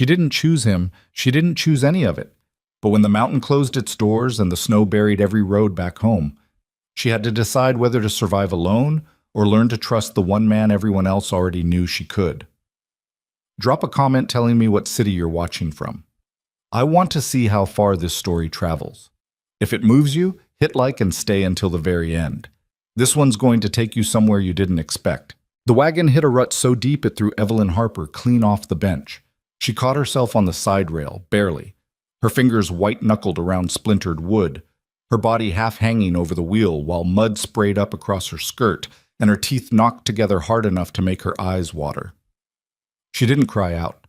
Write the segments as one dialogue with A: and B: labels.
A: She didn't choose him, she didn't choose any of it. But when the mountain closed its doors and the snow buried every road back home, she had to decide whether to survive alone or learn to trust the one man everyone else already knew she could. Drop a comment telling me what city you're watching from. I want to see how far this story travels. If it moves you, hit like and stay until the very end. This one's going to take you somewhere you didn't expect. The wagon hit a rut so deep it threw Evelyn Harper clean off the bench. She caught herself on the side rail, barely, her fingers white-knuckled around splintered wood, her body half hanging over the wheel while mud sprayed up across her skirt and her teeth knocked together hard enough to make her eyes water. She didn't cry out.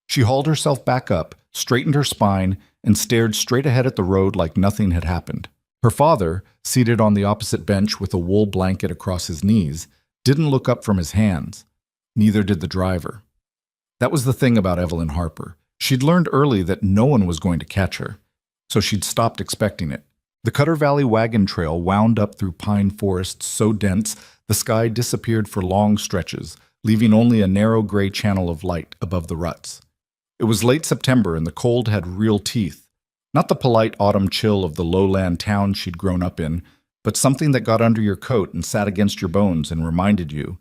A: She hauled herself back up, straightened her spine, and stared straight ahead at the road like nothing had happened. Her father, seated on the opposite bench with a wool blanket across his knees, didn't look up from his hands. Neither did the driver. That was the thing about Evelyn Harper. She'd learned early that no one was going to catch her, so she'd stopped expecting it. The Cutter Valley wagon trail wound up through pine forests so dense the sky disappeared for long stretches, leaving only a narrow gray channel of light above the ruts. It was late September and the cold had real teeth. Not the polite autumn chill of the lowland town she'd grown up in, but something that got under your coat and sat against your bones and reminded you.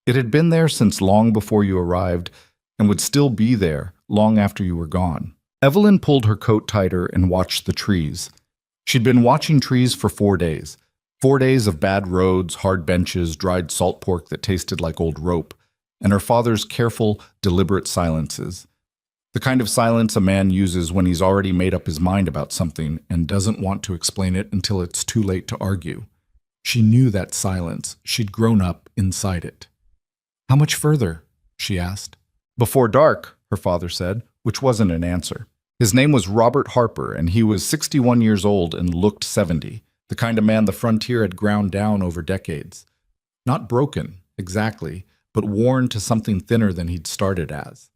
A: It had been there since long before you arrived and would still be there long after you were gone. Evelyn pulled her coat tighter and watched the trees. She'd been watching trees for 4 days. 4 days of bad roads, hard benches, dried salt pork that tasted like old rope, and her father's careful, deliberate silences. The kind of silence a man uses when he's already made up his mind about something and doesn't want to explain it until it's too late to argue. She knew that silence. She'd grown up inside it. "How much further?" she asked. "Before dark," her father said, which wasn't an answer. His name was Robert Harper, and he was 61 years old and looked 70, the kind of man the frontier had ground down over decades. Not broken, exactly, but worn to something thinner than he'd started as.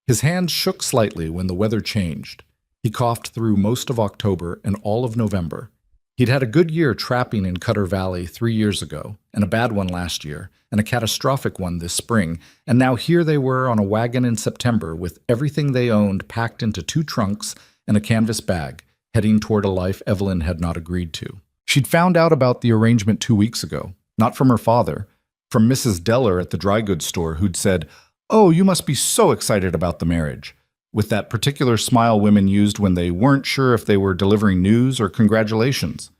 A: His hands shook slightly when the weather changed. He coughed through most of October and all of November. He'd had a good year trapping in Cutter Valley 3 years ago, and a bad one last year, and a catastrophic one this spring, and now here they were on a wagon in September with everything they owned packed into 2 trunks and a canvas bag, heading toward a life Evelyn had not agreed to. She'd found out about the arrangement 2 weeks ago, not from her father, from Mrs. Deller at the dry goods store who'd said, "Oh, you must be so excited about the marriage," with that particular smile women used when they weren't sure if they were delivering news or congratulations.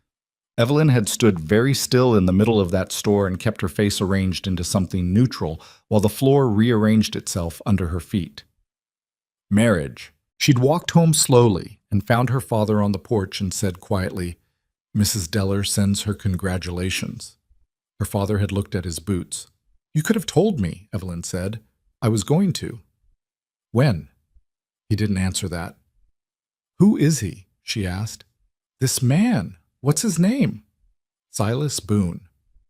A: Evelyn had stood very still in the middle of that store and kept her face arranged into something neutral while the floor rearranged itself under her feet. Marriage. She'd walked home slowly and found her father on the porch and said quietly, "Mrs. Deller sends her congratulations." Her father had looked at his boots. "You could have told me," Evelyn said. "I was going to." "When?" He didn't answer that. "Who is he?" she asked. "This man. What's his name?" Silas Boone.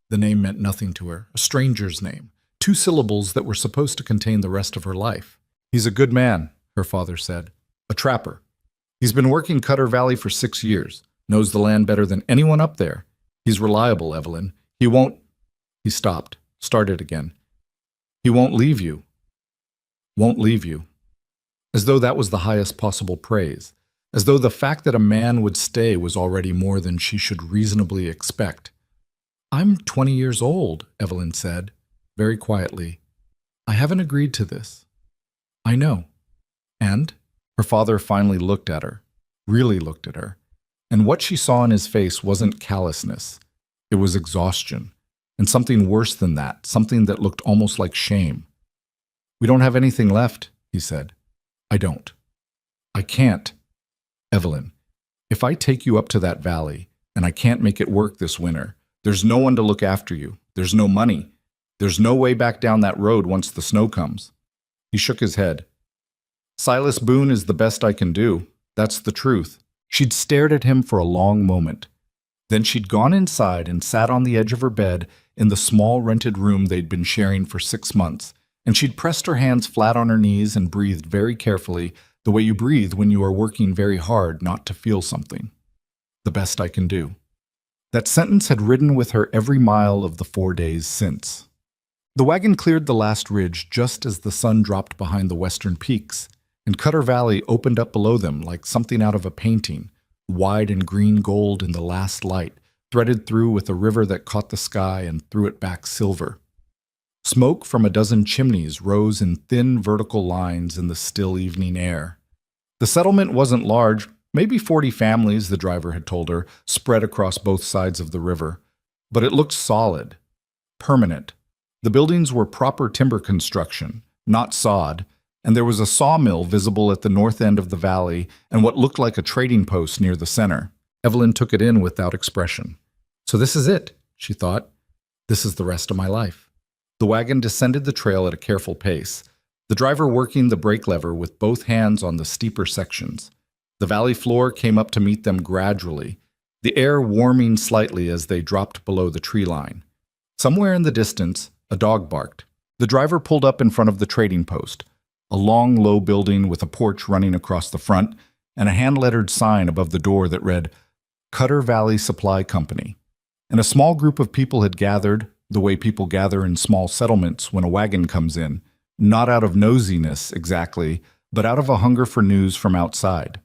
A: The name meant nothing to her, a stranger's name, 2 syllables that were supposed to contain the rest of her life. "He's a good man," her father said. "A trapper. He's been working Cutter Valley for 6 years, knows the land better than anyone up there. He's reliable, Evelyn. He won't—" He stopped, started again. "He won't leave you." Won't leave you. As though that was the highest possible praise. As though the fact that a man would stay was already more than she should reasonably expect. "I'm 20 years old," Evelyn said, very quietly. "I haven't agreed to this." "I know." "And?" Her father finally looked at her, really looked at her, and what she saw in his face wasn't callousness. It was exhaustion, and something worse than that, something that looked almost like shame. "We don't have anything left," he said. "I don't. I can't. Evelyn, if I take you up to that valley, and I can't make it work this winter, there's no one to look after you. There's no money. There's no way back down that road once the snow comes." He shook his head. "Silas Boone is the best I can do. That's the truth." She'd stared at him for a long moment. Then she'd gone inside and sat on the edge of her bed in the small rented room they'd been sharing for 6 months, and she'd pressed her hands flat on her knees and breathed very carefully, the way you breathe when you are working very hard not to feel something. "The best I can do." That sentence had ridden with her every mile of the 4 days since. The wagon cleared the last ridge just as the sun dropped behind the western peaks, and Cutter Valley opened up below them like something out of a painting, wide in green gold in the last light, threaded through with a river that caught the sky and threw it back silver. Smoke from a dozen chimneys rose in thin vertical lines in the still evening air. The settlement wasn't large, maybe 40 families, the driver had told her, spread across both sides of the river, but it looked solid, permanent. The buildings were proper timber construction, not sod, and there was a sawmill visible at the north end of the valley and what looked like a trading post near the center. Evelyn took it in without expression. So this is it, she thought. This is the rest of my life. The wagon descended the trail at a careful pace, the driver working the brake lever with both hands on the steeper sections. The valley floor came up to meet them gradually, the air warming slightly as they dropped below the tree line. Somewhere in the distance, a dog barked. The driver pulled up in front of the trading post, a long, low building with a porch running across the front and a hand-lettered sign above the door that read, Cutter Valley Supply Company. And a small group of people had gathered, the way people gather in small settlements when a wagon comes in, not out of nosiness exactly, but out of a hunger for news from outside.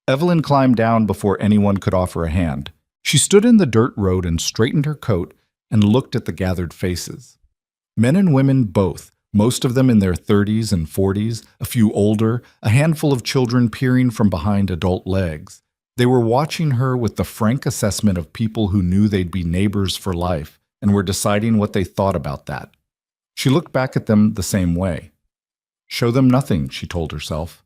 A: Evelyn climbed down before anyone could offer a hand. She stood in the dirt road and straightened her coat and looked at the gathered faces. Men and women both, most of them in their 30s and 40s, a few older, a handful of children peering from behind adult legs. They were watching her with the frank assessment of people who knew they'd be neighbors for life and were deciding what they thought about that. She looked back at them the same way. Show them nothing, she told herself.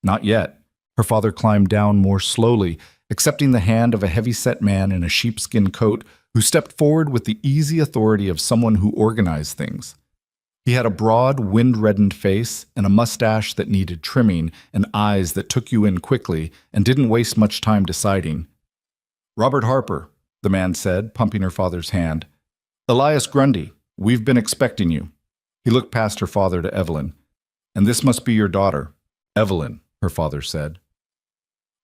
A: Not yet. Her father climbed down more slowly, accepting the hand of a heavy-set man in a sheepskin coat who stepped forward with the easy authority of someone who organized things. He had a broad, wind-reddened face and a mustache that needed trimming and eyes that took you in quickly and didn't waste much time deciding. Robert Harper, the man said, pumping her father's hand. Elias Grundy, we've been expecting you. He looked past her father to Evelyn. And this must be your daughter. Evelyn, her father said.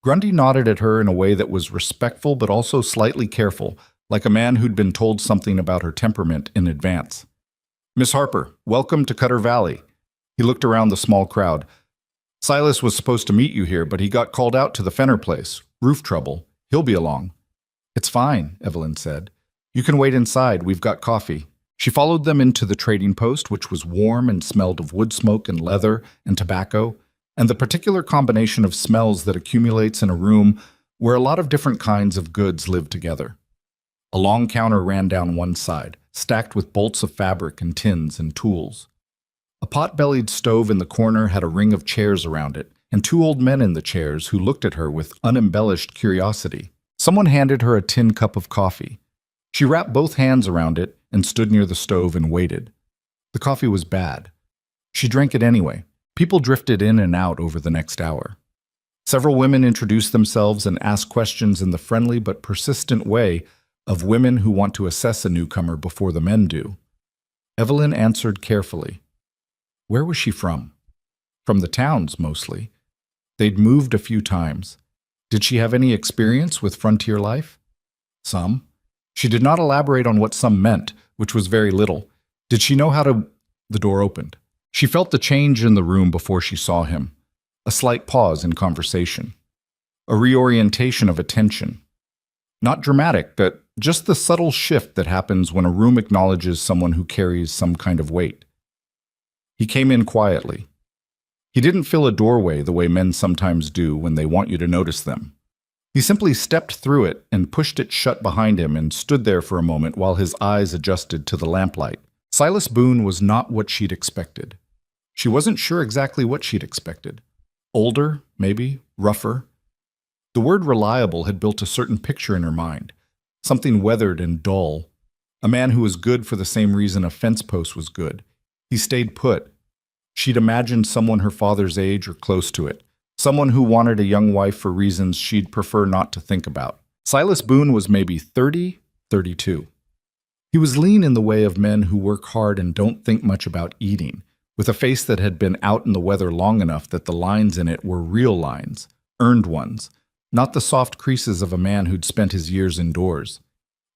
A: Grundy nodded at her in a way that was respectful but also slightly careful, like a man who'd been told something about her temperament in advance. Miss Harper, welcome to Cutter Valley. He looked around the small crowd. Silas was supposed to meet you here, but he got called out to the Fenner place. Roof trouble. He'll be along. It's fine, Evelyn said. You can wait inside. We've got coffee. She followed them into the trading post, which was warm and smelled of wood smoke and leather and tobacco, and the particular combination of smells that accumulates in a room where a lot of different kinds of goods live together. A long counter ran down one side, stacked with bolts of fabric and tins and tools. A pot-bellied stove in the corner had a ring of chairs around it, and two old men in the chairs who looked at her with unembellished curiosity. Someone handed her a tin cup of coffee. She wrapped both hands around it and stood near the stove and waited. The coffee was bad. She drank it anyway. People drifted in and out over the next hour. Several women introduced themselves and asked questions in the friendly but persistent way of women who want to assess a newcomer before the men do. Evelyn answered carefully. Where was she from? From the towns, mostly. They'd moved a few times. Did she have any experience with frontier life? Some. She did not elaborate on what some meant, which was very little. Did she know how to... The door opened. She felt the change in the room before she saw him. A slight pause in conversation. A reorientation of attention. Not dramatic, but just the subtle shift that happens when a room acknowledges someone who carries some kind of weight. He came in quietly. He didn't fill a doorway the way men sometimes do when they want you to notice them. He simply stepped through it and pushed it shut behind him and stood there for a moment while his eyes adjusted to the lamplight. Silas Boone was not what she'd expected. She wasn't sure exactly what she'd expected. Older, maybe, rougher. The word reliable had built a certain picture in her mind, something weathered and dull. A man who was good for the same reason a fence post was good. He stayed put. She'd imagined someone her father's age or close to it, someone who wanted a young wife for reasons she'd prefer not to think about. Silas Boone was maybe 30, 32. He was lean in the way of men who work hard and don't think much about eating, with a face that had been out in the weather long enough that the lines in it were real lines, earned ones, not the soft creases of a man who'd spent his years indoors.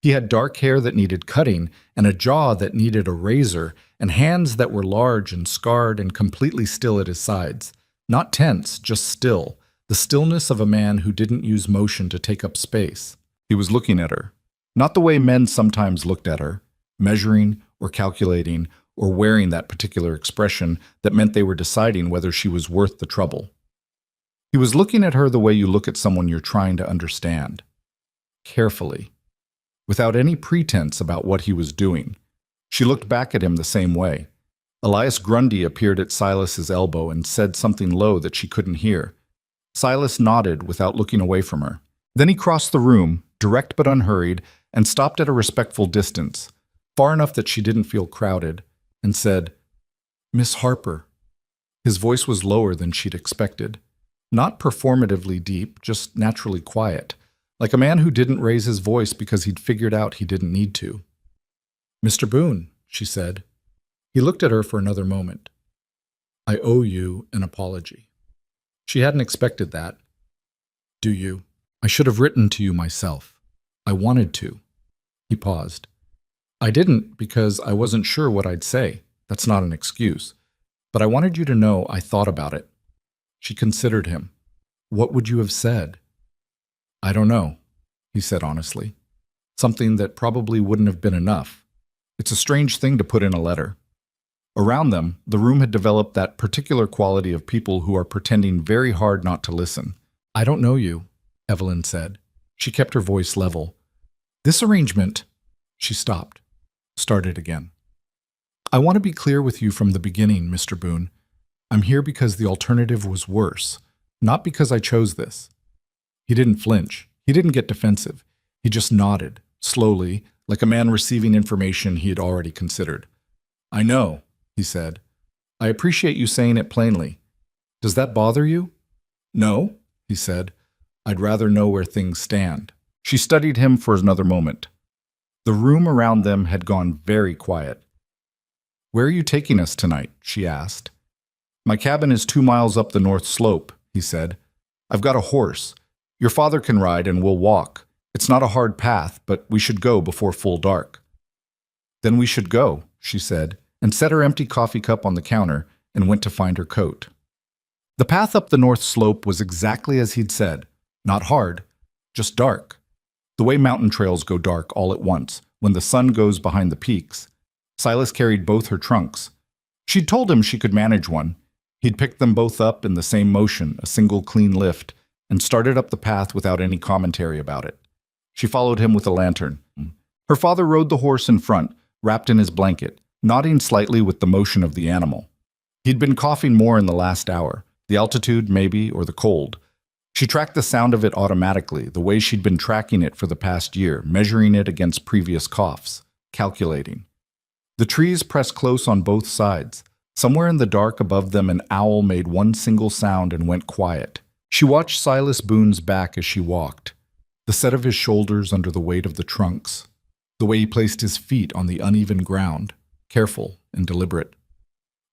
A: He had dark hair that needed cutting, and a jaw that needed a razor, and hands that were large and scarred and completely still at his sides. Not tense, just still, the stillness of a man who didn't use motion to take up space. He was looking at her, not the way men sometimes looked at her, measuring or calculating or wearing that particular expression that meant they were deciding whether she was worth the trouble. He was looking at her the way you look at someone you're trying to understand, carefully, without any pretense about what he was doing. She looked back at him the same way. Elias Grundy appeared at Silas's elbow and said something low that she couldn't hear. Silas nodded without looking away from her. Then he crossed the room, direct but unhurried, and stopped at a respectful distance, far enough that she didn't feel crowded, and said, "Miss Harper." His voice was lower than she'd expected. Not performatively deep, just naturally quiet, like a man who didn't raise his voice because he'd figured out he didn't need to. "Mr. Boone," she said. He looked at her for another moment. "I owe you an apology." She hadn't expected that. "Do you?" "I should have written to you myself. I wanted to." He paused. "I didn't because I wasn't sure what I'd say. That's not an excuse. But I wanted you to know I thought about it." She considered him. "What would you have said?" "I don't know," he said honestly. "Something that probably wouldn't have been enough. It's a strange thing to put in a letter." Around them, the room had developed that particular quality of people who are pretending very hard not to listen. "I don't know you," Evelyn said. She kept her voice level. "This arrangement—" She stopped, started again. "I want to be clear with you from the beginning, Mr. Boone. I'm here because the alternative was worse, not because I chose this." He didn't flinch. He didn't get defensive. He just nodded, slowly, like a man receiving information he had already considered. "I know," he said. "I appreciate you saying it plainly. Does that bother you?" "No," he said. "I'd rather know where things stand." She studied him for another moment. The room around them had gone very quiet. "Where are you taking us tonight?" she asked. "My cabin is 2 miles up the north slope," he said. "I've got a horse. Your father can ride and we'll walk. It's not a hard path, but we should go before full dark." "Then we should go," she said, and set her empty coffee cup on the counter and went to find her coat. The path up the north slope was exactly as he'd said. Not hard, just dark. The way mountain trails go dark all at once, when the sun goes behind the peaks. Silas carried both her trunks. She'd told him she could manage one. He'd picked them both up in the same motion, a single clean lift, and started up the path without any commentary about it. She followed him with a lantern. Her father rode the horse in front, wrapped in his blanket, nodding slightly with the motion of the animal. He'd been coughing more in the last hour, the altitude maybe, or the cold. She tracked the sound of it automatically, the way she'd been tracking it for the past year, measuring it against previous coughs, calculating. The trees pressed close on both sides. Somewhere in the dark above them an owl made one single sound and went quiet. She watched Silas Boone's back as she walked, the set of his shoulders under the weight of the trunks, the way he placed his feet on the uneven ground, careful and deliberate.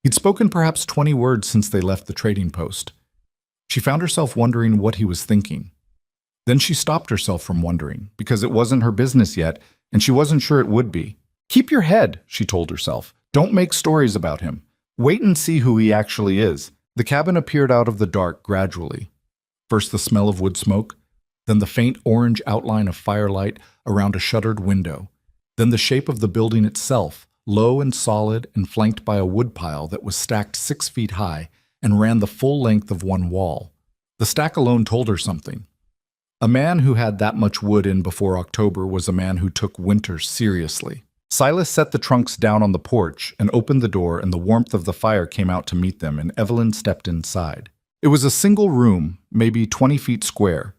A: He'd spoken perhaps 20 words since they left the trading post. She found herself wondering what he was thinking. Then she stopped herself from wondering, because it wasn't her business yet, and she wasn't sure it would be. "Keep your head," she told herself. "Don't make stories about him. Wait and see who he actually is." The cabin appeared out of the dark gradually. First the smell of wood smoke, then the faint orange outline of firelight around a shuttered window, then the shape of the building itself, low and solid and flanked by a woodpile that was stacked 6 feet high and ran the full length of one wall. The stack alone told her something. A man who had that much wood in before October was a man who took winter seriously. Silas set the trunks down on the porch and opened the door, and the warmth of the fire came out to meet them, and Evelyn stepped inside. It was a single room, maybe 20 feet square,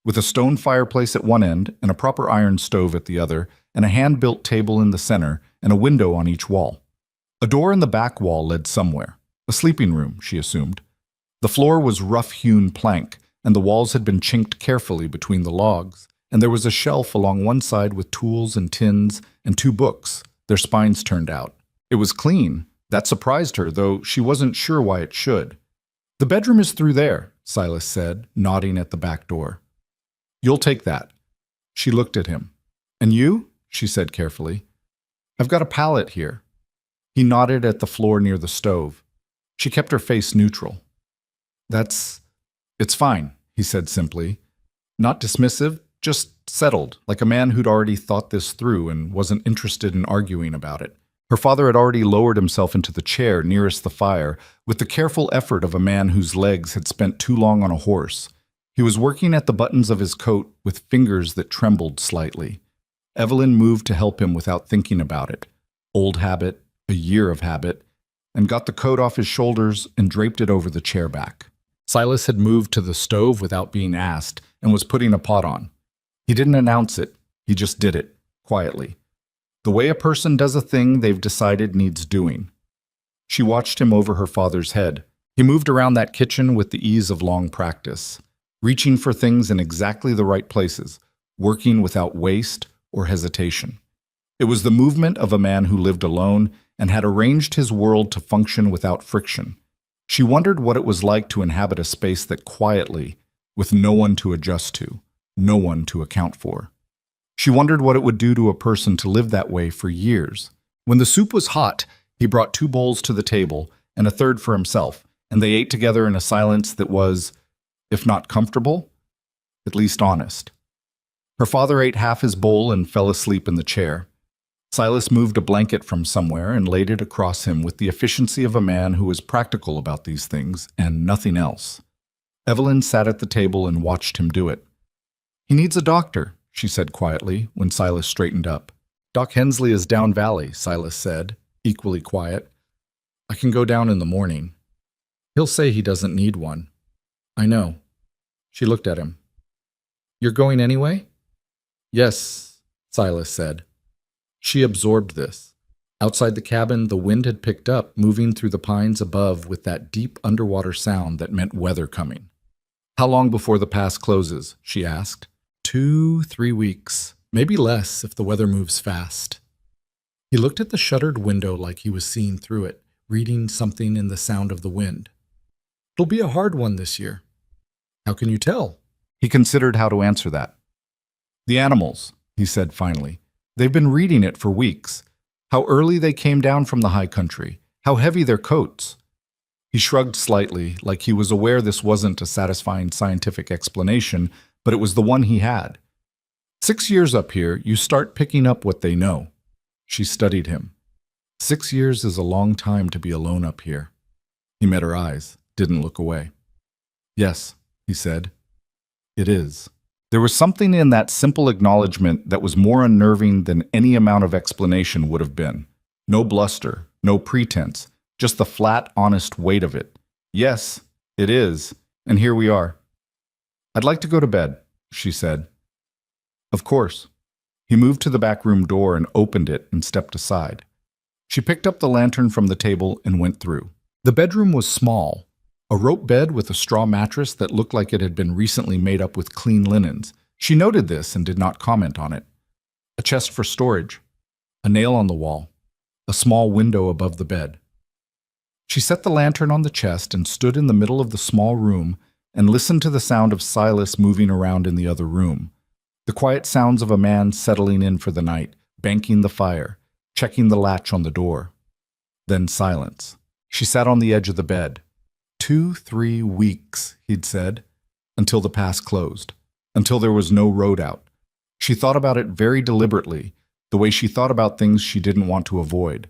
A: with a stone fireplace at one end and a proper iron stove at the other, and a hand-built table in the center and a window on each wall. A door in the back wall led somewhere. A sleeping room, she assumed. The floor was rough-hewn plank, and the walls had been chinked carefully between the logs, and there was a shelf along one side with tools and tins and 2 books, their spines turned out. It was clean. That surprised her, though she wasn't sure why it should. "The bedroom is through there," Silas said, nodding at the back door. "You'll take that." She looked at him. "And you?" she said carefully. "I've got a pallet here." He nodded at the floor near the stove. She kept her face neutral. That's... It's fine, he said simply. Not dismissive, just settled, like a man who'd already thought this through and wasn't interested in arguing about it. Her father had already lowered himself into the chair nearest the fire, with the careful effort of a man whose legs had spent too long on a horse. He was working at the buttons of his coat with fingers that trembled slightly. Evelyn moved to help him without thinking about it. Old habit, a year of habit, and got the coat off his shoulders and draped it over the chair back. Silas had moved to the stove without being asked and was putting a pot on. He didn't announce it, he just did it, quietly. The way a person does a thing they've decided needs doing. She watched him over her father's head. He moved around that kitchen with the ease of long practice, reaching for things in exactly the right places, working without waste or hesitation. It was the movement of a man who lived alone and had arranged his world to function without friction. She wondered what it was like to inhabit a space that quietly, with no one to adjust to, no one to account for. She wondered what it would do to a person to live that way for years. When the soup was hot, he brought 2 bowls to the table and a third for himself, and they ate together in a silence that was, if not comfortable, at least honest. Her father ate half his bowl and fell asleep in the chair. Silas moved a blanket from somewhere and laid it across him with the efficiency of a man who was practical about these things and nothing else. Evelyn sat at the table and watched him do it. "He needs a doctor," she said quietly when Silas straightened up. "Doc Hensley is down valley," Silas said, equally quiet. "I can go down in the morning. He'll say he doesn't need one." "I know." She looked at him. "You're going anyway?" "Yes," Silas said. She absorbed this. Outside the cabin, the wind had picked up, moving through the pines above with that deep underwater sound that meant weather coming. "How long before the pass closes?" she asked. 2-3 weeks, maybe less if the weather moves fast. He looked at the shuttered window like he was seeing through it, reading something in the sound of the wind. "It'll be a hard one this year." "How can you tell?" He considered how to answer that. "The animals," he said finally. "They've been reading it for weeks. How early they came down from the high country. How heavy their coats." He shrugged slightly, like he was aware this wasn't a satisfying scientific explanation, but it was the one he had. 6 years up here, you start picking up what they know. She studied him. 6 years is a long time to be alone up here. He met her eyes, didn't look away. "Yes," he said. "It is." There was something in that simple acknowledgement that was more unnerving than any amount of explanation would have been. No bluster, no pretense, just the flat, honest weight of it. "Yes, it is, and here we are." "I'd like to go to bed," she said. "Of course." He moved to the back room door and opened it and stepped aside. She picked up the lantern from the table and went through. The bedroom was small. A rope bed with a straw mattress that looked like it had been recently made up with clean linens. She noted this and did not comment on it. A chest for storage. A nail on the wall. A small window above the bed. She set the lantern on the chest and stood in the middle of the small room and listened to the sound of Silas moving around in the other room. The quiet sounds of a man settling in for the night, banking the fire, checking the latch on the door. Then silence. She sat on the edge of the bed. 2-3 weeks, he'd said, until the pass closed, until there was no road out. She thought about it very deliberately, the way she thought about things she didn't want to avoid.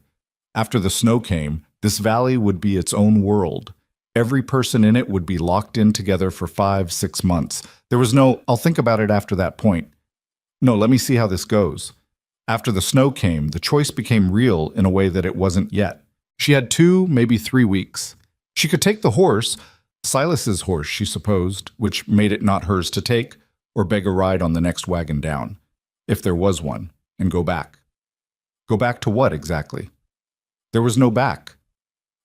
A: After the snow came, this valley would be its own world. Every person in it would be locked in together for 5-6 months. There was no, "I'll think about it after that point." No, "let me see how this goes." After the snow came, the choice became real in a way that it wasn't yet. She had 2, maybe 3 weeks. She could take the horse, Silas's horse, she supposed, which made it not hers to take, or beg a ride on the next wagon down, if there was one, and go back. Go back to what, exactly? There was no back.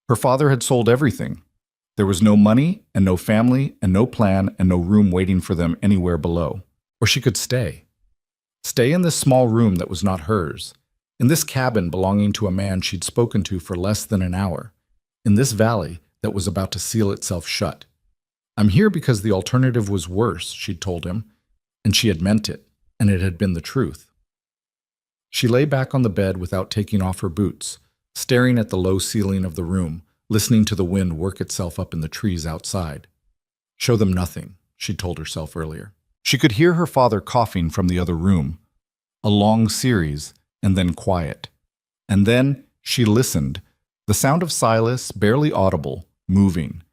A: Her father had sold everything. There was no money, and no family, and no plan, and no room waiting for them anywhere below. Or she could stay. Stay in this small room that was not hers, in this cabin belonging to a man she'd spoken to for less than an hour, in this valley that was about to seal itself shut. "I'm here because the alternative was worse," she'd told him, and she had meant it, and it had been the truth. She lay back on the bed without taking off her boots, staring at the low ceiling of the room, listening to the wind work itself up in the trees outside. Show them nothing, she told herself earlier. She could hear her father coughing from the other room. A long series, and then quiet. And then she listened. The sound of Silas, barely audible, moving.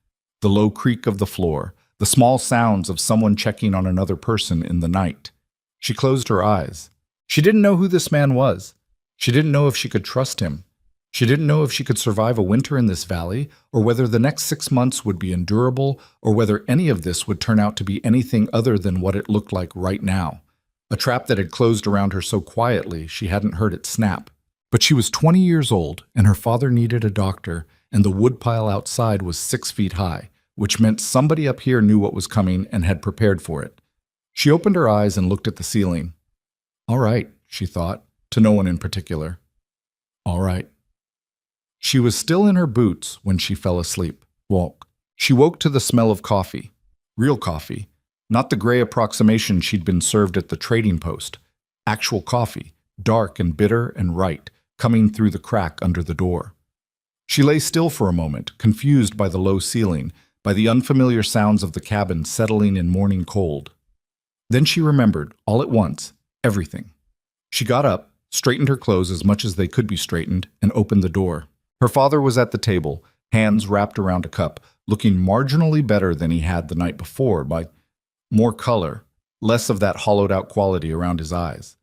A: The low creak of the floor. The small sounds of someone checking on another person in the night. She closed her eyes. She didn't know who this man was. She didn't know if she could trust him. She didn't know if she could survive a winter in this valley, or whether the next 6 months would be endurable, or whether any of this would turn out to be anything other than what it looked like right now. A trap that had closed around her so quietly she hadn't heard it snap. But she was 20 years old, and her father needed a doctor, and the woodpile outside was 6 feet high, which meant somebody up here knew what was coming and had prepared for it. She opened her eyes and looked at the ceiling. All right, she thought, to no one in particular. All right. She was still in her boots when she fell asleep. She woke to the smell of coffee. Real coffee. Not the gray approximation she'd been served at the trading post. Actual coffee, dark and bitter and right, coming through the crack under the door. She lay still for a moment, confused by the low ceiling, by the unfamiliar sounds of the cabin settling in morning cold. Then she remembered, all at once, everything. She got up, straightened her clothes as much as they could be straightened, and opened the door. Her father was at the table, hands wrapped around a cup, looking marginally better than he had the night before, by more color, less of that hollowed-out quality around his eyes.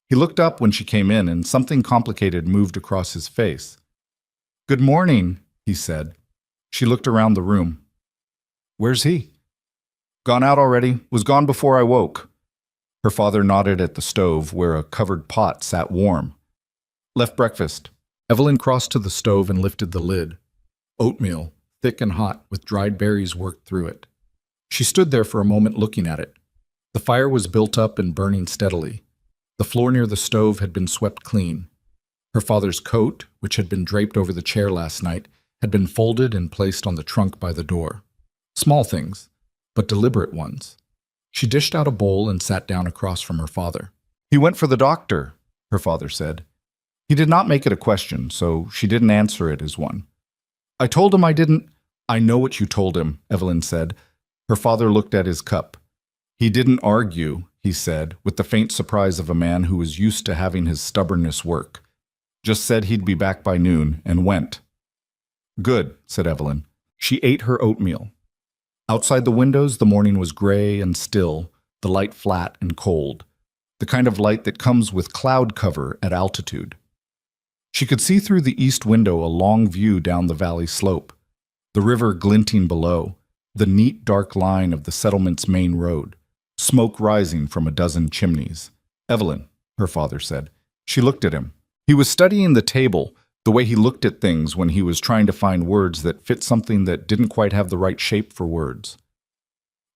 A: He looked up when she came in, and something complicated moved across his face. "Good morning," he said. She looked around the room. "Where's he?" "Gone out already. Was gone before I woke." Her father nodded at the stove, where a covered pot sat warm. "Left breakfast." Evelyn crossed to the stove and lifted the lid. Oatmeal, thick and hot, with dried berries worked through it. She stood there for a moment looking at it. The fire was built up and burning steadily. The floor near the stove had been swept clean. Her father's coat, which had been draped over the chair last night, had been folded and placed on the trunk by the door. Small things, but deliberate ones. She dished out a bowl and sat down across from her father. "He went for the doctor," her father said. He did not make it a question, so she didn't answer it as one. "I told him I didn't—" "I know what you told him," Evelyn said. Her father looked at his cup. "He didn't argue," he said, with the faint surprise of a man who was used to having his stubbornness work. "Just said he'd be back by noon, and went." "Good," said Evelyn. She ate her oatmeal. Outside the windows, the morning was gray and still, the light flat and cold, the kind of light that comes with cloud cover at altitude. She could see through the east window a long view down the valley slope, the river glinting below, the neat dark line of the settlement's main road, smoke rising from a dozen chimneys. "Evelyn," her father said. She looked at him. He was studying the table, the way he looked at things when he was trying to find words that fit something that didn't quite have the right shape for words.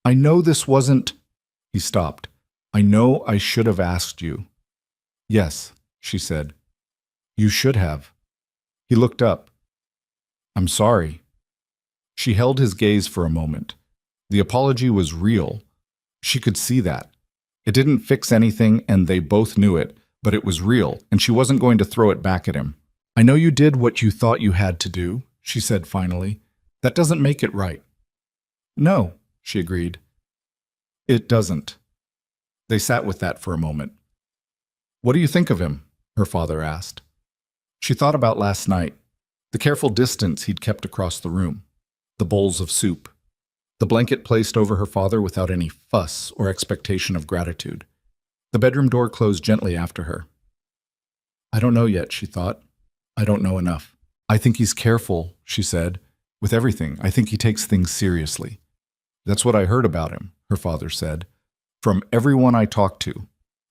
A: "I know this wasn't—" He stopped. "I know I should have asked you." "Yes," she said. "You should have." He looked up. "I'm sorry." She held his gaze for a moment. The apology was real. She could see that. It didn't fix anything, and they both knew it, but it was real, and she wasn't going to throw it back at him. "I know you did what you thought you had to do," she said finally. "That doesn't make it right." "No," she agreed. "It doesn't." They sat with that for a moment. "What do you think of him?" her father asked. She thought about last night, the careful distance he'd kept across the room, the bowls of soup, the blanket placed over her father without any fuss or expectation of gratitude. The bedroom door closed gently after her. "I don't know yet," she thought. "I don't know enough." "I think he's careful," she said, "with everything. I think he takes things seriously." "That's what I heard about him," her father said. "From everyone I talked to,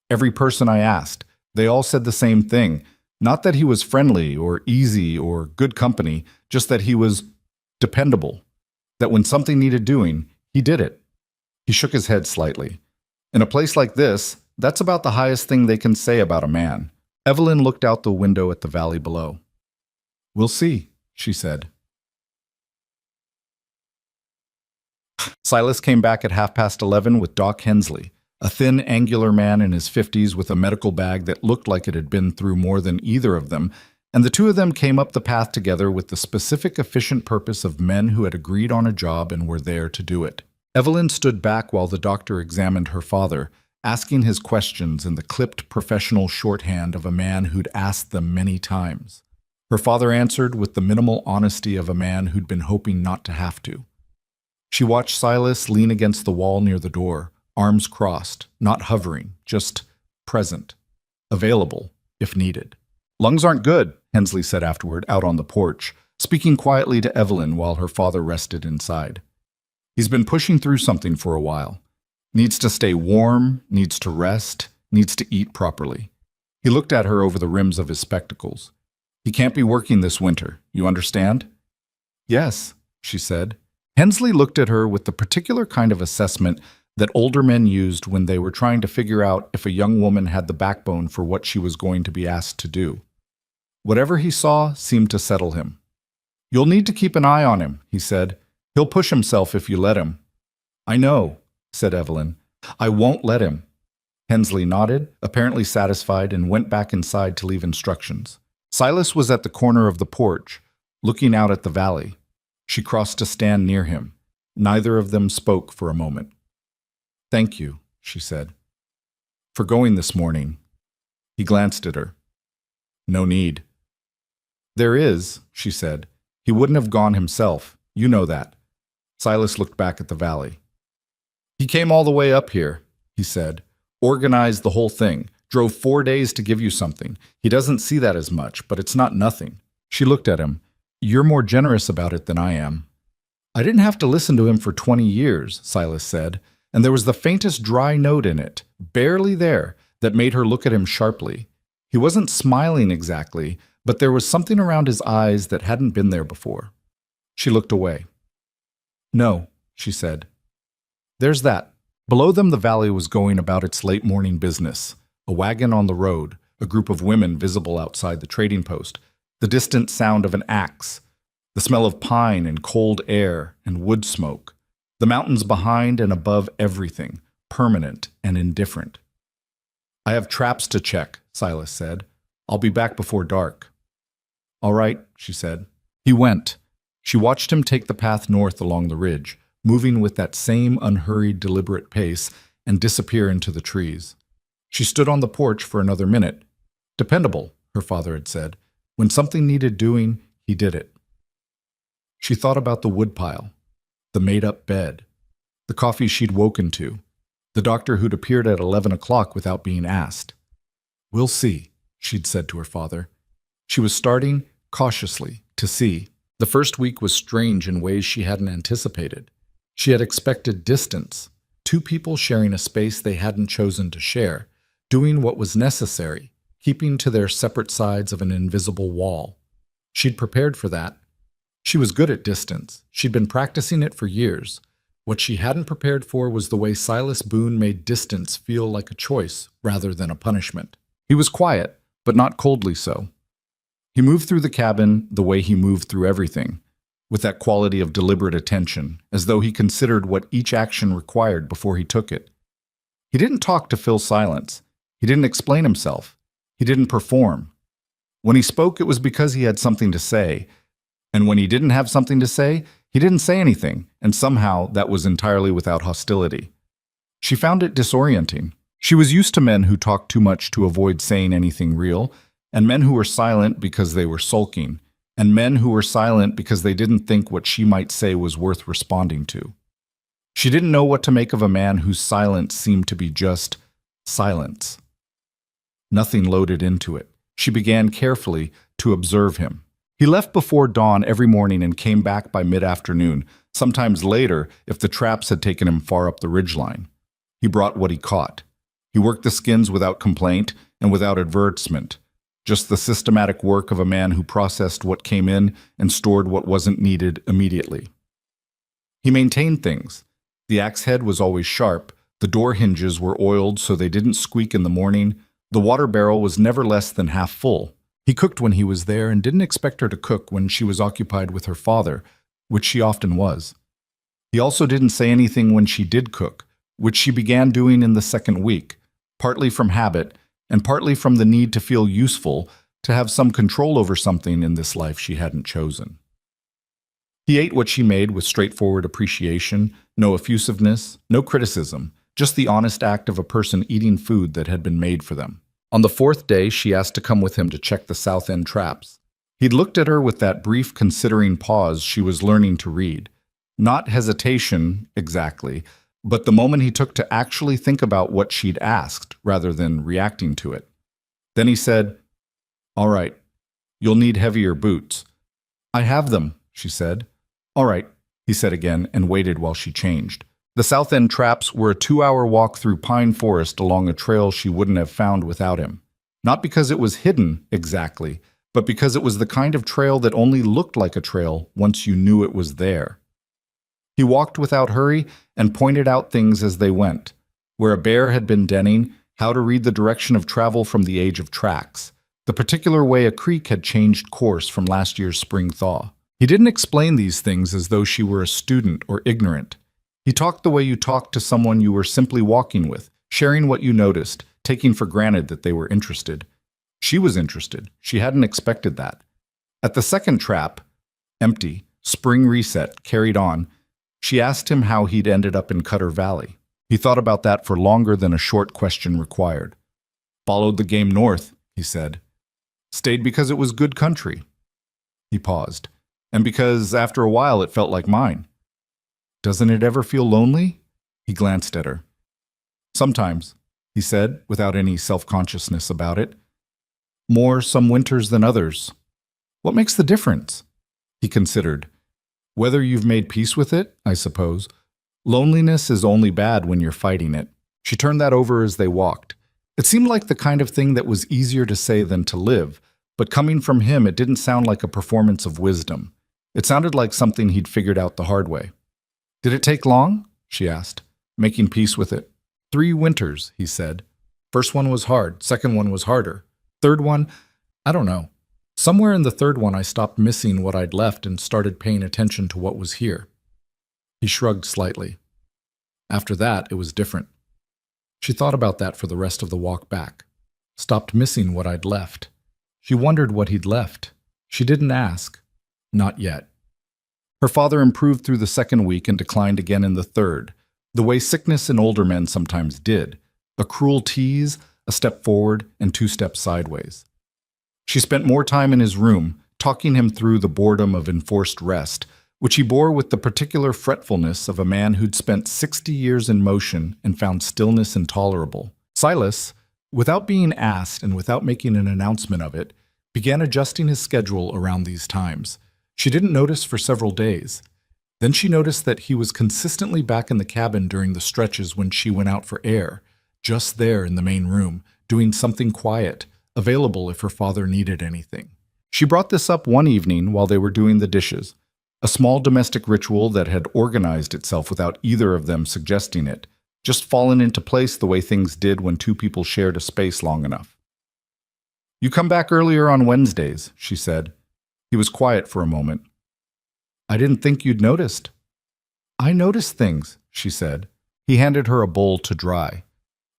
A: every person I asked, they all said the same thing. Not that he was friendly or easy or good company, just that he was dependable, that when something needed doing, he did it." He shook his head slightly. "In a place like this, that's about the highest thing they can say about a man." Evelyn looked out the window at the valley below. "We'll see," she said. Silas came back at 11:30 with Doc Hensley, a thin, angular man in his 50s with a medical bag that looked like it had been through more than either of them, and the two of them came up the path together with the specific, efficient purpose of men who had agreed on a job and were there to do it. Evelyn stood back while the doctor examined her father, asking his questions in the clipped professional shorthand of a man who'd asked them many times. Her father answered with the minimal honesty of a man who'd been hoping not to have to. She watched Silas lean against the wall near the door, arms crossed, not hovering, just present, available if needed. "Lungs aren't good," Hensley said afterward, out on the porch, speaking quietly to Evelyn while her father rested inside. "He's been pushing through something for a while. Needs to stay warm, needs to rest, needs to eat properly." He looked at her over the rims of his spectacles. "He can't be working this winter, you understand?" "Yes," she said. Hensley looked at her with the particular kind of assessment that older men used when they were trying to figure out if a young woman had the backbone for what she was going to be asked to do. Whatever he saw seemed to settle him. "You'll need to keep an eye on him," he said. "He'll push himself if you let him." "I know," said Evelyn. "I won't let him." Hensley nodded, apparently satisfied, and went back inside to leave instructions. Silas was at the corner of the porch, looking out at the valley. She crossed to stand near him. Neither of them spoke for a moment. "Thank you," she said, "for going this morning." He glanced at her. "No need." "There is," she said. "He wouldn't have gone himself. You know that." Silas looked back at the valley. "He came all the way up here," he said. "Organized the whole thing. Drove 4 days to give you something. He doesn't see that as much, but it's not nothing." She looked at him. "You're more generous about it than I am." "I didn't have to listen to him for 20 years, Silas said, and there was the faintest dry note in it, barely there, that made her look at him sharply. He wasn't smiling exactly, but there was something around his eyes that hadn't been there before. She looked away. "No," she said. "There's that." Below them the valley was going about its late morning business. A wagon on the road, a group of women visible outside the trading post, the distant sound of an axe, the smell of pine and cold air and wood smoke, the mountains behind and above everything, permanent and indifferent. "I have traps to check," Silas said. "I'll be back before dark." "All right," she said. He went. She watched him take the path north along the ridge, moving with that same unhurried, deliberate pace, and disappear into the trees. She stood on the porch for another minute. Dependable, her father had said. When something needed doing, he did it. She thought about the woodpile, the made-up bed, the coffee she'd woken to, the doctor who'd appeared at 11 o'clock without being asked. "We'll see," she'd said to her father. She was starting, cautiously, to see. The first week was strange in ways she hadn't anticipated. She had expected distance, two people sharing a space they hadn't chosen to share, doing what was necessary, keeping to their separate sides of an invisible wall. She'd prepared for that. She was good at distance. She'd been practicing it for years. What she hadn't prepared for was the way Silas Boone made distance feel like a choice rather than a punishment. He was quiet, but not coldly so. He moved through the cabin the way he moved through everything, with that quality of deliberate attention, as though he considered what each action required before he took it. He didn't talk to fill silence. He didn't explain himself. He didn't perform. When he spoke, it was because he had something to say, and when he didn't have something to say, he didn't say anything, and somehow that was entirely without hostility. She found it disorienting. She was used to men who talked too much to avoid saying anything real, and men who were silent because they were sulking, and men who were silent because they didn't think what she might say was worth responding to. She didn't know what to make of a man whose silence seemed to be just silence. Nothing loaded into it. She began carefully to observe him. He left before dawn every morning and came back by mid-afternoon, sometimes later if the traps had taken him far up the ridgeline. He brought what he caught. He worked the skins without complaint and without advertisement, just the systematic work of a man who processed what came in and stored what wasn't needed immediately. He maintained things. The axe head was always sharp, the door hinges were oiled so they didn't squeak in the morning, the water barrel was never less than half full. He cooked when he was there and didn't expect her to cook when she was occupied with her father, which she often was. He also didn't say anything when she did cook, which she began doing in the second week, partly from habit and partly from the need to feel useful, to have some control over something in this life she hadn't chosen. He ate what she made with straightforward appreciation, no effusiveness, no criticism, just the honest act of a person eating food that had been made for them. On the fourth day, she asked to come with him to check the South End traps. He'd looked at her with that brief considering pause she was learning to read. Not hesitation, exactly, but the moment he took to actually think about what she'd asked rather than reacting to it. Then he said, "All right, you'll need heavier boots." "I have them," she said. "All right," he said again and waited while she changed. The South End traps were a 2-hour walk through pine forest along a trail she wouldn't have found without him. Not because it was hidden, exactly, but because it was the kind of trail that only looked like a trail once you knew it was there. He walked without hurry and pointed out things as they went. Where a bear had been denning, how to read the direction of travel from the age of tracks, the particular way a creek had changed course from last year's spring thaw. He didn't explain these things as though she were a student or ignorant. He talked the way you talked to someone you were simply walking with, sharing what you noticed, taking for granted that they were interested. She was interested. She hadn't expected that. At the second trap, empty, spring reset, carried on, she asked him how he'd ended up in Cutter Valley. He thought about that for longer than a short question required. "Followed the game north," he said. "Stayed because it was good country." He paused. "And because after a while it felt like mine." "Doesn't it ever feel lonely?" He glanced at her. "Sometimes," he said, without any self-consciousness about it. "More some winters than others." "What makes the difference?" He considered. "Whether you've made peace with it, I suppose. Loneliness is only bad when you're fighting it." She turned that over as they walked. It seemed like the kind of thing that was easier to say than to live, but coming from him it didn't sound like a performance of wisdom. It sounded like something he'd figured out the hard way. "Did it take long?" she asked, making peace with it. 3 winters, he said. "First one was hard, second one was harder. Third one, I don't know. Somewhere in the third one I stopped missing what I'd left and started paying attention to what was here." He shrugged slightly. "After that, it was different." She thought about that for the rest of the walk back. Stopped missing what I'd left. She wondered what he'd left. She didn't ask. Not yet. Her father improved through the second week and declined again in the third, the way sickness in older men sometimes did. A cruel tease, a step forward, and 2 steps sideways. She spent more time in his room, talking him through the boredom of enforced rest, which he bore with the particular fretfulness of a man who'd spent 60 years in motion and found stillness intolerable. Silas, without being asked and without making an announcement of it, began adjusting his schedule around these times. She didn't notice for several days. Then she noticed that he was consistently back in the cabin during the stretches when she went out for air, just there in the main room, doing something quiet, available if her father needed anything. She brought this up one evening while they were doing the dishes, a small domestic ritual that had organized itself without either of them suggesting it, just fallen into place the way things did when 2 people shared a space long enough. "You come back earlier on Wednesdays," she said. He was quiet for a moment. "I didn't think you'd noticed." "I noticed things," she said. He handed her a bowl to dry.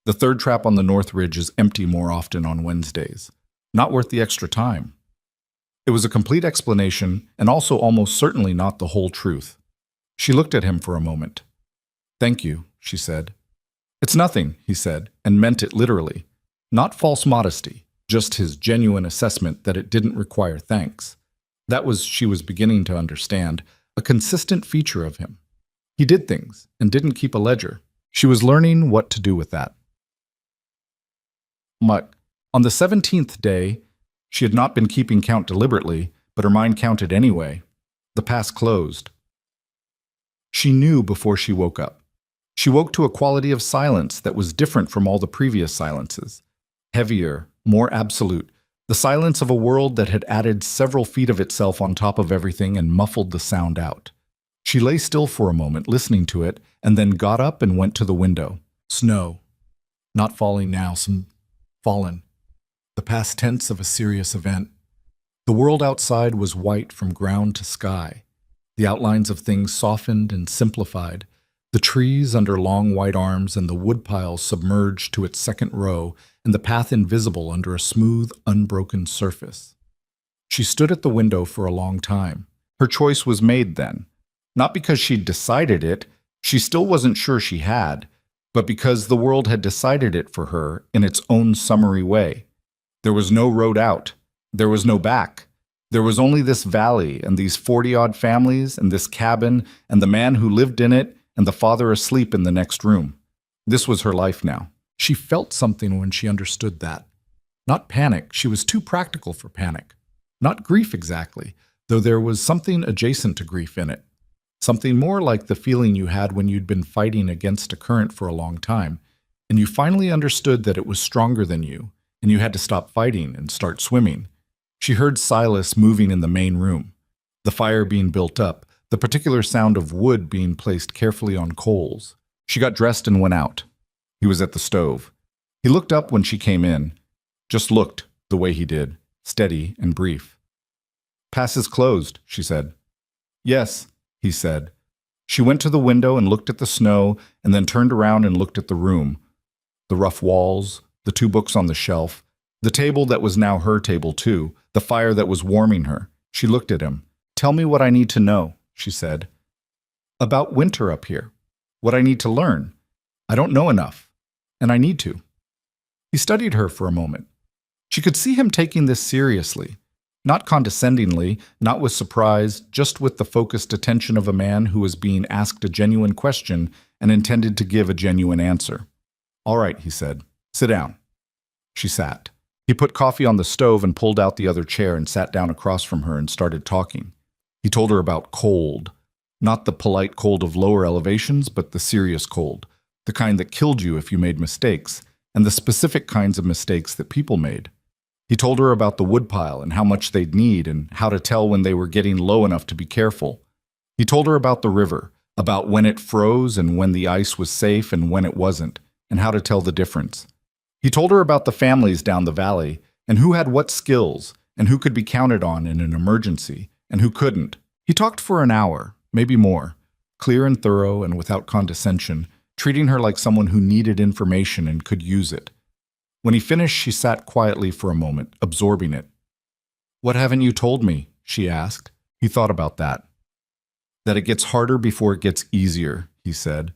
A: "The third trap on the North Ridge is empty more often on Wednesdays. Not worth the extra time." It was a complete explanation, and also almost certainly not the whole truth. She looked at him for a moment. "Thank you," she said. "It's nothing," he said, and meant it literally. Not false modesty, just his genuine assessment that it didn't require thanks. That was, she was beginning to understand, a consistent feature of him. He did things, and didn't keep a ledger. She was learning what to do with that. On the 17th day, she had not been keeping count deliberately, but her mind counted anyway. The pass closed. She knew before she woke up. She woke to a quality of silence that was different from all the previous silences. Heavier, more absolute, the silence of a world that had added several feet of itself on top of everything and muffled the sound out. She lay still for a moment, listening to it, and then got up and went to the window. Snow. Not falling now, some fallen. The past tense of a serious event. The world outside was white from ground to sky. The outlines of things softened and simplified. The trees under long white arms and the woodpile submerged to its second row, and the path invisible under a smooth, unbroken surface. She stood at the window for a long time. Her choice was made then. Not because she'd decided it, she still wasn't sure she had, but because the world had decided it for her in its own summary way. There was no road out. There was no back. There was only this valley and these 40-odd families and this cabin and the man who lived in it and the father asleep in the next room. This was her life now. She felt something when she understood that. Not panic, she was too practical for panic. Not grief exactly, though there was something adjacent to grief in it. Something more like the feeling you had when you'd been fighting against a current for a long time, and you finally understood that it was stronger than you, and you had to stop fighting and start swimming. She heard Silas moving in the main room, the fire being built up, the particular sound of wood being placed carefully on coals. She got dressed and went out. He was at the stove. He looked up when she came in. Just looked the way he did, steady and brief. "Pass is closed," she said. "Yes," he said. She went to the window and looked at the snow and then turned around and looked at the room. The rough walls, the 2 books on the shelf, the table that was now her table too, the fire that was warming her. She looked at him. "Tell me what I need to know," she said. "About winter up here. What I need to learn. I don't know enough, and I need to." He studied her for a moment. She could see him taking this seriously. Not condescendingly, not with surprise, just with the focused attention of a man who was being asked a genuine question and intended to give a genuine answer. "All right," he said. "Sit down." She sat. He put coffee on the stove and pulled out the other chair and sat down across from her and started talking. He told her about cold. Not the polite cold of lower elevations, but the serious cold. The kind that killed you if you made mistakes, and the specific kinds of mistakes that people made. He told her about the woodpile and how much they'd need and how to tell when they were getting low enough to be careful. He told her about the river, about when it froze and when the ice was safe and when it wasn't, and how to tell the difference. He told her about the families down the valley and who had what skills and who could be counted on in an emergency and who couldn't. He talked for an hour, maybe more, clear and thorough and without condescension, treating her like someone who needed information and could use it. When he finished, she sat quietly for a moment, absorbing it. "What haven't you told me?" she asked. He thought about that. "That it gets harder before it gets easier," he said.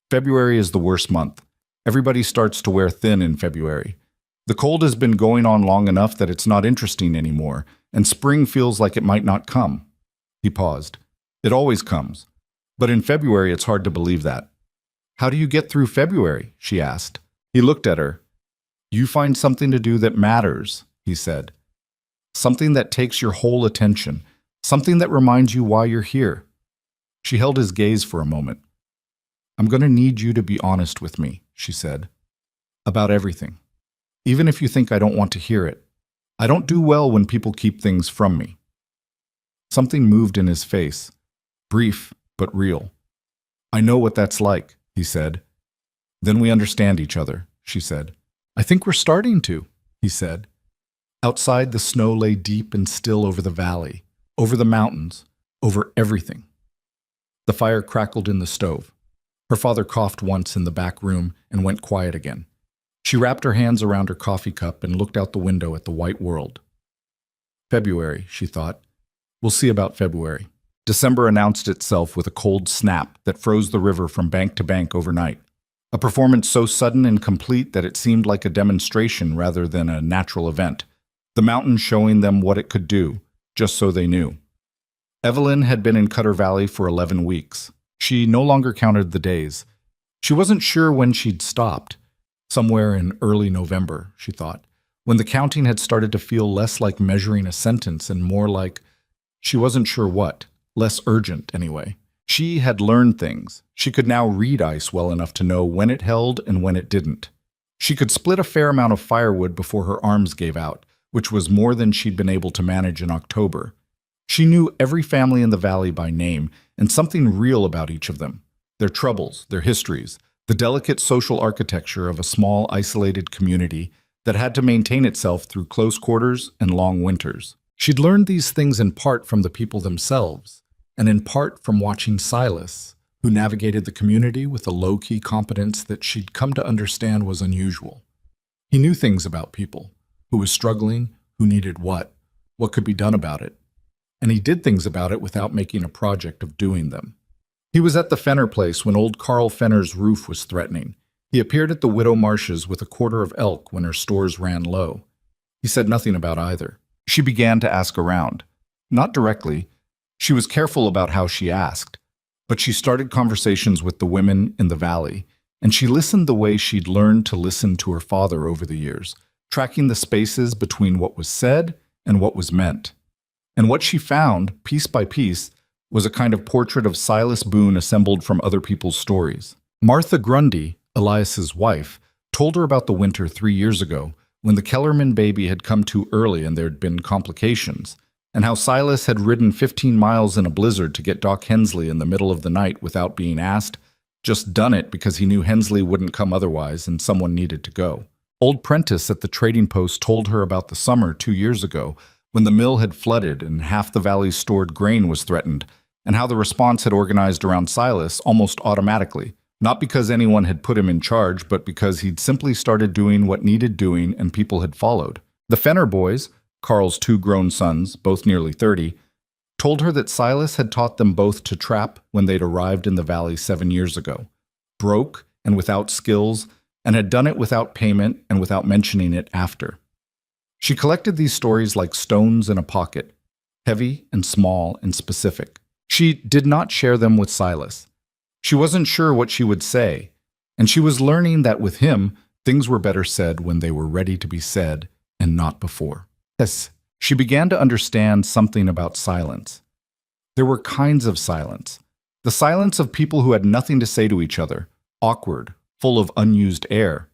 A: "February is the worst month. Everybody starts to wear thin in February. The cold has been going on long enough that it's not interesting anymore, and spring feels like it might not come." He paused. "It always comes. But in February, it's hard to believe that." "How do you get through February?" she asked. He looked at her. "You find something to do that matters," he said. "Something that takes your whole attention. Something that reminds you why you're here." She held his gaze for a moment. "I'm going to need you to be honest with me," she said. "About everything. Even if you think I don't want to hear it. I don't do well when people keep things from me." Something moved in his face. Brief, but real. "I know what that's like," he said. "Then we understand each other," she said. "I think we're starting to," he said. Outside, the snow lay deep and still over the valley, over the mountains, over everything. The fire crackled in the stove. Her father coughed once in the back room and went quiet again. She wrapped her hands around her coffee cup and looked out the window at the white world. February, she thought. We'll see about February. December announced itself with a cold snap that froze the river from bank to bank overnight. A performance so sudden and complete that it seemed like a demonstration rather than a natural event. The mountain showing them what it could do, just so they knew. Evelyn had been in Cutter Valley for 11 weeks. She no longer counted the days. She wasn't sure when she'd stopped. Somewhere in early November, she thought, when the counting had started to feel less like measuring a sentence and more like, she wasn't sure what, less urgent anyway. She had learned things. She could now read ice well enough to know when it held and when it didn't. She could split a fair amount of firewood before her arms gave out, which was more than she'd been able to manage in October. She knew every family in the valley by name and something real about each of them, their troubles, their histories, the delicate social architecture of a small, isolated community that had to maintain itself through close quarters and long winters. She'd learned these things in part from the people themselves, and in part from watching Silas, who navigated the community with a low-key competence that she'd come to understand was unusual. He knew things about people, who was struggling, who needed what could be done about it. and he did things about it without making a project of doing them. He was at the Fenner place when old Carl Fenner's roof was threatening. He appeared at the Widow Marsh's with a quarter of elk when her stores ran low. He said nothing about either. She began to ask around. Not directly. She was careful about how she asked. But she started conversations with the women in the valley, and she listened the way she'd learned to listen to her father over the years, tracking the spaces between what was said and what was meant. And what she found, piece by piece, was a kind of portrait of Silas Boone assembled from other people's stories. Martha Grundy, Elias's wife, told her about the winter 3 years ago, when the Kellerman baby had come too early and there'd been complications, and how Silas had ridden 15 miles in a blizzard to get Doc Hensley in the middle of the night without being asked, just done it because he knew Hensley wouldn't come otherwise and someone needed to go. Old Prentice at the trading post told her about the summer 2 years ago, when the mill had flooded and half the valley's stored grain was threatened, and how the response had organized around Silas almost automatically, not because anyone had put him in charge, but because he'd simply started doing what needed doing and people had followed. The Fenner boys, Carl's 2 grown sons, both nearly 30, told her that Silas had taught them both to trap when they'd arrived in the valley 7 years ago, broke and without skills, and had done it without payment and without mentioning it after. She collected these stories like stones in a pocket, heavy and small and specific. She did not share them with Silas. She wasn't sure what she would say, and she was learning that with him, things were better said when they were ready to be said and not before. Yes, she began to understand something about silence. There were kinds of silence. The silence of people who had nothing to say to each other, awkward, full of unused air.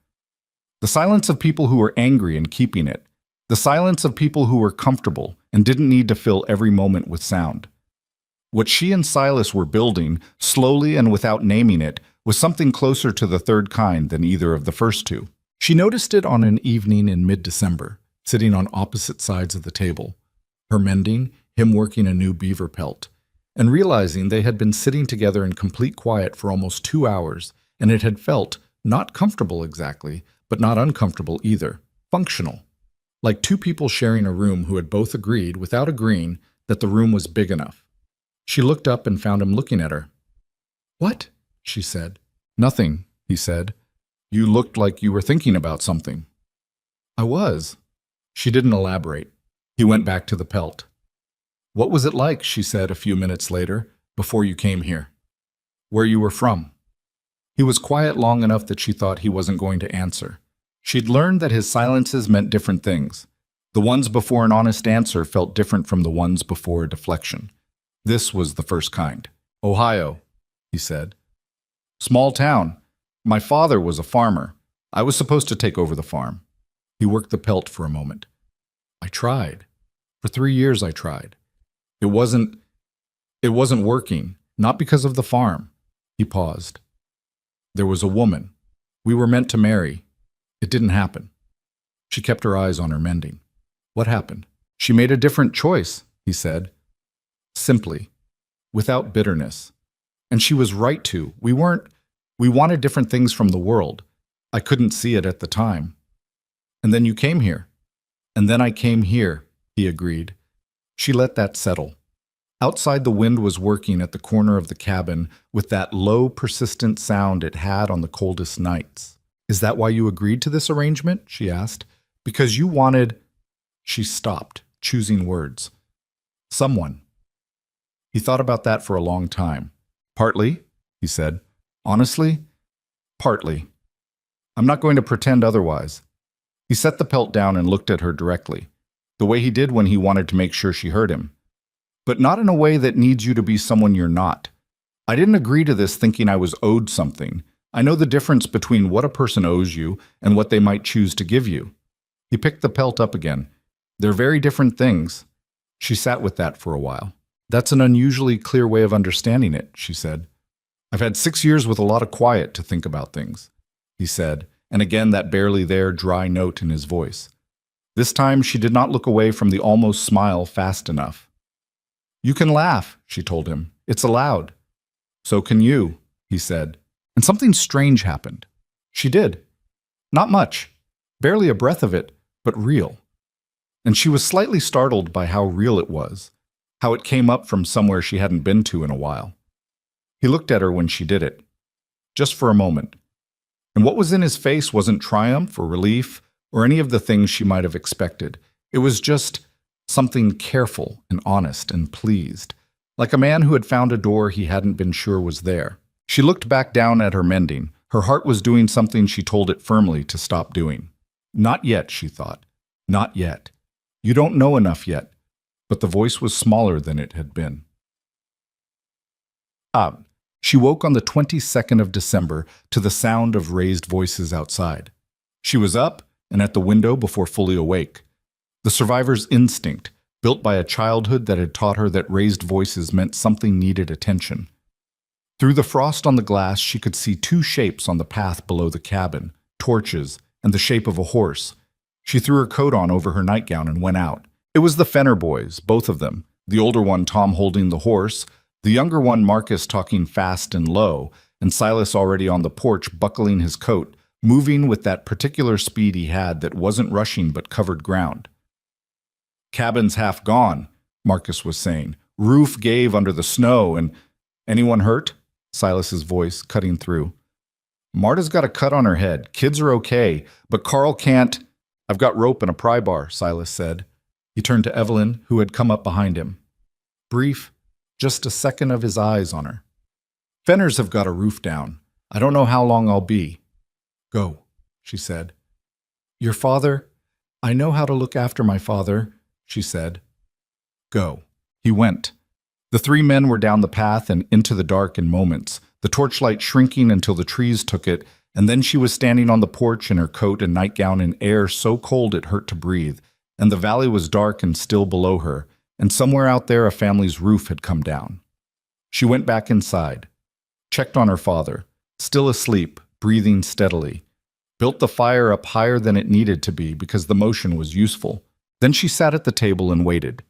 A: The silence of people who were angry and keeping it. The silence of people who were comfortable and didn't need to fill every moment with sound. What she and Silas were building, slowly and without naming it, was something closer to the third kind than either of the first two. She noticed it on an evening in mid-December, sitting on opposite sides of the table, her mending, him working a new beaver pelt, and realizing they had been sitting together in complete quiet for almost 2 hours, and it had felt not comfortable exactly, but not uncomfortable either, functional, like 2 people sharing a room who had both agreed, without agreeing, that the room was big enough. She looked up and found him looking at her. "What?" she said. "Nothing," he said. "You looked like you were thinking about something." "I was." She didn't elaborate. He went back to the pelt. "What was it like," she said a few minutes later, "before you came here? Where you were from?" He was quiet long enough that she thought he wasn't going to answer. She'd learned that his silences meant different things. The ones before an honest answer felt different from the ones before a deflection. This was the first kind. "Ohio," he said. "Small town. My father was a farmer. I was supposed to take over the farm." He worked the pelt for a moment. "I tried. For 3 years I tried. It wasn't working, not because of the farm." He paused. "There was a woman. We were meant to marry. It didn't happen." She kept her eyes on her mending. "What happened?" "She made a different choice," he said. Simply, without bitterness. "And she was right to. We wanted different things from the world. I couldn't see it at the time. And then you came here." "And then I came here," he agreed. She let that settle. Outside, the wind was working at the corner of the cabin with that low, persistent sound it had on the coldest nights. "Is that why you agreed to this arrangement?" she asked. "Because you wanted—" She stopped, choosing words. "Someone." He thought about that for a long time. "Partly," he said. "Honestly, partly. I'm not going to pretend otherwise." He set the pelt down and looked at her directly, the way he did when he wanted to make sure she heard him. "But not in a way that needs you to be someone you're not. I didn't agree to this thinking I was owed something. I know the difference between what a person owes you and what they might choose to give you." He picked the pelt up again. "They're very different things." She sat with that for a while. "That's an unusually clear way of understanding it," she said. "I've had 6 years with a lot of quiet to think about things," he said, and again that barely there dry note in his voice. This time she did not look away from the almost smile fast enough. "You can laugh," she told him. "It's allowed." "So can you," he said. And something strange happened. She did. Not much. Barely a breath of it, but real. And she was slightly startled by how real it was. how it came up from somewhere she hadn't been to in a while. He looked at her when she did it, just for a moment. And what was in his face wasn't triumph or relief or any of the things she might have expected. It was just something careful and honest and pleased, like a man who had found a door he hadn't been sure was there. She looked back down at her mending. Her heart was doing something she told it firmly to stop doing. Not yet, she thought. Not yet. You don't know enough yet. But the voice was smaller than it had been. She woke on the 22nd of December to the sound of raised voices outside. She was up and at the window before fully awake. The survivor's instinct, built by a childhood that had taught her that raised voices meant something needed attention. Through the frost on the glass, she could see two shapes on the path below the cabin, torches, and the shape of a horse. She threw her coat on over her nightgown and went out. It was the Fenner boys, both of them, the older one Tom holding the horse, the younger one Marcus talking fast and low, and Silas already on the porch buckling his coat, moving with that particular speed he had that wasn't rushing but covered ground. "Cabin's half gone," Marcus was saying. "Roof gave under the snow and—" "Anyone hurt?" Silas's voice cutting through. "Marta's got a cut on her head. Kids are okay, but Carl can't—" "I've got rope and a pry bar," Silas said. He turned to Evelyn, who had come up behind him. Brief, just a second of his eyes on her. "Fenners have got a roof down. I don't know how long I'll be." "Go," she said. "Your father? I know how to look after my father," she said. "Go." He went. The three men were down the path and into the dark in moments, the torchlight shrinking until the trees took it, and then she was standing on the porch in her coat and nightgown in air so cold it hurt to breathe, and the valley was dark and still below her, and somewhere out there a family's roof had come down. She went back inside, checked on her father, still asleep, breathing steadily, built the fire up higher than it needed to be because the motion was useful. Then she sat at the table and waited.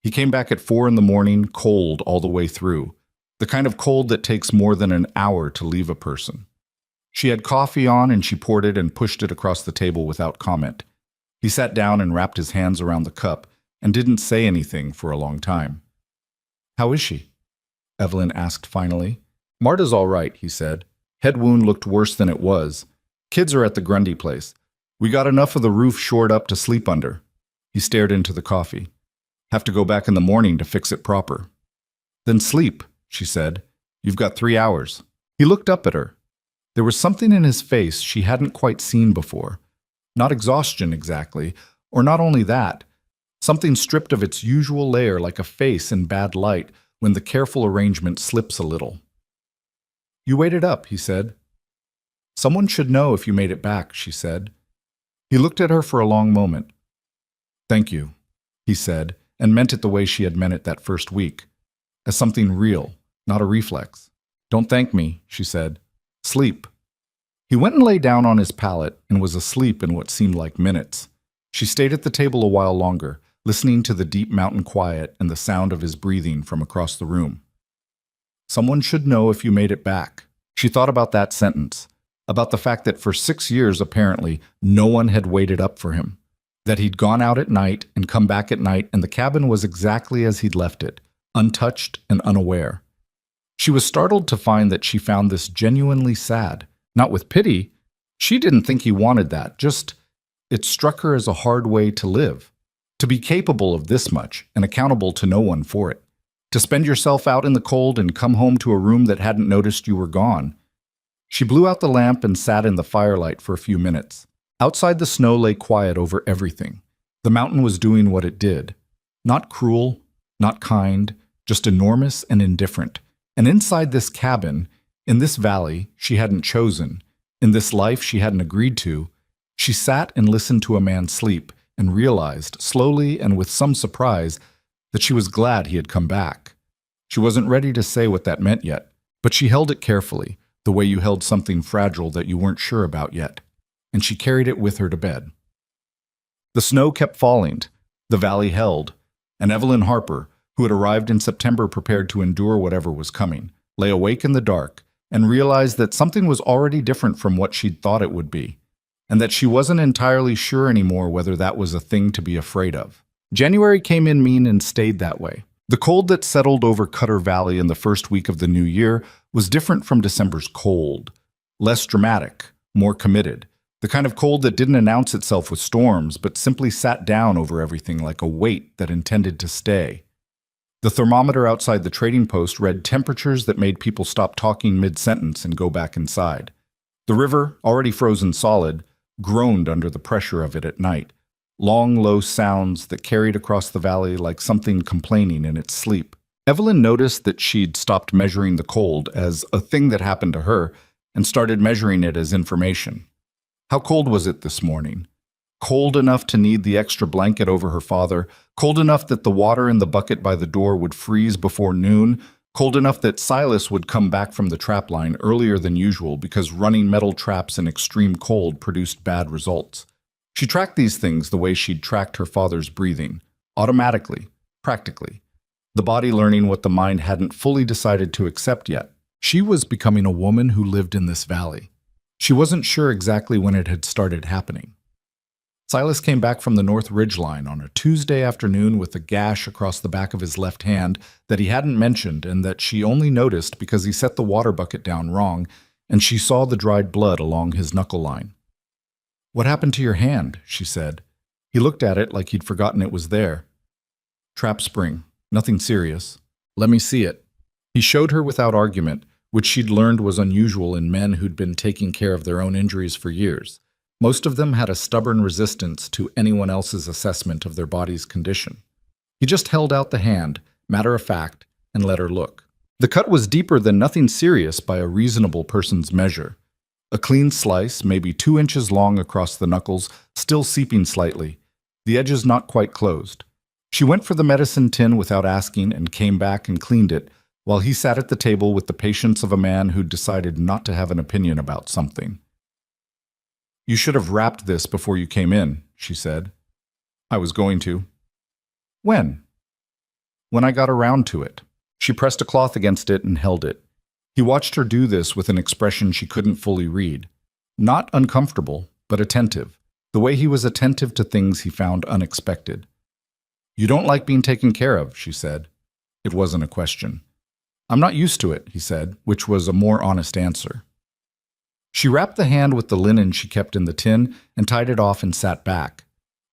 A: He came back at 4 a.m, cold all the way through, the kind of cold that takes more than an hour to leave a person. She had coffee on and she poured it and pushed it across the table without comment. He sat down and wrapped his hands around the cup and didn't say anything for a long time. "How is she?" Evelyn asked finally. "Marta's all right," he said. "Head wound looked worse than it was. Kids are at the Grundy place. We got enough of the roof shored up to sleep under." He stared into the coffee. "Have to go back in the morning to fix it proper." "Then sleep," she said. "You've got 3 hours." He looked up at her. There was something in his face she hadn't quite seen before. Not exhaustion exactly, or not only that. Something stripped of its usual layer like a face in bad light when the careful arrangement slips a little. "You waited up," he said. "Someone should know if you made it back," she said. He looked at her for a long moment. "Thank you," he said, and meant it the way she had meant it that first week, as something real, not a reflex. "Don't thank me," she said. "Sleep." He went and lay down on his pallet and was asleep in what seemed like minutes. She stayed at the table a while longer, listening to the deep mountain quiet and the sound of his breathing from across the room. Someone should know if you made it back. She thought about that sentence, about the fact that for 6 years, apparently, no one had waited up for him, that he'd gone out at night and come back at night and the cabin was exactly as he'd left it, untouched and unaware. She was startled to find that she found this genuinely sad. Not with pity. She didn't think he wanted that, just it struck her as a hard way to live. To be capable of this much and accountable to no one for it. To spend yourself out in the cold and come home to a room that hadn't noticed you were gone. She blew out the lamp and sat in the firelight for a few minutes. Outside the snow lay quiet over everything. The mountain was doing what it did. Not cruel, not kind, just enormous and indifferent. And inside this cabin, in this valley she hadn't chosen, in this life she hadn't agreed to, she sat and listened to a man sleep and realized, slowly and with some surprise, that she was glad he had come back. She wasn't ready to say what that meant yet, but she held it carefully, the way you held something fragile that you weren't sure about yet, and she carried it with her to bed. The snow kept falling, the valley held, and Evelyn Harper, who had arrived in September prepared to endure whatever was coming, lay awake in the dark and realized that something was already different from what she'd thought it would be, and that she wasn't entirely sure anymore whether that was a thing to be afraid of. January came in mean and stayed that way. The cold that settled over Cutter Valley in the first week of the new year was different from December's cold. Less dramatic, more committed. The kind of cold that didn't announce itself with storms, but simply sat down over everything like a weight that intended to stay. The thermometer outside the trading post read temperatures that made people stop talking mid-sentence and go back inside. The river, already frozen solid, groaned under the pressure of it at night. Long, low sounds that carried across the valley like something complaining in its sleep. Evelyn noticed that she'd stopped measuring the cold as a thing that happened to her and started measuring it as information. How cold was it this morning? Cold enough to need the extra blanket over her father, cold enough that the water in the bucket by the door would freeze before noon, cold enough that Silas would come back from the trap line earlier than usual because running metal traps in extreme cold produced bad results. She tracked these things the way she'd tracked her father's breathing, automatically, practically, the body learning what the mind hadn't fully decided to accept yet. She was becoming a woman who lived in this valley. She wasn't sure exactly when it had started happening. Silas came back from the North Ridge Line on a Tuesday afternoon with a gash across the back of his left hand that he hadn't mentioned and that she only noticed because he set the water bucket down wrong and she saw the dried blood along his knuckle line. "What happened to your hand?" she said. He looked at it like he'd forgotten it was there. "Trap spring. Nothing serious." "Let me see it." He showed her without argument, which she'd learned was unusual in men who'd been taking care of their own injuries for years. Most of them had a stubborn resistance to anyone else's assessment of their body's condition. He just held out the hand, matter of fact, and let her look. The cut was deeper than nothing serious by a reasonable person's measure. A clean slice, maybe 2 inches long across the knuckles, still seeping slightly, the edges not quite closed. She went for the medicine tin without asking and came back and cleaned it, while he sat at the table with the patience of a man who'd decided not to have an opinion about something. "You should have wrapped this before you came in," she said. "I was going to." "When?" "When I got around to it." She pressed a cloth against it and held it. He watched her do this with an expression she couldn't fully read. Not uncomfortable, but attentive, the way he was attentive to things he found unexpected. "You don't like being taken care of," she said. It wasn't a question. "I'm not used to it," he said, which was a more honest answer. She wrapped the hand with the linen she kept in the tin and tied it off and sat back.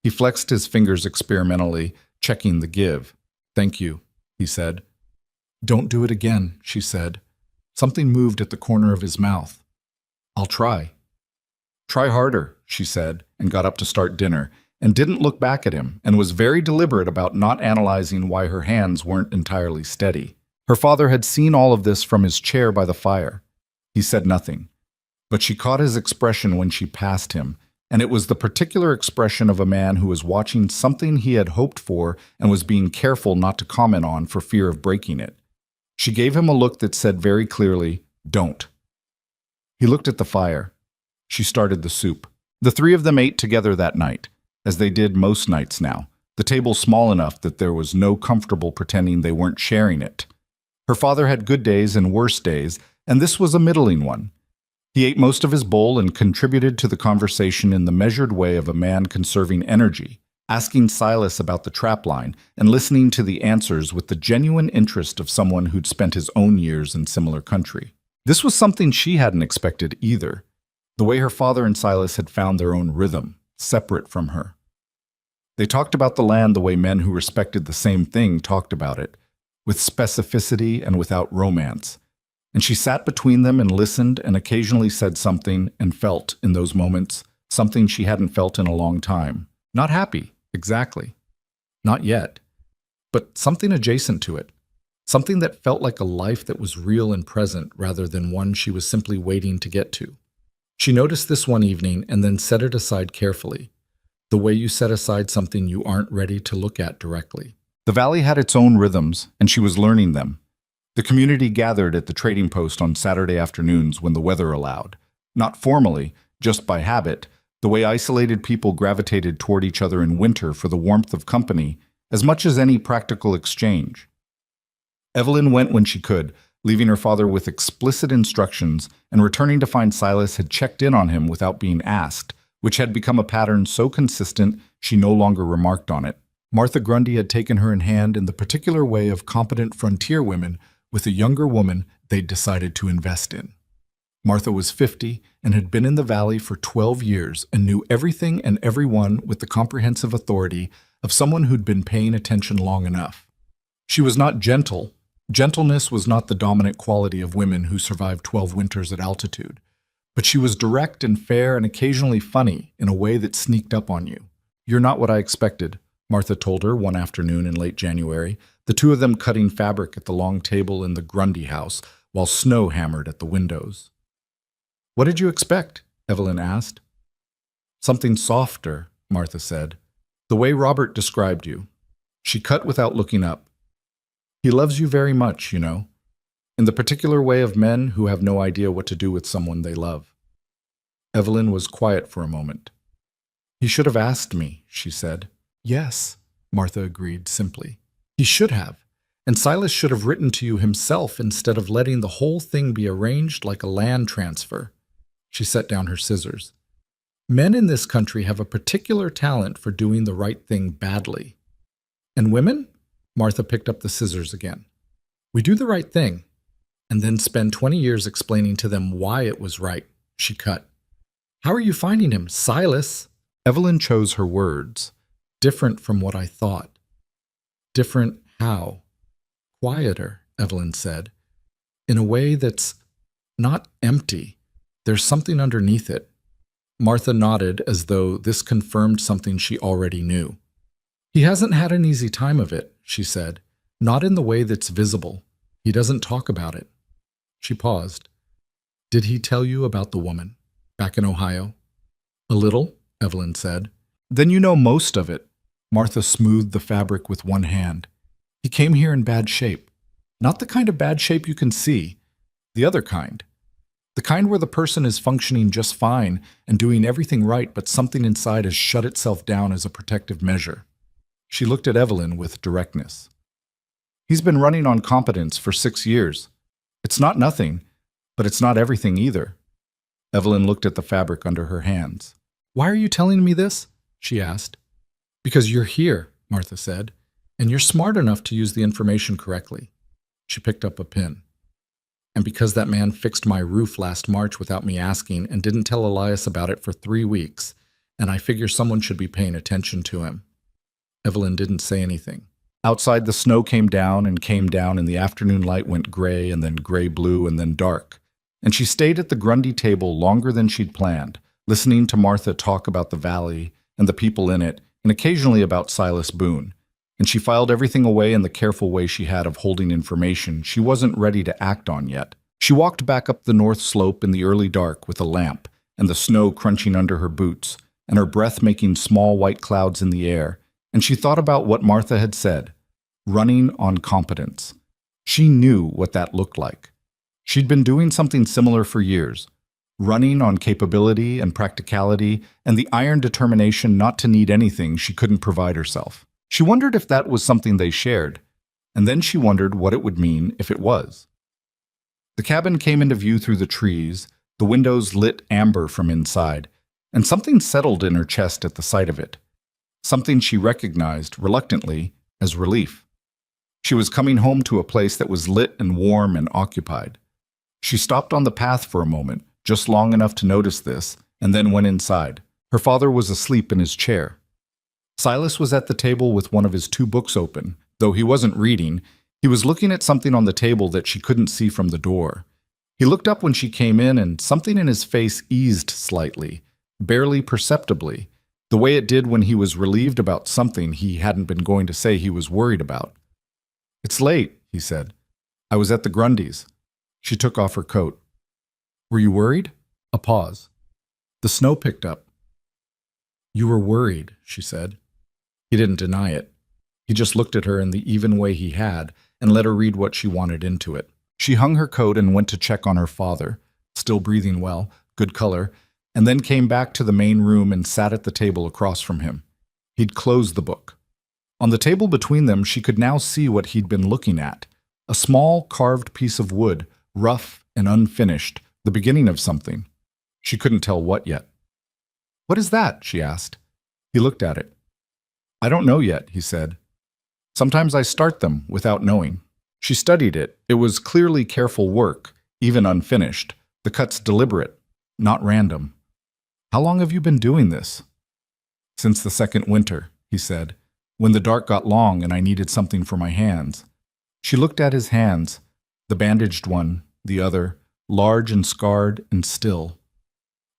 A: He flexed his fingers experimentally, checking the give. "Thank you," he said. "Don't do it again," she said. Something moved at the corner of his mouth. "I'll try." "Try harder," she said, and got up to start dinner, and didn't look back at him, and was very deliberate about not analyzing why her hands weren't entirely steady. Her father had seen all of this from his chair by the fire. He said nothing. But she caught his expression when she passed him, and it was the particular expression of a man who was watching something he had hoped for and was being careful not to comment on for fear of breaking it. She gave him a look that said very clearly, "Don't." He looked at the fire. She started the soup. The three of them ate together that night, as they did most nights now, the table small enough that there was no comfortable pretending they weren't sharing it. Her father had good days and worse days, and this was a middling one. He ate most of his bowl and contributed to the conversation in the measured way of a man conserving energy, asking Silas about the trapline and listening to the answers with the genuine interest of someone who'd spent his own years in similar country. This was something she hadn't expected either, the way her father and Silas had found their own rhythm, separate from her. They talked about the land the way men who respected the same thing talked about it, with specificity and without romance. And she sat between them and listened and occasionally said something and felt, in those moments, something she hadn't felt in a long time. Not happy, exactly. Not yet. But something adjacent to it. Something that felt like a life that was real and present rather than one she was simply waiting to get to. She noticed this one evening and then set it aside carefully, the way you set aside something you aren't ready to look at directly. The valley had its own rhythms, and she was learning them. The community gathered at the trading post on Saturday afternoons when the weather allowed. Not formally, just by habit, the way isolated people gravitated toward each other in winter for the warmth of company, as much as any practical exchange. Evelyn went when she could, leaving her father with explicit instructions and returning to find Silas had checked in on him without being asked, which had become a pattern so consistent she no longer remarked on it. Martha Grundy had taken her in hand in the particular way of competent frontier women with a younger woman they'd decided to invest in. Martha was 50 and had been in the valley for 12 years and knew everything and everyone with the comprehensive authority of someone who'd been paying attention long enough. She was not gentle. Gentleness was not the dominant quality of women who survived 12 winters at altitude. But she was direct and fair and occasionally funny in a way that sneaked up on you. "You're not what I expected," Martha told her one afternoon in late January, the two of them cutting fabric at the long table in the Grundy house while snow hammered at the windows. "What did you expect?" Evelyn asked. "Something softer," Martha said. "The way Robert described you." She cut without looking up. "He loves you very much, you know, in the particular way of men who have no idea what to do with someone they love." Evelyn was quiet for a moment. "He should have asked me," she said. "Yes," Martha agreed simply. "He should have. And Silas should have written to you himself instead of letting the whole thing be arranged like a land transfer." She set down her scissors. "Men in this country have a particular talent for doing the right thing badly." "And women?" Martha picked up the scissors again. "We do the right thing, and then spend 20 years explaining to them why it was right." She cut. "How are you finding him, Silas?" Evelyn chose her words. "Different from what I thought." "Different how?" "Quieter," Evelyn said. "In a way that's not empty. There's something underneath it." Martha nodded as though this confirmed something she already knew. "He hasn't had an easy time of it," she said. "Not in the way that's visible. He doesn't talk about it." She paused. "Did he tell you about the woman back in Ohio?" "A little," Evelyn said. "Then you know most of it." Martha smoothed the fabric with one hand. "He came here in bad shape. Not the kind of bad shape you can see. The other kind. The kind where the person is functioning just fine and doing everything right, but something inside has shut itself down as a protective measure." She looked at Evelyn with directness. "He's been running on competence for 6 years. It's not nothing, but it's not everything either." Evelyn looked at the fabric under her hands. "Why are you telling me this?" she asked. "Because you're here," Martha said, "and you're smart enough to use the information correctly." She picked up a pin. "And because that man fixed my roof last March without me asking and didn't tell Elias about it for 3 weeks, and I figure someone should be paying attention to him." Evelyn didn't say anything. Outside, the snow came down, and the afternoon light went gray and then gray-blue and then dark. And she stayed at the Grundy table longer than she'd planned, listening to Martha talk about the valley and the people in it, and occasionally about Silas Boone. And she filed everything away in the careful way she had of holding information she wasn't ready to act on yet. She walked back up the north slope in the early dark with a lamp, and the snow crunching under her boots, and her breath making small white clouds in the air, and she thought about what Martha had said, running on competence. She knew what that looked like. She'd been doing something similar for years, running on capability and practicality and the iron determination not to need anything she couldn't provide herself. She wondered if that was something they shared, and then she wondered what it would mean if it was. The cabin came into view through the trees, the windows lit amber from inside, and something settled in her chest at the sight of it. Something she recognized, reluctantly, as relief. She was coming home to a place that was lit and warm and occupied. She stopped on the path for a moment, just long enough to notice this, and then went inside. Her father was asleep in his chair. Silas was at the table with one of his 2 books open. Though he wasn't reading, he was looking at something on the table that she couldn't see from the door. He looked up when she came in, and something in his face eased slightly, barely perceptibly, the way it did when he was relieved about something he hadn't been going to say he was worried about. "It's late," he said. "I was at the Grundys." She took off her coat. "Were you worried?" A pause. "The snow picked up." "You were worried," she said. He didn't deny it. He just looked at her in the even way he had and let her read what she wanted into it. She hung her coat and went to check on her father, still breathing well, good color, and then came back to the main room and sat at the table across from him. He'd closed the book. On the table between them, she could now see what he'd been looking at, a small carved piece of wood, rough and unfinished, the beginning of something. She couldn't tell what yet. "What is that?" she asked. He looked at it. I don't know yet, he said. Sometimes I start them without knowing. She studied it. It was clearly careful work, even unfinished. The cuts deliberate, not random. How long have you been doing this? Since the second winter, he said, when the dark got long and I needed something for my hands. She looked at his hands, the bandaged one, the other, large and scarred and still.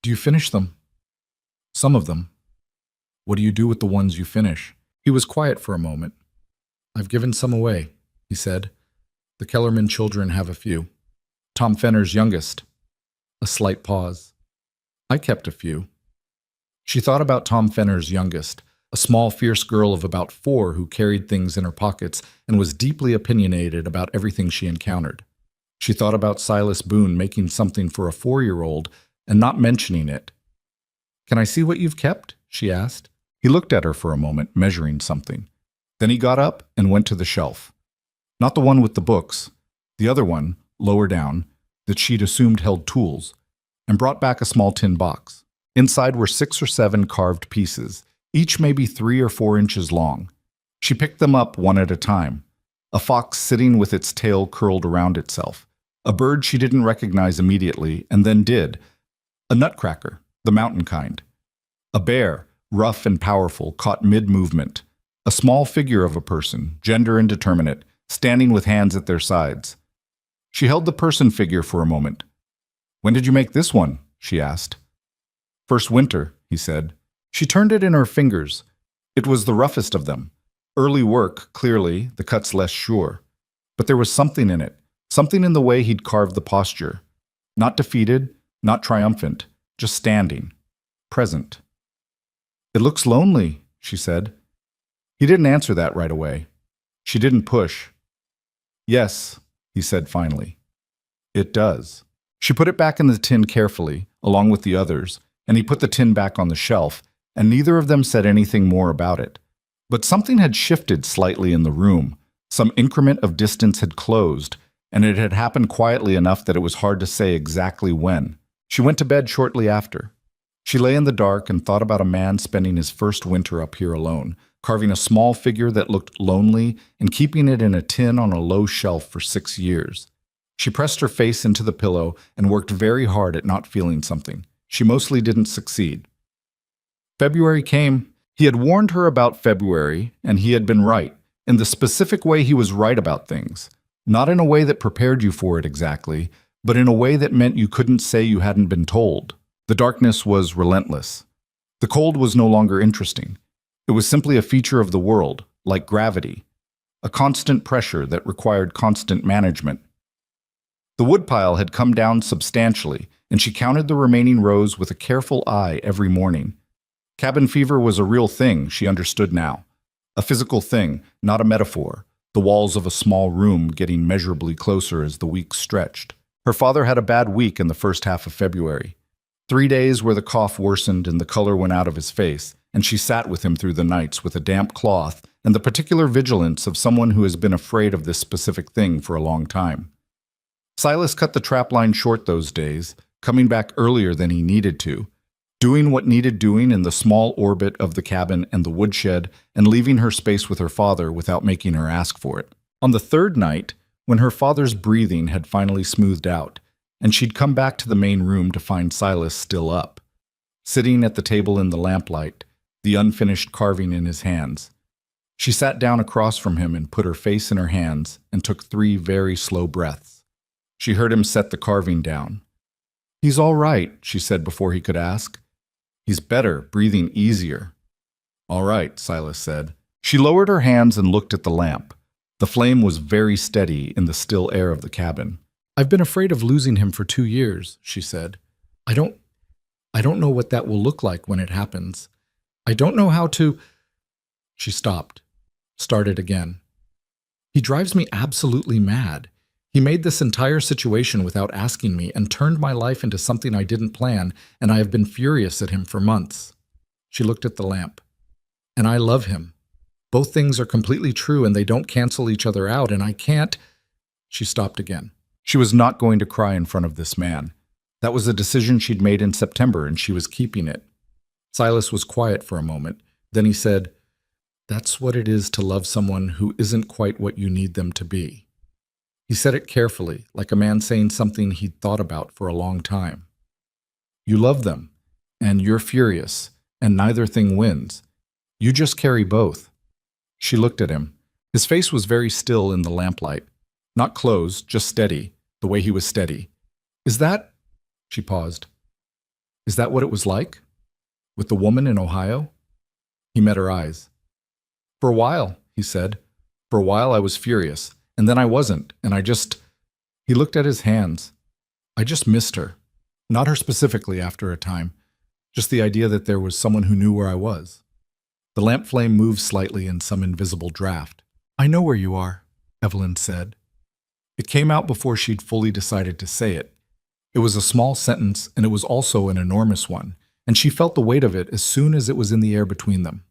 A: Do you finish them? Some of them. What do you do with the ones you finish? He was quiet for a moment. I've given some away, he said. The Kellerman children have a few. Tom Fenner's youngest. A slight pause. I kept a few. She thought about Tom Fenner's youngest, a small, fierce girl of about 4 who carried things in her pockets and was deeply opinionated about everything she encountered. She thought about Silas Boone making something for a 4-year-old and not mentioning it. Can I see what you've kept? She asked. He looked at her for a moment, measuring something. Then he got up and went to the shelf. Not the one with the books, the other one, lower down, that she'd assumed held tools, and brought back a small tin box. Inside were 6 or 7 carved pieces, each maybe 3 or 4 inches long. She picked them up one at a time. A fox sitting with its tail curled around itself. A bird she didn't recognize immediately, and then did. A nutcracker, the mountain kind. A bear, rough and powerful, caught mid-movement. A small figure of a person, gender indeterminate, standing with hands at their sides. She held the person figure for a moment. When did you make this one? She asked. First winter, he said. She turned it in her fingers. It was the roughest of them. Early work, clearly, the cuts less sure. But there was something in it, something in the way he'd carved the posture. Not defeated, not triumphant, just standing, present. It looks lonely, she said. He didn't answer that right away. She didn't push. Yes, he said finally. It does. She put it back in the tin carefully, along with the others, and he put the tin back on the shelf, and neither of them said anything more about it. But something had shifted slightly in the room. Some increment of distance had closed, and it had happened quietly enough that it was hard to say exactly when. She went to bed shortly after. She lay in the dark and thought about a man spending his first winter up here alone, carving a small figure that looked lonely and keeping it in a tin on a low shelf for 6 years. She pressed her face into the pillow and worked very hard at not feeling something. She mostly didn't succeed. February came. He had warned her about February, and he had been right, in the specific way he was right about things. Not in a way that prepared you for it exactly, but in a way that meant you couldn't say you hadn't been told. The darkness was relentless. The cold was no longer interesting. It was simply a feature of the world, like gravity, a constant pressure that required constant management. The woodpile had come down substantially, and she counted the remaining rows with a careful eye every morning. Cabin fever was a real thing, she understood now. A physical thing, not a metaphor, the walls of a small room getting measurably closer as the weeks stretched. Her father had a bad week in the first half of February. 3 days where the cough worsened and the color went out of his face, and she sat with him through the nights with a damp cloth and the particular vigilance of someone who has been afraid of this specific thing for a long time. Silas cut the trapline short those days, coming back earlier than he needed to, doing what needed doing in the small orbit of the cabin and the woodshed, and leaving her space with her father without making her ask for it. On the 3rd night, when her father's breathing had finally smoothed out, and she'd come back to the main room to find Silas still up, sitting at the table in the lamplight, the unfinished carving in his hands. She sat down across from him and put her face in her hands and took 3 very slow breaths. She heard him set the carving down. "He's all right," she said before he could ask. "He's better, breathing easier." "All right," Silas said. She lowered her hands and looked at the lamp. The flame was very steady in the still air of the cabin. "I've been afraid of losing him for 2 years," she said. I don't know what that will look like when it happens. I don't know how to—" She stopped, started again. "He drives me absolutely mad. He made this entire situation without asking me and turned my life into something I didn't plan, and I have been furious at him for months." She looked at the lamp. "And I love him. Both things are completely true and they don't cancel each other out, and I can't—" She stopped again. She was not going to cry in front of this man. That was a decision she'd made in September, and she was keeping it. Silas was quiet for a moment. Then he said, That's what it is to love someone who isn't quite what you need them to be. He said it carefully, like a man saying something he'd thought about for a long time. You love them, and you're furious, and neither thing wins. You just carry both. She looked at him. His face was very still in the lamplight. Not closed, just steady, the way he was steady. Is that... She paused. Is that what it was like? With the woman in Ohio? He met her eyes. For a while, he said. For a while I was furious, and then I wasn't, and I just... He looked at his hands. I just missed her. Not her specifically after a time. Just the idea that there was someone who knew where I was. The lamp flame moved slightly in some invisible draft. I know where you are, Evelyn said. It came out before she'd fully decided to say it. It was a small sentence, and it was also an enormous one, and she felt the weight of it as soon as it was in the air between them.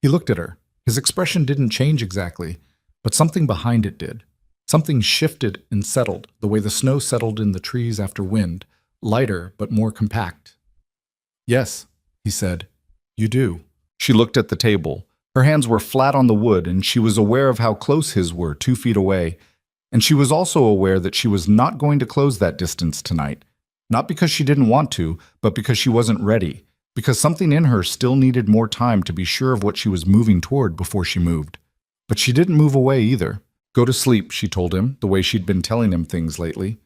A: He looked at her. His expression didn't change exactly, but something behind it did. Something shifted and settled, the way the snow settled in the trees after wind, lighter but more compact. Yes, he said, you do. She looked at the table. Her hands were flat on the wood, and she was aware of how close his were, 2 feet away. And she was also aware that she was not going to close that distance tonight. Not because she didn't want to, but because she wasn't ready. Because something in her still needed more time to be sure of what she was moving toward before she moved. But she didn't move away either. Go to sleep, she told him, the way she'd been telling him things lately.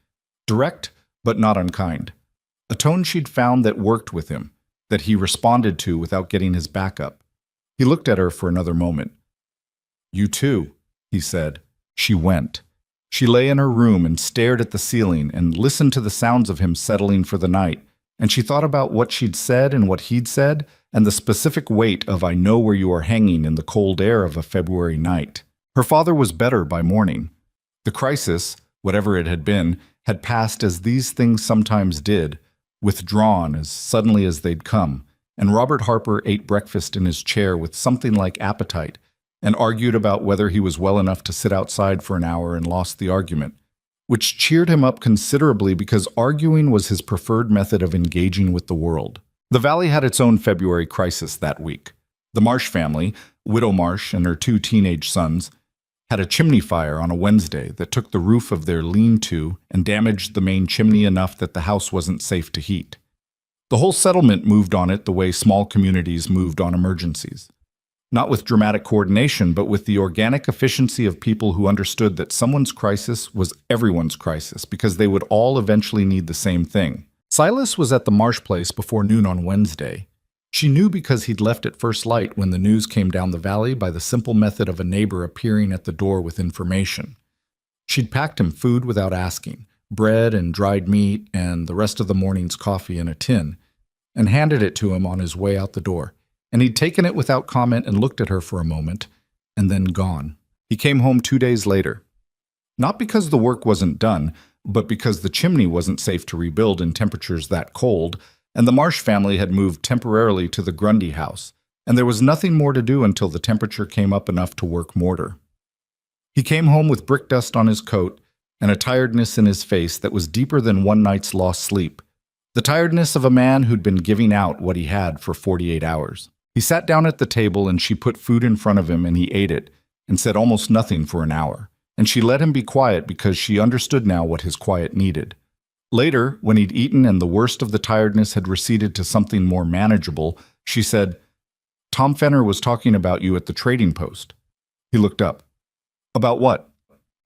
A: Direct, but not unkind. A tone she'd found that worked with him, that he responded to without getting his back up. He looked at her for another moment. You too, he said. She went. She lay in her room and stared at the ceiling and listened to the sounds of him settling for the night, and she thought about what she'd said and what he'd said, and the specific weight of I know where you are hanging in the cold air of a February night. Her father was better by morning. The crisis, whatever it had been, had passed as these things sometimes did, withdrawn as suddenly as they'd come, and Robert Harper ate breakfast in his chair with something like appetite, and argued about whether he was well enough to sit outside for an hour and lost the argument, which cheered him up considerably because arguing was his preferred method of engaging with the world. The valley had its own February crisis that week. The Marsh family, Widow Marsh and her 2 teenage sons, had a chimney fire on a Wednesday that took the roof of their lean-to and damaged the main chimney enough that the house wasn't safe to heat. The whole settlement moved on it the way small communities moved on emergencies. Not with dramatic coordination, but with the organic efficiency of people who understood that someone's crisis was everyone's crisis because they would all eventually need the same thing. Silas was at the Marsh place before noon on Wednesday. She knew because he'd left at first light when the news came down the valley by the simple method of a neighbor appearing at the door with information. She'd packed him food without asking, bread and dried meat and the rest of the morning's coffee in a tin, and handed it to him on his way out the door. And he'd taken it without comment and looked at her for a moment, and then gone. He came home 2 days later. Not because the work wasn't done, but because the chimney wasn't safe to rebuild in temperatures that cold, and the Marsh family had moved temporarily to the Grundy house, and there was nothing more to do until the temperature came up enough to work mortar. He came home with brick dust on his coat and a tiredness in his face that was deeper than one night's lost sleep, the tiredness of a man who'd been giving out what he had for 48 hours. He sat down at the table and she put food in front of him and he ate it and said almost nothing for an hour. And she let him be quiet because she understood now what his quiet needed. Later, when he'd eaten and the worst of the tiredness had receded to something more manageable, she said, Tom Fenner was talking about you at the trading post. He looked up. About what?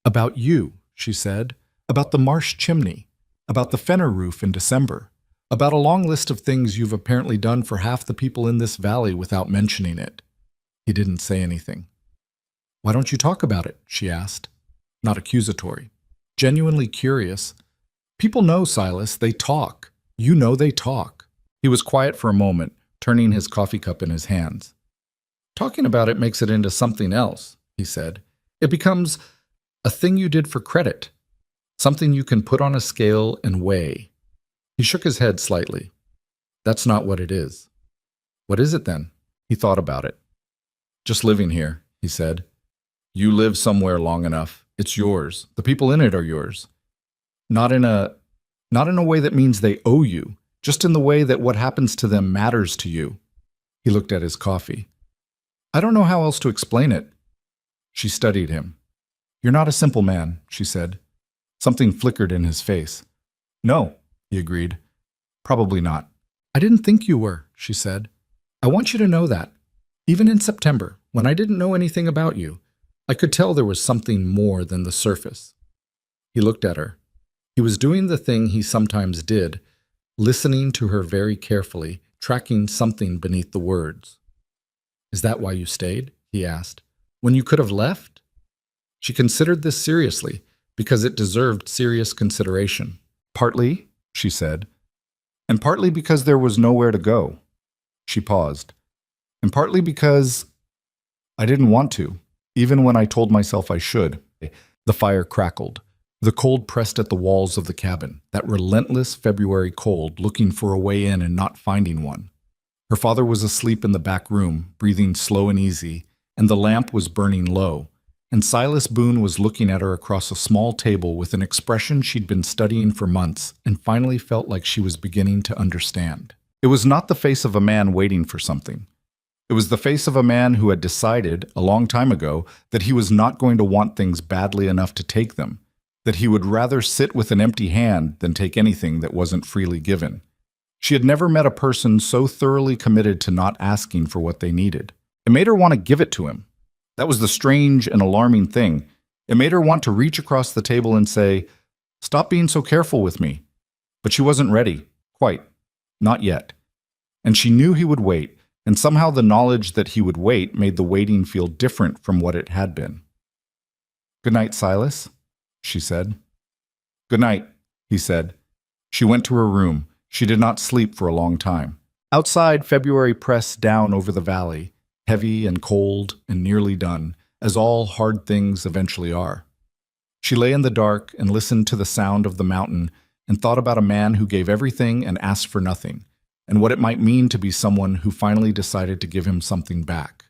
A: About you, she said. About the Marsh chimney. About the Fenner roof in December. About a long list of things you've apparently done for half the people in this valley without mentioning it. He didn't say anything. Why don't you talk about it? She asked. Not accusatory. Genuinely curious. People know, Silas. They talk. You know they talk. He was quiet for a moment, turning his coffee cup in his hands. Talking about it makes it into something else, he said. It becomes a thing you did for credit. Something you can put on a scale and weigh. He shook his head slightly. That's not what it is. What is it then? He thought about it. Just living here, he said. You live somewhere long enough. It's yours. The people in it are yours. Not in a way that means they owe you, just in the way that what happens to them matters to you. He looked at his coffee. I don't know how else to explain it. She studied him. You're not a simple man, she said. Something flickered in his face. No, he agreed. Probably not. I didn't think you were, she said. I want you to know that. Even in September, when I didn't know anything about you, I could tell there was something more than the surface. He looked at her. He was doing the thing he sometimes did, listening to her very carefully, tracking something beneath the words. Is that why you stayed? He asked. When you could have left? She considered this seriously, because it deserved serious consideration. Partly, she said, and partly because there was nowhere to go. She paused. And partly because I didn't want to, even when I told myself I should. The fire crackled. The cold pressed at the walls of the cabin, that relentless February cold, looking for a way in and not finding one. Her father was asleep in the back room, breathing slow and easy, and the lamp was burning low. And Silas Boone was looking at her across a small table with an expression she'd been studying for months and finally felt like she was beginning to understand. It was not the face of a man waiting for something. It was the face of a man who had decided, a long time ago, that he was not going to want things badly enough to take them, that he would rather sit with an empty hand than take anything that wasn't freely given. She had never met a person so thoroughly committed to not asking for what they needed. It made her want to give it to him. That was the strange and alarming thing. It made her want to reach across the table and say, "Stop being so careful with me." But she wasn't ready, quite. Not yet. And she knew he would wait, and somehow the knowledge that he would wait made the waiting feel different from what it had been. "Good night, Silas," she said. "Good night," he said. She went to her room. She did not sleep for a long time. Outside, February pressed down over the valley, heavy and cold and nearly done, as all hard things eventually are. She lay in the dark and listened to the sound of the mountain and thought about a man who gave everything and asked for nothing, and what it might mean to be someone who finally decided to give him something back.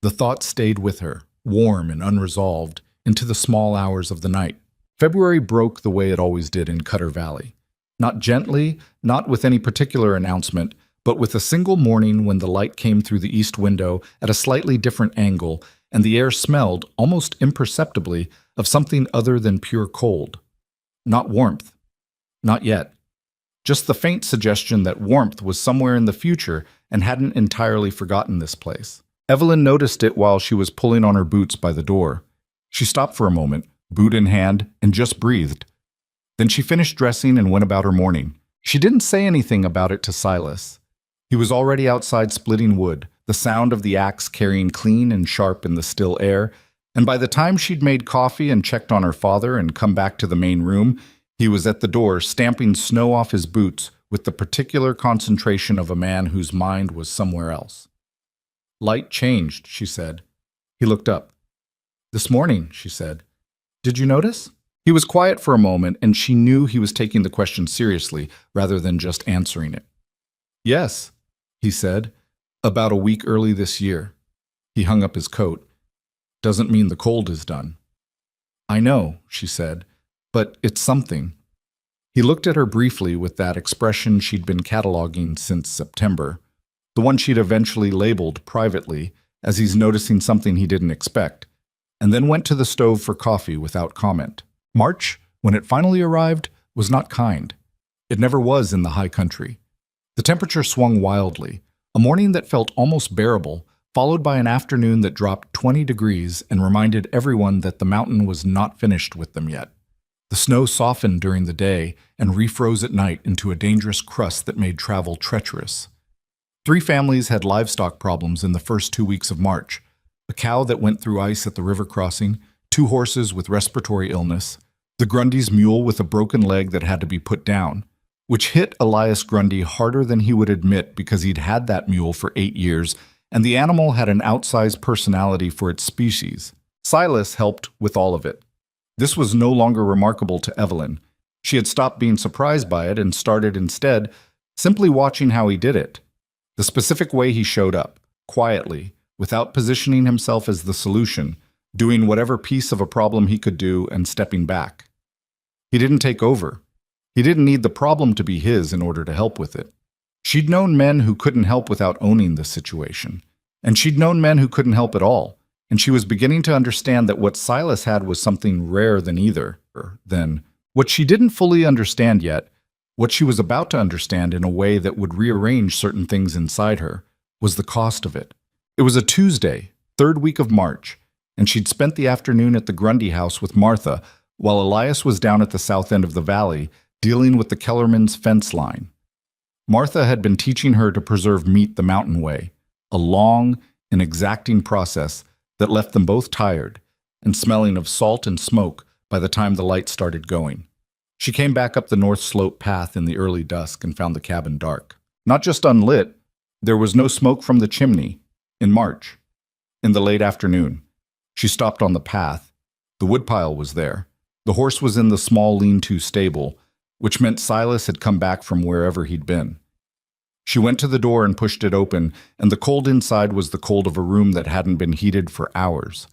A: The thought stayed with her, warm and unresolved, into the small hours of the night. February broke the way it always did in Cutter Valley. Not gently, not with any particular announcement, but with a single morning when the light came through the east window at a slightly different angle, and the air smelled, almost imperceptibly, of something other than pure cold. Not warmth. Not yet. Just the faint suggestion that warmth was somewhere in the future and hadn't entirely forgotten this place. Evelyn noticed it while she was pulling on her boots by the door. She stopped for a moment, boot in hand, and just breathed. Then she finished dressing and went about her morning. She didn't say anything about it to Silas. He was already outside splitting wood, the sound of the axe carrying clean and sharp in the still air, and by the time she'd made coffee and checked on her father and come back to the main room, he was at the door stamping snow off his boots with the particular concentration of a man whose mind was somewhere else. "Light changed," she said. He looked up. "This morning," she said. "Did you notice?" He was quiet for a moment, and she knew he was taking the question seriously rather than just answering it. "Yes," he said, "about a week early this year." He hung up his coat. "Doesn't mean the cold is done." "I know," she said, "but it's something." He looked at her briefly with that expression she'd been cataloging since September, the one she'd eventually labeled privately as he's noticing something he didn't expect, and then went to the stove for coffee without comment. March, when it finally arrived, was not kind. It never was in the high country. The temperature swung wildly, a morning that felt almost bearable, followed by an afternoon that dropped 20 degrees and reminded everyone that the mountain was not finished with them yet. The snow softened during the day and refroze at night into a dangerous crust that made travel treacherous. 3 families had livestock problems in the first 2 weeks of March: a cow that went through ice at the river crossing, 2 horses with respiratory illness, the Grundy's mule with a broken leg that had to be put down, which hit Elias Grundy harder than he would admit because he'd had that mule for 8 years, and the animal had an outsized personality for its species. Silas helped with all of it. This was no longer remarkable to Evelyn. She had stopped being surprised by it and started instead simply watching how he did it. The specific way he showed up, quietly, without positioning himself as the solution, doing whatever piece of a problem he could do and stepping back. He didn't take over. He didn't need the problem to be his in order to help with it. She'd known men who couldn't help without owning the situation. And she'd known men who couldn't help at all, and she was beginning to understand that what Silas had was something rarer than either. Then, what she didn't fully understand yet, what she was about to understand in a way that would rearrange certain things inside her, was the cost of it. It was a Tuesday, third week of March, and she'd spent the afternoon at the Grundy house with Martha, while Elias was down at the south end of the valley, dealing with the Kellerman's fence line. Martha had been teaching her to preserve meat the mountain way, a long and exacting process that left them both tired and smelling of salt and smoke by the time the light started going. She came back up the north slope path in the early dusk and found the cabin dark. Not just unlit, there was no smoke from the chimney. In March, in the late afternoon, she stopped on the path. The woodpile was there. The horse was in the small lean-to stable, which meant Silas had come back from wherever he'd been. She went to the door and pushed it open, and the cold inside was the cold of a room that hadn't been heated for hours.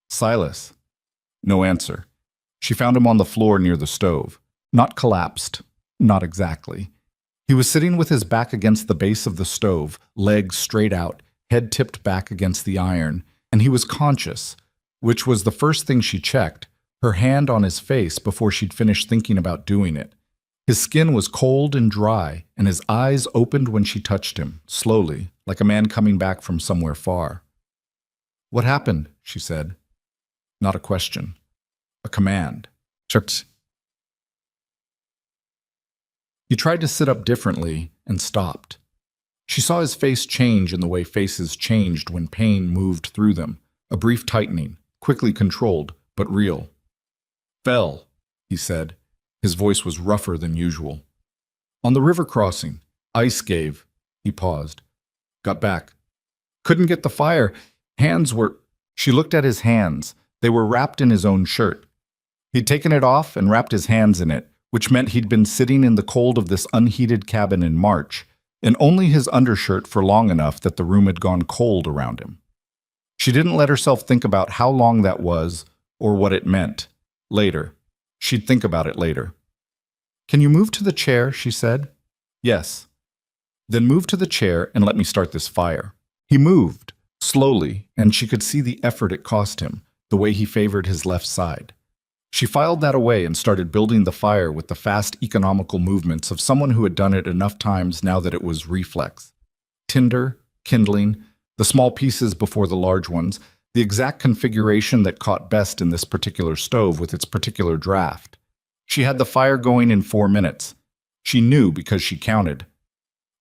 A: Silas. No answer. She found him on the floor near the stove. Not collapsed. Not exactly. He was sitting with his back against the base of the stove, legs straight out, head tipped back against the iron, and he was conscious, which was the first thing she checked, her hand on his face before she'd finished thinking about doing it. His skin was cold and dry, and his eyes opened when she touched him, slowly, like a man coming back from somewhere far. "What happened?" she said. Not a question. A command. Chut. He tried to sit up differently and stopped. She saw his face change in the way faces changed when pain moved through them, a brief tightening, quickly controlled, but real. "Fell," he said. His voice was rougher than usual. "On the river crossing. Ice gave." He paused. "Got back. Couldn't get the fire. Hands were—" She looked at his hands. They were wrapped in his own shirt. He'd taken it off and wrapped his hands in it, which meant he'd been sitting in the cold of this unheated cabin in March, in only his undershirt for long enough that the room had gone cold around him. She didn't let herself think about how long that was or what it meant. Later. She'd think about it later. "Can you move to the chair?" she said. "Yes." "Then move to the chair and let me start this fire." He moved, slowly, and she could see the effort it cost him, the way he favored his left side. She filed that away and started building the fire with the fast, economical movements of someone who had done it enough times now that it was reflex. Tinder, kindling, the small pieces before the large ones, the exact configuration that caught best in this particular stove with its particular draft. She had the fire going in 4 minutes. She knew because she counted.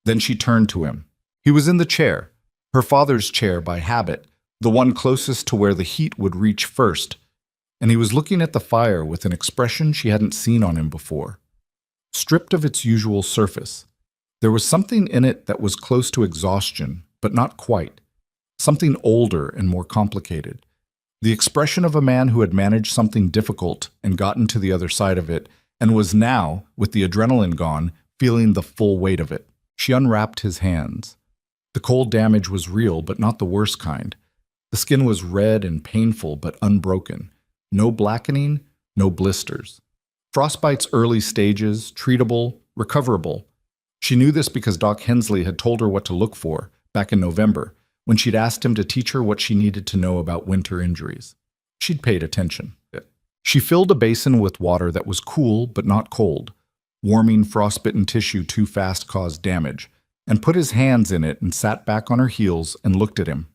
A: Then she turned to him. He was in the chair, her father's chair by habit, the one closest to where the heat would reach first, and he was looking at the fire with an expression she hadn't seen on him before. Stripped of its usual surface, there was something in it that was close to exhaustion, but not quite. Something older and more complicated. The expression of a man who had managed something difficult and gotten to the other side of it, and was now, with the adrenaline gone, feeling the full weight of it. She unwrapped his hands. The cold damage was real, but not the worst kind. The skin was red and painful, but unbroken. No blackening, no blisters. Frostbite's early stages, treatable, recoverable. She knew this because Doc Hensley had told her what to look for, back in November, when she'd asked him to teach her what she needed to know about winter injuries. She'd paid attention. She filled a basin with water that was cool but not cold. Warming frostbitten tissue too fast caused damage, and put his hands in it and sat back on her heels and looked at him.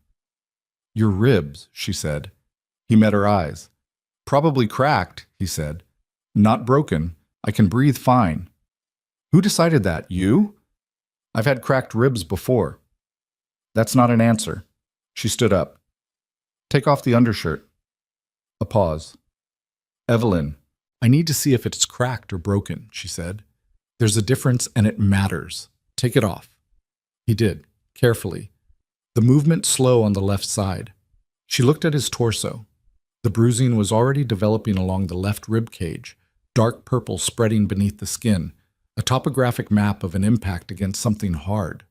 A: "Your ribs," she said. He met her eyes. "Probably cracked," he said. "Not broken. I can breathe fine." "Who decided that? You?" "I've had cracked ribs before." "That's not an answer." She stood up. "Take off the undershirt." A pause. "Evelyn, I need to see if it's cracked or broken," she said. "There's a difference and it matters. Take it off." He did, carefully. The movement slow on the left side. She looked at his torso. The bruising was already developing along the left rib cage, dark purple spreading beneath the skin, a topographic map of an impact against something hard.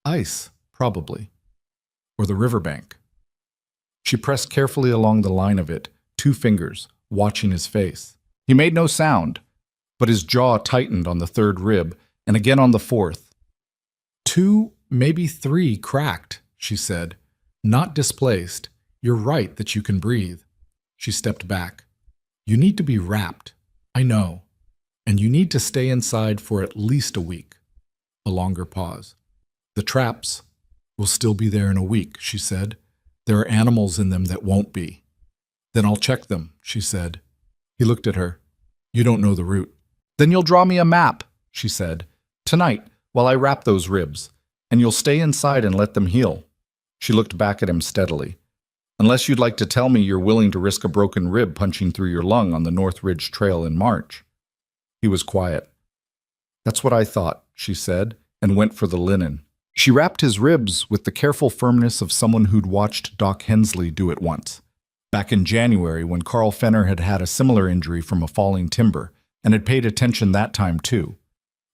A: Ice, probably. Or the riverbank. She pressed carefully along the line of it, 2 fingers, watching his face. He made no sound, but his jaw tightened on the 3rd rib and again on the 4th. 2 Maybe 3 cracked, she said. Not displaced. You're right that you can breathe. She stepped back. You need to be wrapped. I know. And you need to stay inside for at least a week. A longer pause. The traps will still be there in a week, she said. There are animals in them that won't be. Then I'll check them, she said. He looked at her. You don't know the route. Then you'll draw me a map, she said. Tonight, while I wrap those ribs. And you'll stay inside and let them heal. She looked back at him steadily. Unless you'd like to tell me you're willing to risk a broken rib punching through your lung on the North Ridge Trail in March. He was quiet. That's what I thought, she said, and went for the linen. She wrapped his ribs with the careful firmness of someone who'd watched Doc Hensley do it once. Back in January, when Carl Fenner had had a similar injury from a falling timber, and had paid attention that time too.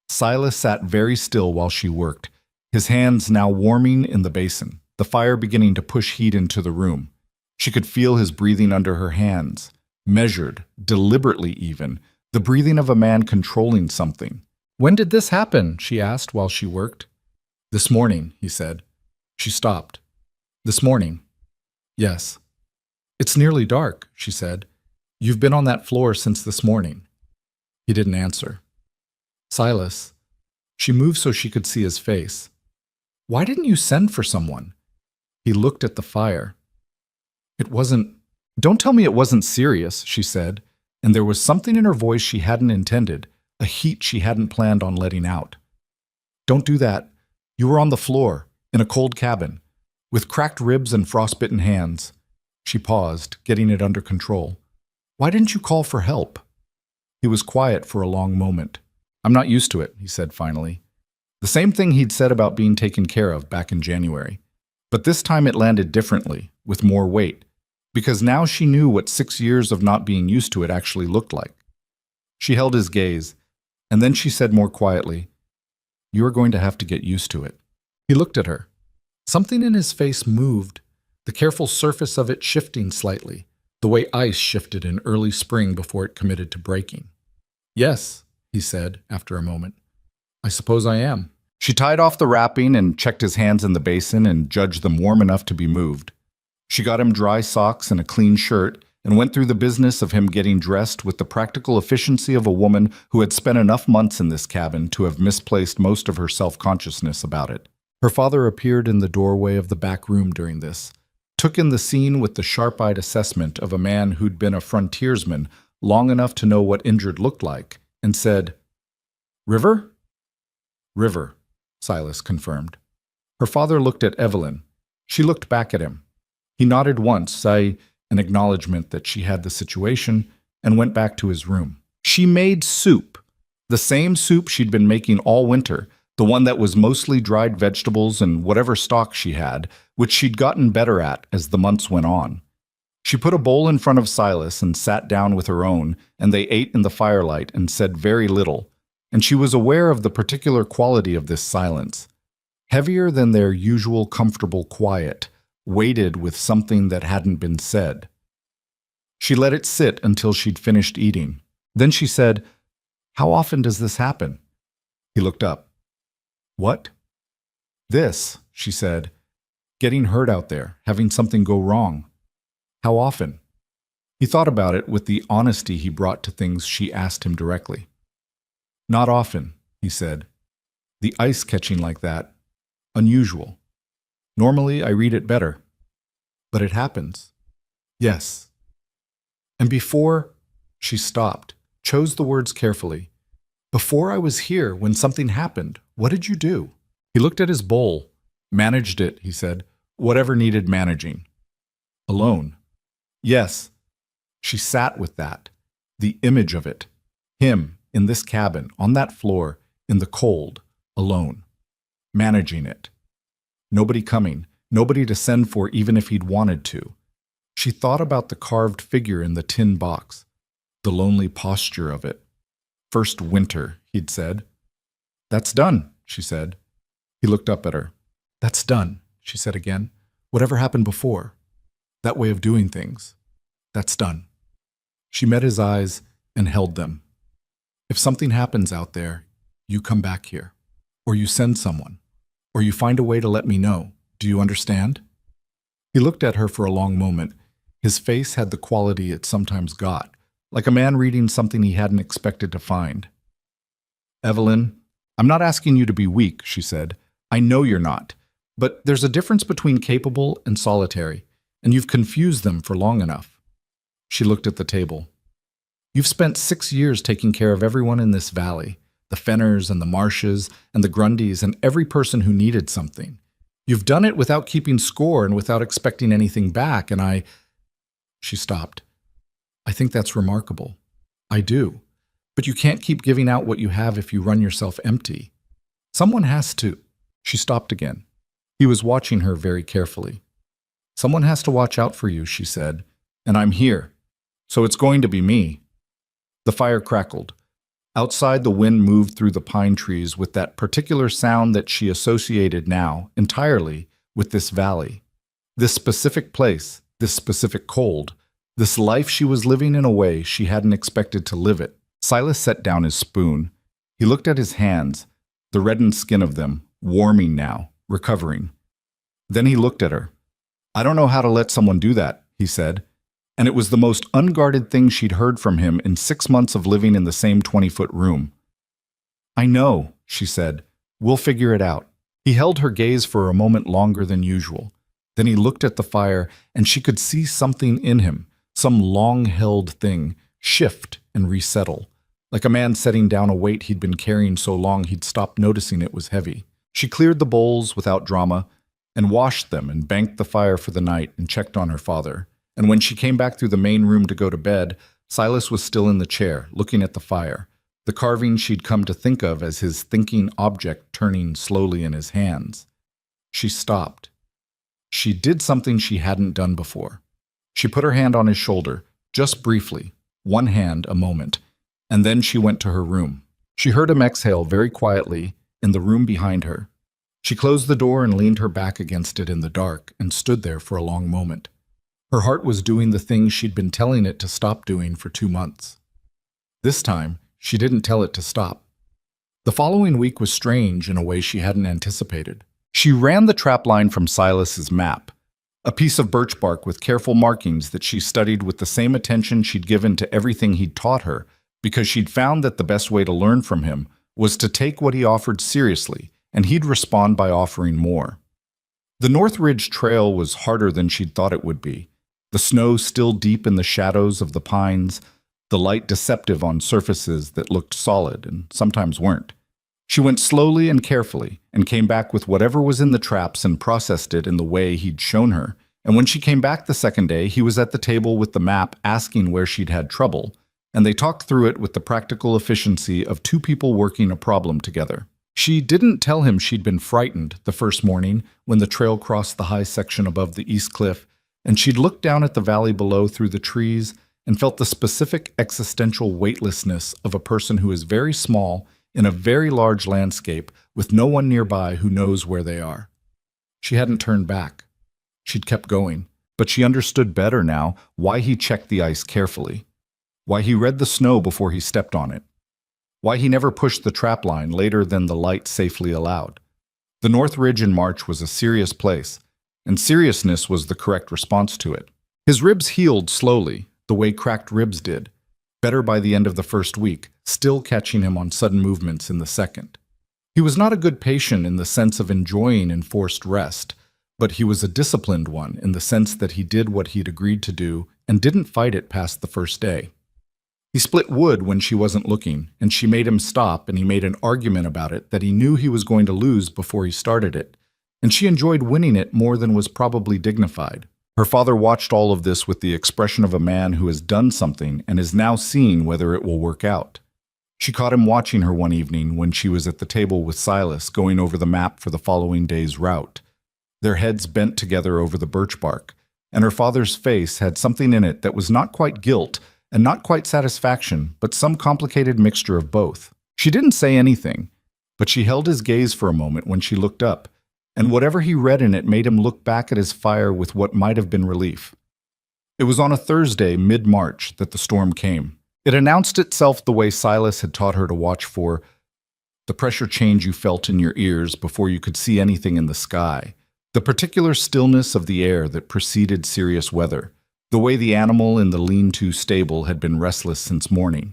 A: Silas sat very still while she worked, his hands now warming in the basin, the fire beginning to push heat into the room. She could feel his breathing under her hands, measured, deliberately even, the breathing of a man controlling something. When did this happen? She asked while she worked. This morning, he said. She stopped. This morning? Yes. It's nearly dark, she said. You've been on that floor since this morning. He didn't answer. Silas. She moved so she could see his face. Why didn't you send for someone? He looked at the fire. It wasn't... Don't tell me it wasn't serious, she said, and there was something in her voice she hadn't intended, a heat she hadn't planned on letting out. Don't do that. You were on the floor, in a cold cabin, with cracked ribs and frostbitten hands. She paused, getting it under control. Why didn't you call for help? He was quiet for a long moment. I'm not used to it, he said finally. The same thing he'd said about being taken care of back in January. But this time it landed differently, with more weight, because now she knew what 6 years of not being used to it actually looked like. She held his gaze, and then she said more quietly, You are going to have to get used to it. He looked at her. Something in his face moved, the careful surface of it shifting slightly, the way ice shifted in early spring before it committed to breaking. Yes, he said after a moment. I suppose I am. She tied off the wrapping and checked his hands in the basin and judged them warm enough to be moved. She got him dry socks and a clean shirt and went through the business of him getting dressed with the practical efficiency of a woman who had spent enough months in this cabin to have misplaced most of her self-consciousness about it. Her father appeared in the doorway of the back room during this, took in the scene with the sharp-eyed assessment of a man who'd been a frontiersman long enough to know what injured looked like, and said, River? River, Silas confirmed. Her father looked at Evelyn. She looked back at him. He nodded once, an acknowledgement that she had the situation, and went back to his room. She made soup, the same soup she'd been making all winter, the one that was mostly dried vegetables and whatever stock she had, which she'd gotten better at as the months went on. She put a bowl in front of Silas and sat down with her own, and they ate in the firelight and said very little, and she was aware of the particular quality of this silence. Heavier than their usual comfortable quiet, weighted with something that hadn't been said. She let it sit until she'd finished eating. Then she said, How often does this happen? He looked up. What? This, she said. Getting hurt out there, having something go wrong. How often? He thought about it with the honesty he brought to things she asked him directly. Not often, he said. The ice catching like that. Unusual. Normally I read it better. But it happens. Yes. And before... She stopped, chose the words carefully. Before I was here, when something happened, what did you do? He looked at his bowl. Managed it, he said. Whatever needed managing. Alone. Yes. She sat with that. The image of it. Him, in this cabin, on that floor, in the cold, alone. Managing it. Nobody coming. Nobody to send for even if he'd wanted to. She thought about the carved figure in the tin box. The lonely posture of it. First winter, he'd said. That's done, she said. He looked up at her. That's done, she said again. Whatever happened before. That way of doing things. That's done. She met his eyes and held them. If something happens out there, you come back here. Or you send someone. or you find a way to let me know. Do you understand?" He looked at her for a long moment. His face had the quality it sometimes got, like a man reading something he hadn't expected to find. "Evelyn, I'm not asking you to be weak," she said. "I know you're not. But there's a difference between capable and solitary, and you've confused them for long enough." She looked at the table. "You've spent 6 years taking care of everyone in this valley, the Fenners and the Marshes and the Grundys and every person who needed something. You've done it without keeping score and without expecting anything back, and I—" She stopped. "I think that's remarkable. I do. But you can't keep giving out what you have if you run yourself empty. Someone has to—" She stopped again. He was watching her very carefully. "Someone has to watch out for you," she said, "and I'm here. So it's going to be me." The fire crackled. Outside, the wind moved through the pine trees with that particular sound that she associated now, entirely, with this valley. This specific place, this specific cold, this life she was living in a way she hadn't expected to live it. Silas set down his spoon. He looked at his hands, the reddened skin of them, warming now, recovering. Then he looked at her. "I don't know how to let someone do that," he said. And it was the most unguarded thing she'd heard from him in 6 months of living in the same 20-foot room. "I know," she said. "We'll figure it out." He held her gaze for a moment longer than usual. Then he looked at the fire, and she could see something in him, some long-held thing, shift and resettle. Like a man setting down a weight he'd been carrying so long he'd stopped noticing it was heavy. She cleared the bowls without drama, and washed them and banked the fire for the night and checked on her father. And when she came back through the main room to go to bed, Silas was still in the chair, looking at the fire, the carving she'd come to think of as his thinking object turning slowly in his hands. She stopped. She did something she hadn't done before. She put her hand on his shoulder, just briefly, one hand a moment, and then she went to her room. She heard him exhale very quietly in the room behind her. She closed the door and leaned her back against it in the dark and stood there for a long moment. Her heart was doing the things she'd been telling it to stop doing for 2 months. This time, she didn't tell it to stop. The following week was strange in a way she hadn't anticipated. She ran the trapline from Silas's map, a piece of birch bark with careful markings that she studied with the same attention she'd given to everything he'd taught her, because she'd found that the best way to learn from him was to take what he offered seriously, and he'd respond by offering more. The North Ridge Trail was harder than she'd thought it would be. The snow still deep in the shadows of the pines, the light deceptive on surfaces that looked solid and sometimes weren't. She went slowly and carefully and came back with whatever was in the traps and processed it in the way he'd shown her. And when she came back the second day, he was at the table with the map asking where she'd had trouble, and they talked through it with the practical efficiency of 2 people working a problem together. She didn't tell him she'd been frightened the first morning when the trail crossed the high section above the east cliff, and she'd looked down at the valley below through the trees and felt the specific existential weightlessness of a person who is very small in a very large landscape with no one nearby who knows where they are. She hadn't turned back. She'd kept going, but she understood better now why he checked the ice carefully, why he read the snow before he stepped on it, why he never pushed the trapline later than the light safely allowed. The North Ridge in March was a serious place, and seriousness was the correct response to it. His ribs healed slowly, the way cracked ribs did, better by the end of the first week, still catching him on sudden movements in the second. He was not a good patient in the sense of enjoying enforced rest, but he was a disciplined one in the sense that he did what he'd agreed to do and didn't fight it past the first day. He split wood when she wasn't looking, and she made him stop, and he made an argument about it that he knew he was going to lose before he started it, and she enjoyed winning it more than was probably dignified. Her father watched all of this with the expression of a man who has done something and is now seeing whether it will work out. She caught him watching her one evening when she was at the table with Silas going over the map for the following day's route. Their heads bent together over the birch bark, and her father's face had something in it that was not quite guilt and not quite satisfaction, but some complicated mixture of both. She didn't say anything, but she held his gaze for a moment when she looked up, and whatever he read in it made him look back at his fire with what might have been relief. It was on a Thursday, mid-March, that the storm came. It announced itself the way Silas had taught her to watch for. The the pressure change you felt in your ears before you could see anything in the sky, the particular stillness of the air that preceded serious weather, the way the animal in the lean-to stable had been restless since morning.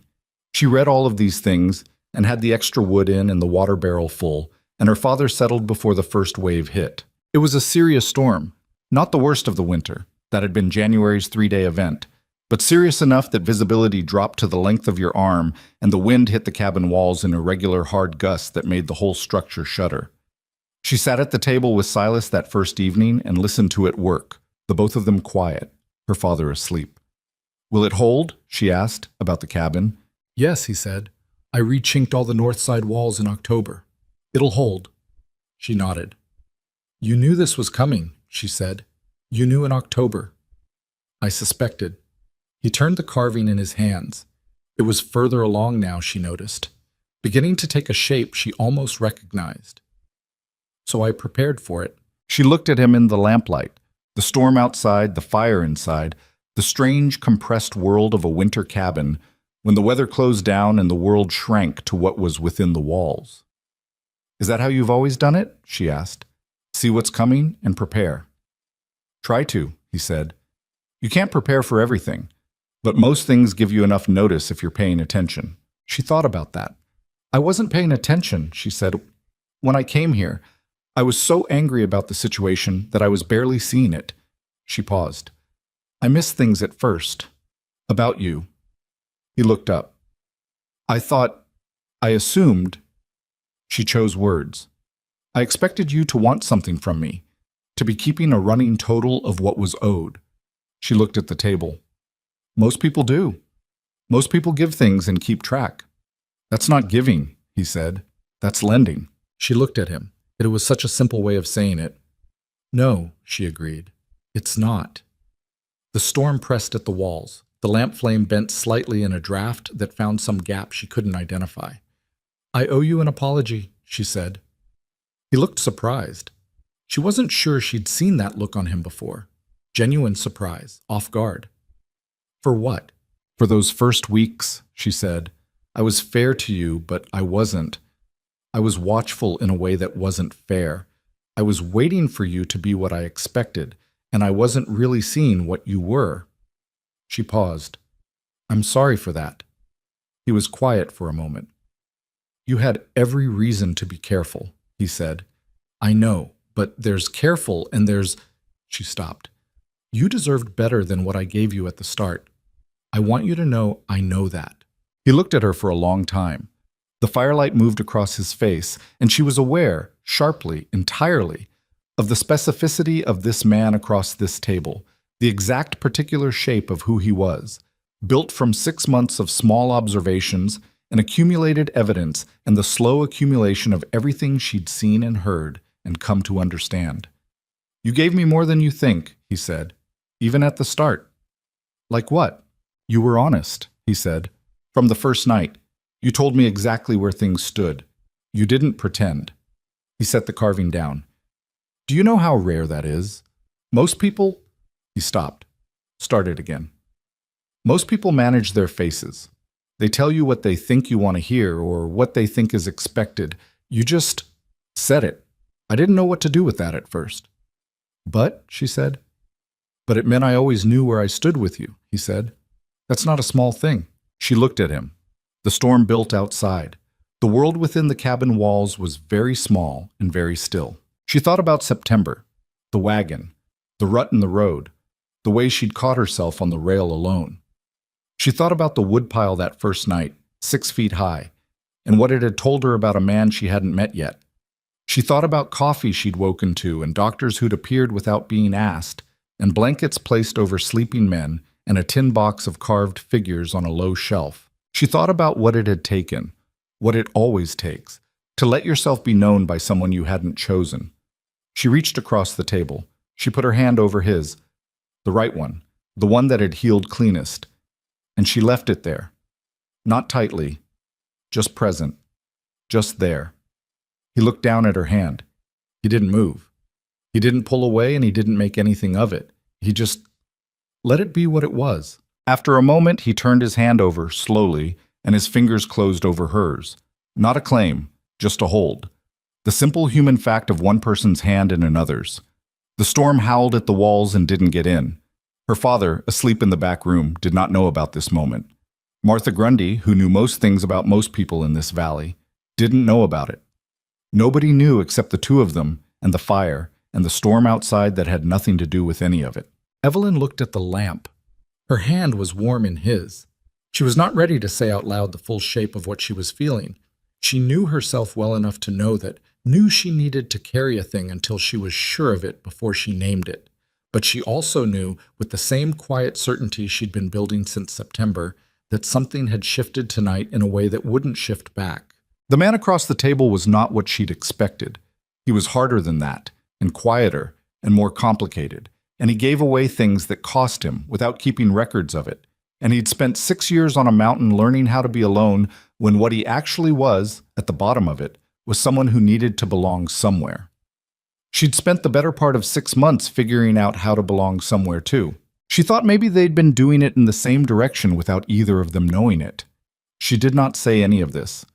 A: She read all of these things and had the extra wood in and the water barrel full, and her father settled before the first wave hit. It was a serious storm, not the worst of the winter, that had been January's 3-day event, but serious enough that visibility dropped to the length of your arm and the wind hit the cabin walls in irregular hard gusts that made the whole structure shudder. She sat at the table with Silas that first evening and listened to it work, the both of them quiet, her father asleep. "Will it hold?" she asked, about the cabin.
B: "Yes," he said. "I re-chinked all the north side walls in October. It'll hold." She nodded. "You knew this was coming," she said. "You knew in October." "I suspected." He turned the carving in his hands. It was further along now, she noticed, beginning to take a shape she almost recognized. "So I prepared for it."
A: She looked at him in the lamplight, the storm outside, the fire inside, the strange, compressed world of a winter cabin, when the weather closed down and the world shrank to what was within the walls. "Is that how you've always done it?" she asked. "See what's coming and prepare." "Try to," he said. "You can't prepare for everything, but most things give you enough notice if you're paying attention." She thought about that. "I wasn't paying attention," she said. "When I came here, I was so angry about the situation that I was barely seeing it." She paused. "I missed things at first. About you." He looked up. I assumed." She chose words. "I expected you to want something from me, to be keeping a running total of what was owed." She looked at the table. "Most people do. Most people give things and keep track." "That's not giving," he said. "That's lending." She looked at him. It was such a simple way of saying it. "No," she agreed. "It's not." The storm pressed at the walls. The lamp flame bent slightly in a draft that found some gap she couldn't identify. "I owe you an apology," she said. He looked surprised. She wasn't sure she'd seen that look on him before. Genuine surprise, off guard. "For what?" "For those first weeks," she said. "I was fair to you, but I wasn't. I was watchful in a way that wasn't fair. I was waiting for you to be what I expected, and I wasn't really seeing what you were." She paused. "I'm sorry for that." He was quiet for a moment. "You had every reason to be careful," he said. "I know, but there's careful and there's—" She stopped. "You deserved better than what I gave you at the start. I want you to know I know that." He looked at her for a long time. The firelight moved across his face, and she was aware, sharply, entirely, of the specificity of this man across this table, the exact particular shape of who he was, built from 6 months of small observations and accumulated evidence and the slow accumulation of everything she'd seen and heard and come to understand. "You gave me more than you think," he said, "even at the start." "Like what?" "You were honest," he said. "From the first night. You told me exactly where things stood. You didn't pretend." He set the carving down. "Do you know how rare that is? Most people—" He stopped. Started again. "Most people manage their faces. They tell you what they think you want to hear or what they think is expected. You just said it. I didn't know what to do with that at first." "But," she said. "But it meant I always knew where I stood with you," he said. "That's not a small thing." She looked at him. The storm built outside. The world within the cabin walls was very small and very still. She thought about September, the wagon, the rut in the road, the way she'd caught herself on the rail alone. She thought about the woodpile that first night, 6 feet high, and what it had told her about a man she hadn't met yet. She thought about coffee she'd woken to and doctors who'd appeared without being asked, and blankets placed over sleeping men and a tin box of carved figures on a low shelf. She thought about what it had taken, what it always takes, to let yourself be known by someone you hadn't chosen. She reached across the table. She put her hand over his, the right one, the one that had healed cleanest, and she left it there. Not tightly, just present, just there. He looked down at her hand. He didn't move. He didn't pull away and he didn't make anything of it. He just let it be what it was. After a moment, he turned his hand over slowly and his fingers closed over hers. Not a claim, just a hold. The simple human fact of one person's hand in another's. The storm howled at the walls and didn't get in. Her father, asleep in the back room, did not know about this moment. Martha Grundy, who knew most things about most people in this valley, didn't know about it. Nobody knew except the two of them and the fire and the storm outside that had nothing to do with any of it.
B: Evelyn looked at the lamp. Her hand was warm in his. She was not ready to say out loud the full shape of what she was feeling. She knew herself well enough to know that, knew she needed to carry a thing until she was sure of it before she named it. But she also knew, with the same quiet certainty she'd been building since September, that something had shifted tonight in a way that wouldn't shift back.
A: The man across the table was not what she'd expected. He was harder than that, and quieter, and more complicated, and he gave away things that cost him without keeping records of it. And he'd spent 6 years on a mountain learning how to be alone when what he actually was, at the bottom of it, was someone who needed to belong somewhere. She'd spent the better part of 6 months figuring out how to belong somewhere too. She thought maybe they'd been doing it in the same direction without either of them knowing it. She did not say any of this.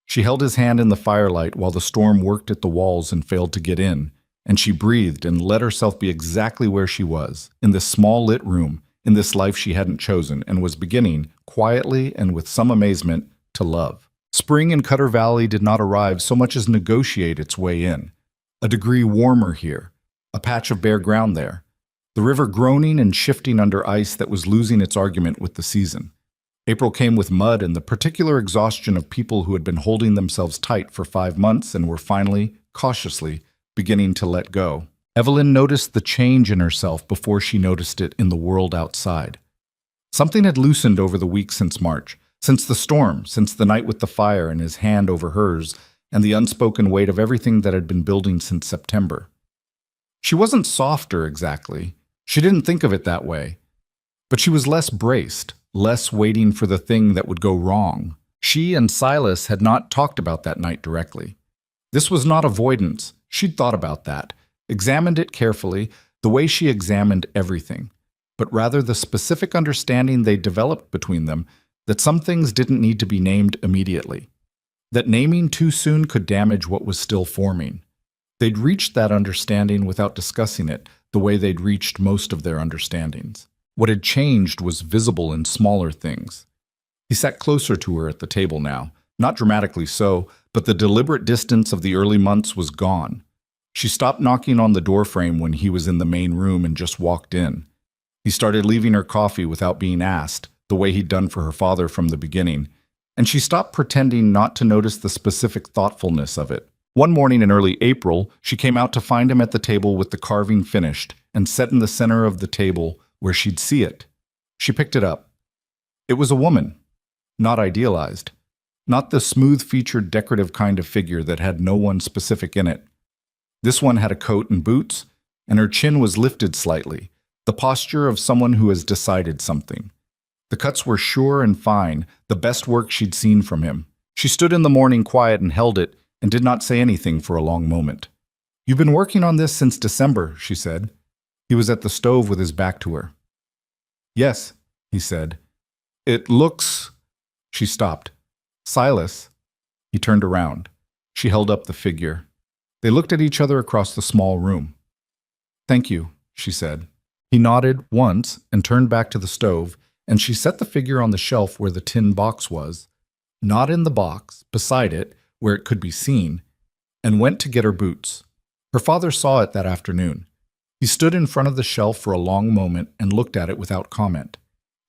A: She held his hand in the firelight while the storm worked at the walls and failed to get in, and she breathed and let herself be exactly where she was, in this small lit room, in this life she hadn't chosen and was beginning, quietly and with some amazement, to love. Spring in Cutter Valley did not arrive so much as negotiate its way in. A degree warmer here, a patch of bare ground there. The river groaning and shifting under ice that was losing its argument with the season. April came with mud and the particular exhaustion of people who had been holding themselves tight for 5 months and were finally, cautiously, beginning to let go. Evelyn noticed the change in herself before she noticed it in the world outside. Something had loosened over the week since March, since the storm, since the night with the fire and his hand over hers, and the unspoken weight of everything that had been building since September. She wasn't softer exactly. She didn't think of it that way. But she was less braced, less waiting for the thing that would go wrong. She and Silas had not talked about that night directly. This was not avoidance. She'd thought about that, examined it carefully, the way she examined everything, but rather the specific understanding they developed between them that some things didn't need to be named immediately, that naming too soon could damage what was still forming. They'd reached that understanding without discussing it the way they'd reached most of their understandings. What had changed was visible in smaller things. He sat closer to her at the table now, not dramatically so, but the deliberate distance of the early months was gone. She stopped knocking on the doorframe when he was in the main room and just walked in. He started leaving her coffee without being asked, the way he'd done for her father from the beginning, and she stopped pretending not to notice the specific thoughtfulness of it. One morning in early April, she came out to find him at the table with the carving finished and set in the center of the table where she'd see it. She picked it up. It was a woman, not idealized, not the smooth-featured decorative kind of figure that had no one specific in it. This one had a coat and boots, and her chin was lifted slightly, the posture of someone who has decided something. The cuts were sure and fine, the best work she'd seen from him. She stood in the morning quiet and held it, and did not say anything for a long moment. "You've been working on this since December," she said. He was at the stove with his back to her. "Yes," he said. "It looks—" She stopped. "Silas." He turned around. She held up the figure. They looked at each other across the small room. "Thank you," she said. He nodded once and turned back to the stove, and she set the figure on the shelf where the tin box was, not in the box, beside it, where it could be seen, and went to get her boots. Her father saw it that afternoon. He stood in front of the shelf for a long moment and looked at it without comment.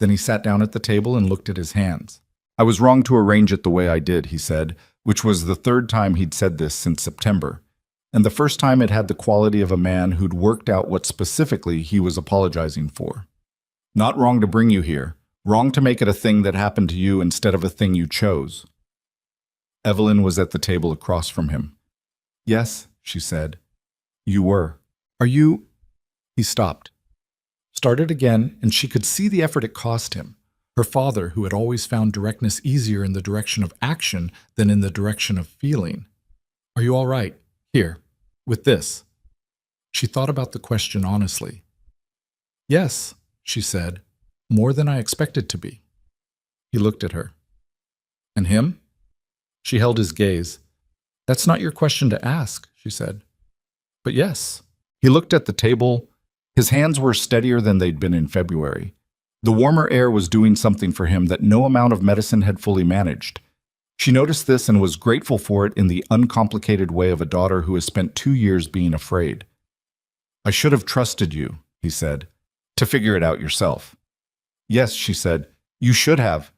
A: Then he sat down at the table and looked at his hands. "I was wrong to arrange it the way I did," he said, which was the third time he'd said this since September, and the first time it had the quality of a man who'd worked out what specifically he was apologizing for. "Not wrong to bring you here, wrong to make it a thing that happened to you instead of a thing you chose." Evelyn was at the table across from him. "Yes," she said. "You were." "Are you—" He stopped. Started again, and she could see the effort it cost him. Her father, who had always found directness easier in the direction of action than in the direction of feeling. "Are you all right? Here, with this?" She thought about the question honestly. "Yes," she said, "more than I expected to be." He looked at her. "And him?" She held his gaze.
B: That's not your question to ask, she said. But yes.
A: He looked at the table. His hands were steadier than they'd been in February. The warmer air was doing something for him that no amount of medicine had fully managed. She noticed this and was grateful for it in the uncomplicated way of a daughter who has spent 2 years being afraid. I should have trusted you, he said, to figure it out yourself. Yes, she said, you should have.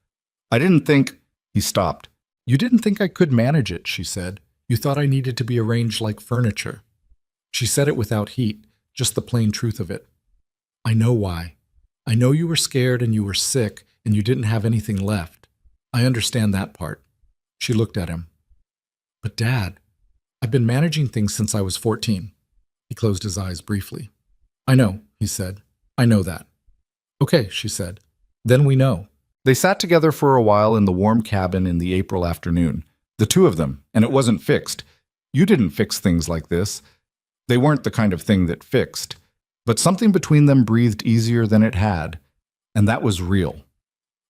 A: I didn't think… He stopped.
B: You didn't think I could manage it, she said. You thought I needed to be arranged like furniture. She said it without heat, just the plain truth of it. I know why. I know you were scared and you were sick and you didn't have anything left. I understand that part. She looked at him. But Dad, I've been managing things since I was 14. He closed his eyes briefly. I know, he said. I know that. Okay, she said. Then we know.
A: They sat together for a while in the warm cabin in the April afternoon. The two of them, and it wasn't fixed. You didn't fix things like this. They weren't the kind of thing that fixed. But something between them breathed easier than it had, and that was real.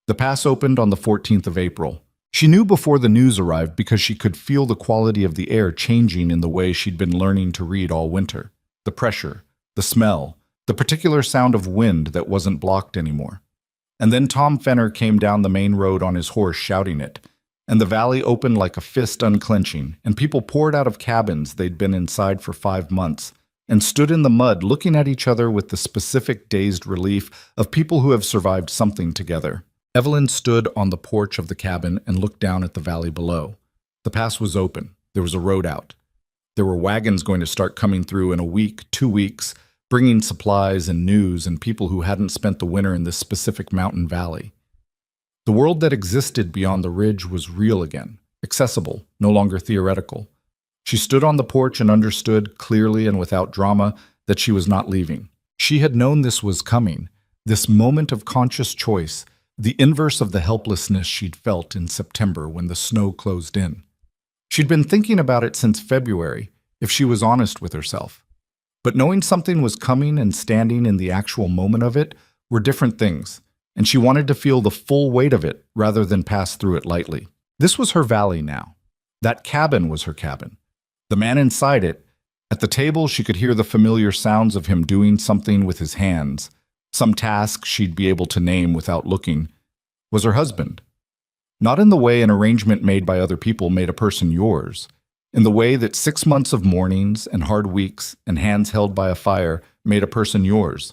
A: The pass opened on the 14th of April. She knew before the news arrived because she could feel the quality of the air changing in the way she'd been learning to read all winter. The pressure, the smell, the particular sound of wind that wasn't blocked anymore. And then Tom Fenner came down the main road on his horse shouting it, and the valley opened like a fist unclenching, and people poured out of cabins they'd been inside for 5 months, and stood in the mud looking at each other with the specific dazed relief of people who have survived something together. Evelyn stood on the porch of the cabin and looked down at the valley below. The pass was open. There was a road out. There were wagons going to start coming through in a week, 2 weeks, bringing supplies and news and people who hadn't spent the winter in this specific mountain valley. The world that existed beyond the ridge was real again, accessible, no longer theoretical. She stood on the porch and understood, clearly and without drama, that she was not leaving. She had known this was coming, this moment of conscious choice, the inverse of the helplessness she'd felt in September when the snow closed in. She'd been thinking about it since February, if she was honest with herself. But knowing something was coming and standing in the actual moment of it were different things, and she wanted to feel the full weight of it rather than pass through it lightly. This was her valley now. That cabin was her cabin. The man inside it, at the table she could hear the familiar sounds of him doing something with his hands, some task she'd be able to name without looking, was her husband. Not in the way an arrangement made by other people made a person yours, in the way that 6 months of mornings and hard weeks and hands held by a fire made a person yours.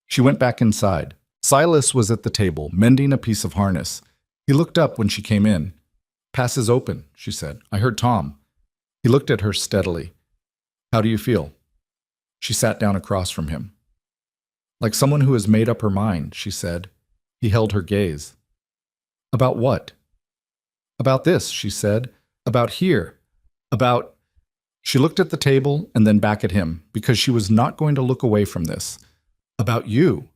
A: She went back inside. Silas was at the table, mending a piece of harness. He looked up when she came in. Pass is open, she said. I heard Tom. He looked at her steadily. How do you feel? She sat down across from him. Like someone who has made up her mind, she said. He held her gaze. About what? About this, she said. About here. About… She looked at the table and then back at him, because she was not going to look away from this. About you.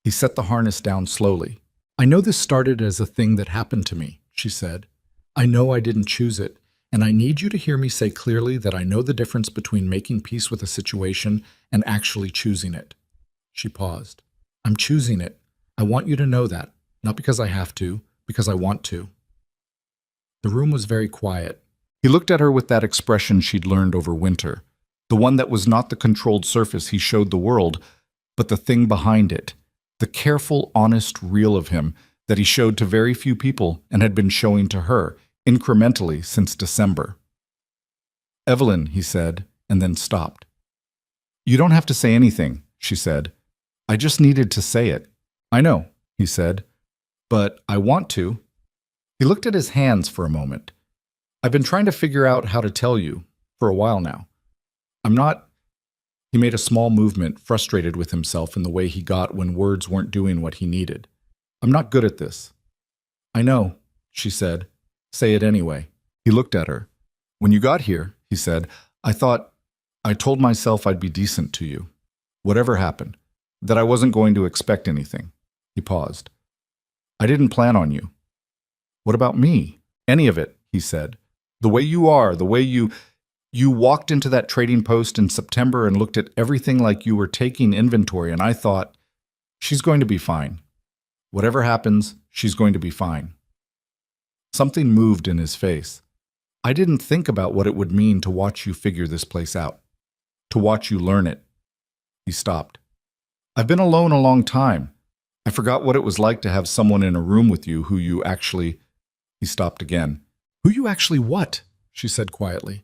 A: He set the harness down slowly. I know this started as a thing that happened to me, she said. I know I didn't choose it, and I need you to hear me say clearly that I know the difference between making peace with a situation and actually choosing it. She paused. I'm choosing it. I want you to know that, not because I have to, because I want to. The room was very quiet. He looked at her with that expression she'd learned over winter, the one that was not the controlled surface he showed the world, but the thing behind it, the careful, honest real of him that he showed to very few people and had been showing to her, incrementally since December. Evelyn, he said, and then stopped. You don't have to say anything, she said. I just needed to say it. I know, he said, but I want to. He looked at his hands for a moment. I've been trying to figure out how to tell you for a while now. I'm not… He made a small movement, frustrated with himself in the way he got when words weren't doing what he needed. I'm not good at this. I know, she said. Say it anyway. He looked at her. When you got here, he said, I told myself I'd be decent to you. Whatever happened, that I wasn't going to expect anything. He paused. I didn't plan on you. What about me? Any of it, he said. The way you are, the way you walked into that trading post in September and looked at everything like you were taking inventory, and I thought, she's going to be fine. Whatever happens, she's going to be fine. Something moved in his face. I didn't think about what it would mean to watch you figure this place out, to watch you learn it. He stopped. I've been alone a long time. I forgot what it was like to have someone in a room with you who you actually... He stopped again.
B: Who you actually what? She said quietly.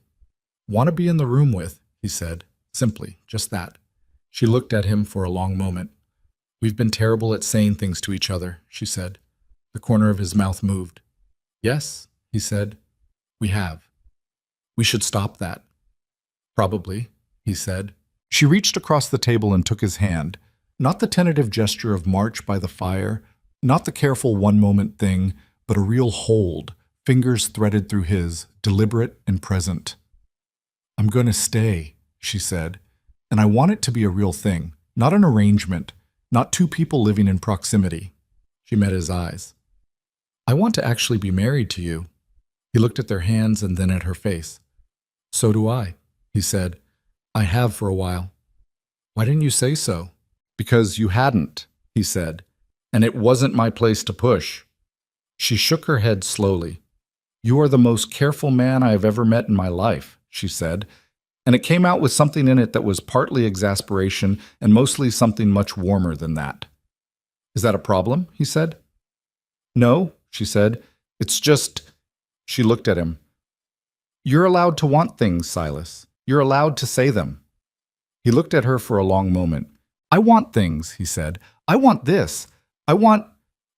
B: Want to be in the room with, he said, simply, just that. She looked at him for a long moment. We've been terrible at saying things to each other, she said. The corner of his mouth moved. Yes, he said, we have. We should stop that. Probably, he said.
A: She reached across the table and took his hand, not the tentative gesture of march by the fire, not the careful one-moment thing, but a real hold, fingers threaded through his, deliberate and present. I'm going to stay, she said, and I want it to be a real thing, not an arrangement, not two people living in proximity. She met his eyes. I want to actually be married to you. He looked at their hands and then at her face. So do I, he said. I have for a while. Why didn't you say so? Because you hadn't, he said, and it wasn't my place to push. She shook her head slowly. You are the most careful man I have ever met in my life, she said, and it came out with something in it that was partly exasperation and mostly something much warmer than that. Is that a problem? He said. No, she said. It's just... She looked at him. You're allowed to want things, Silas. You're allowed to say them. He looked at her for a long moment. I want things, he said. I want this. I want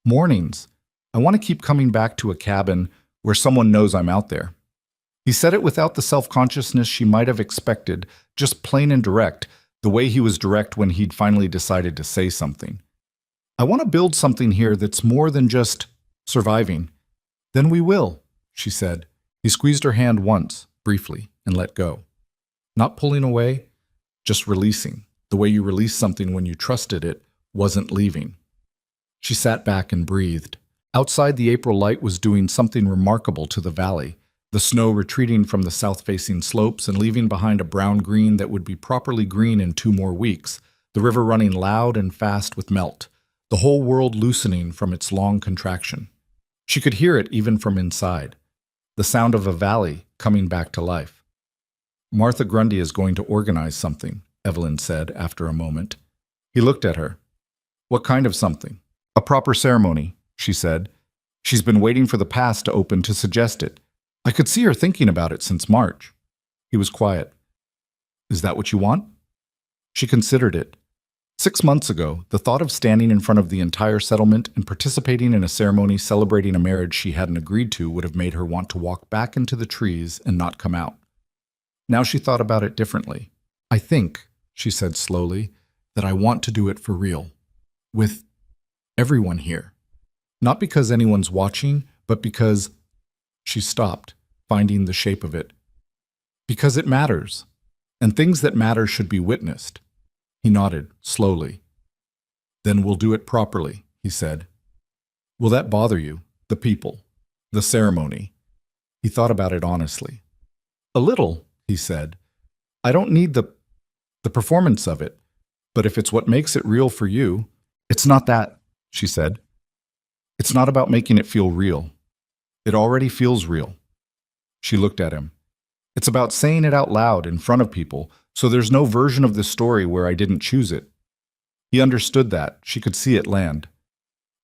A: mornings. I want to keep coming back to a cabin where someone knows I'm out there. He said it without the self-consciousness she might have expected, just plain and direct, the way he was direct when he'd finally decided to say something. I want to build something here that's more than just surviving. Then we will, she said. He squeezed her hand once, briefly, and let go. Not pulling away, just releasing, the way you release something when you trusted it wasn't leaving. She sat back and breathed. Outside, the April light was doing something remarkable to the valley, the snow retreating from the south-facing slopes and leaving behind a brown-green that would be properly green in 2 more weeks, the river running loud and fast with melt, the whole world loosening from its long contraction. She could hear it even from inside, the sound of a valley coming back to life. Martha Grundy is going to organize something, Evelyn said after a moment. He looked at her. What kind of something? A proper ceremony, she said. She's been waiting for the pass to open to suggest it. I could see her thinking about it since March. He was quiet. Is that what you want? She considered it. 6 months ago, the thought of standing in front of the entire settlement and participating in a ceremony celebrating a marriage she hadn't agreed to would have made her want to walk back into the trees and not come out. Now she thought about it differently. I think, she said slowly, that I want to do it for real. With everyone here. Not because anyone's watching, but because... She stopped, finding the shape of it. Because it matters, and things that matter should be witnessed. He nodded, slowly. Then we'll do it properly, he said. Will that bother you, the people, the ceremony? He thought about it honestly. A little, he said. I don't need the performance of it, but if it's what makes it real for you, it's not that, she said. It's not about making it feel real. It already feels real. She looked at him. It's about saying it out loud in front of people, so there's no version of this story where I didn't choose it. He understood that. She could see it land.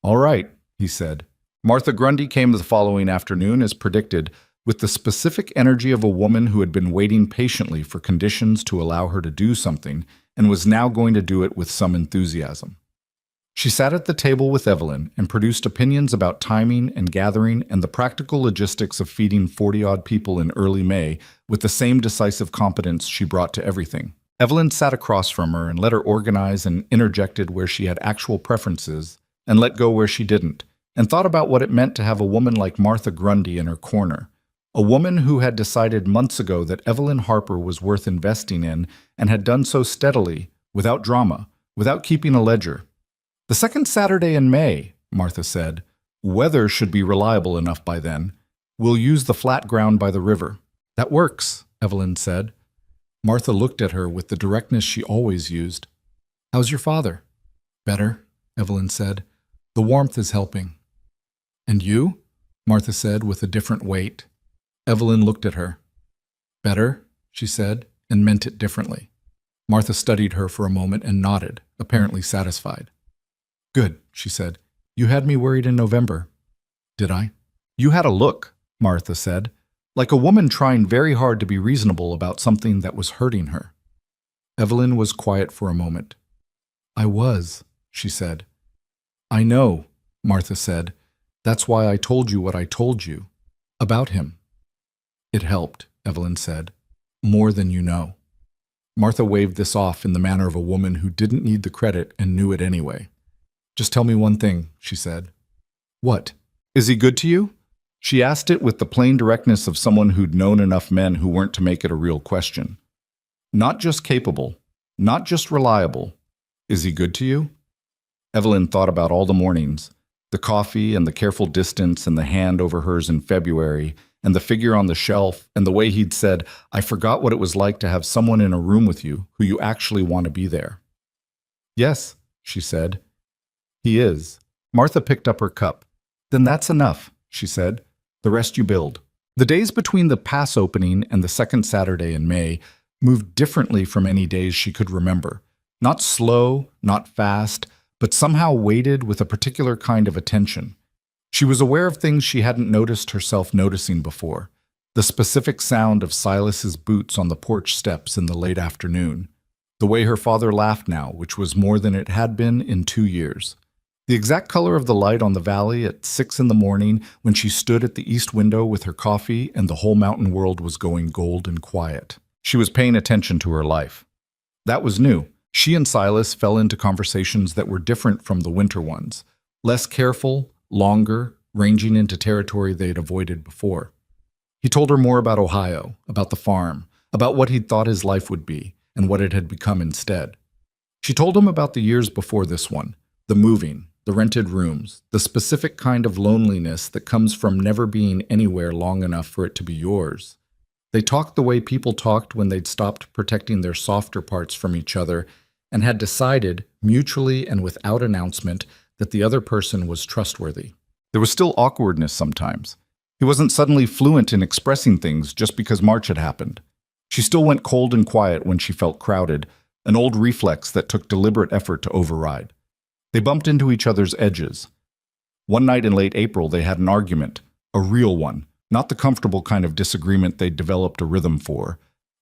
A: All right, he said. Martha Grundy came the following afternoon as predicted, with the specific energy of a woman who had been waiting patiently for conditions to allow her to do something and was now going to do it with some enthusiasm. She sat at the table with Evelyn and produced opinions about timing and gathering and the practical logistics of feeding 40-odd people in early May with the same decisive competence she brought to everything. Evelyn sat across from her and let her organize and interjected where she had actual preferences and let go where she didn't, and thought about what it meant to have a woman like Martha Grundy in her corner, a woman who had decided months ago that Evelyn Harper was worth investing in and had done so steadily, without drama, without keeping a ledger. The second Saturday in May, Martha said. Weather should be reliable enough by then. We'll use the flat ground by the river. That works, Evelyn said. Martha looked at her with the directness she always used. How's your father? Better, Evelyn said. The warmth is helping. And you? Martha said with a different weight.
B: Evelyn looked at her. Better, she said, and meant it differently. Martha studied her for a moment and nodded, apparently satisfied. Good, she said. You had me worried in November. Did I?
A: You had a look, Martha said, like a woman trying very hard to be reasonable about something that was hurting her.
B: Evelyn was quiet for a moment. I was, she said. I know, Martha said. That's why I told you what I told you. About him. It helped, Evelyn said. More than you know. Martha waved this off in the manner of a woman who didn't need the credit and knew it anyway. Just tell me one thing, she said. What?
A: Is he good to you? She asked it with the plain directness of someone who'd known enough men who weren't to make it a real question. Not just capable, not just reliable. Is he good to you? Evelyn thought about all the mornings, the coffee and the careful distance and the hand over hers in February, and the figure on the shelf, and the way he'd said, I forgot what it was like to have someone in a room with you who you actually want to be there. Yes, she said. He is. Martha picked up her cup. Then that's enough, she said. The rest you build. The days between the pass opening and the second Saturday in May moved differently from any days she could remember. Not slow, not fast, but somehow weighted with a particular kind of attention. She was aware of things she hadn't noticed herself noticing before. The specific sound of Silas's boots on the porch steps in the late afternoon. The way her father laughed now, which was more than it had been in 2 years. The exact color of the light on the valley at 6 in the morning when she stood at the east window with her coffee and the whole mountain world was going gold and quiet. She was paying attention to her life. That was new. She and Silas fell into conversations that were different from the winter ones. Less careful, longer, ranging into territory they'd avoided before. He told her more about Ohio, about the farm, about what he'd thought his life would be, and what it had become instead. She told him about the years before this one, the moving, the rented rooms, the specific kind of loneliness that comes from never being anywhere long enough for it to be yours. They talked the way people talked when they'd stopped protecting their softer parts from each other and had decided, mutually and without announcement, that the other person was trustworthy. There was still awkwardness sometimes. He wasn't suddenly fluent in expressing things just because March had happened. She still went cold and quiet when she felt crowded, an old reflex that took deliberate effort to override. They bumped into each other's edges. One night in late April, they had an argument, a real one, not the comfortable kind of disagreement they'd developed a rhythm for,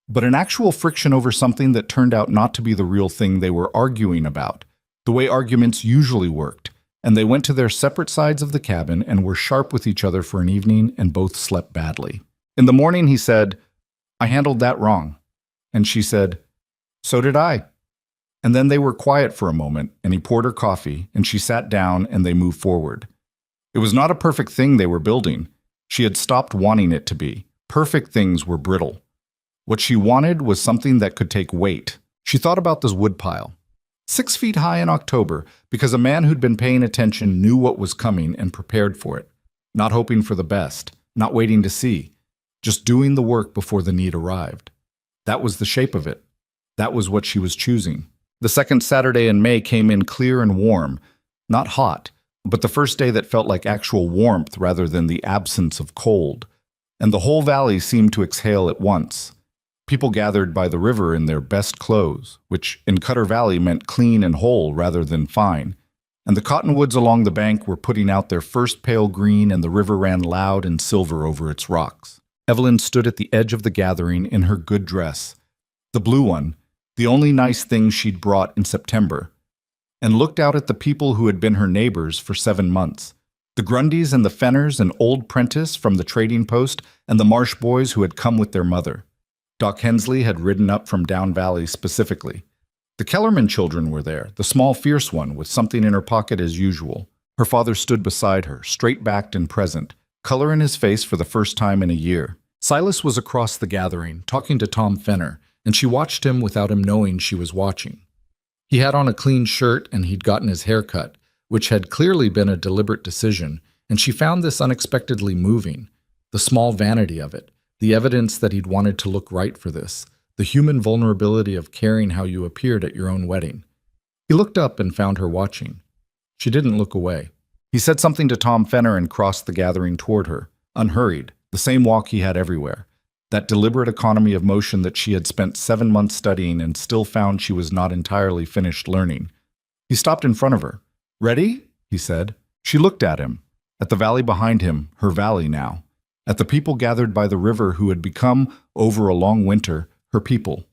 A: but an actual friction over something that turned out not to be the real thing they were arguing about, the way arguments usually worked, and they went to their separate sides of the cabin and were sharp with each other for an evening and both slept badly. In the morning, he said, I handled that wrong. And she said, so did I. And then they were quiet for a moment, and he poured her coffee, and she sat down, and they moved forward. It was not a perfect thing they were building. She had stopped wanting it to be. Perfect things were brittle. What she wanted was something that could take weight. She thought about this woodpile. 6 feet high in October, because a man who'd been paying attention knew what was coming and prepared for it. Not hoping for the best, not waiting to see, just doing the work before the need arrived. That was the shape of it. That was what she was choosing. The second Saturday in May came in clear and warm, not hot, but the first day that felt like actual warmth rather than the absence of cold. And the whole valley seemed to exhale at once. People gathered by the river in their best clothes, which in Cutter Valley meant clean and whole rather than fine. And the cottonwoods along the bank were putting out their first pale green, and the river ran loud and silver over its rocks. Evelyn stood at the edge of the gathering in her good dress, the blue one, the only nice thing she'd brought in September, and looked out at the people who had been her neighbors for 7 months. The Grundys and the Fenners and old Prentice from the trading post and the Marsh boys who had come with their mother. Doc Hensley had ridden up from Down Valley specifically. The Kellerman children were there, the small fierce one with something in her pocket as usual. Her father stood beside her, straight-backed and present, color in his face for the first time in a year. Silas was across the gathering, talking to Tom Fenner, and she watched him without him knowing she was watching. He had on a clean shirt and he'd gotten his hair cut, which had clearly been a deliberate decision, and she found this unexpectedly moving. The small vanity of it, the evidence that he'd wanted to look right for this, the human vulnerability of caring how you appeared at your own wedding. He looked up and found her watching. She didn't look away. He said something to Tom Fenner and crossed the gathering toward her, unhurried, The same walk he had everywhere. That deliberate economy of motion that she had spent 7 months studying and still found she was not entirely finished learning. He stopped in front of her. "Ready?" he said. She looked at him, at the valley behind him, her valley now, at the people gathered by the river who had become, over a long winter, her people,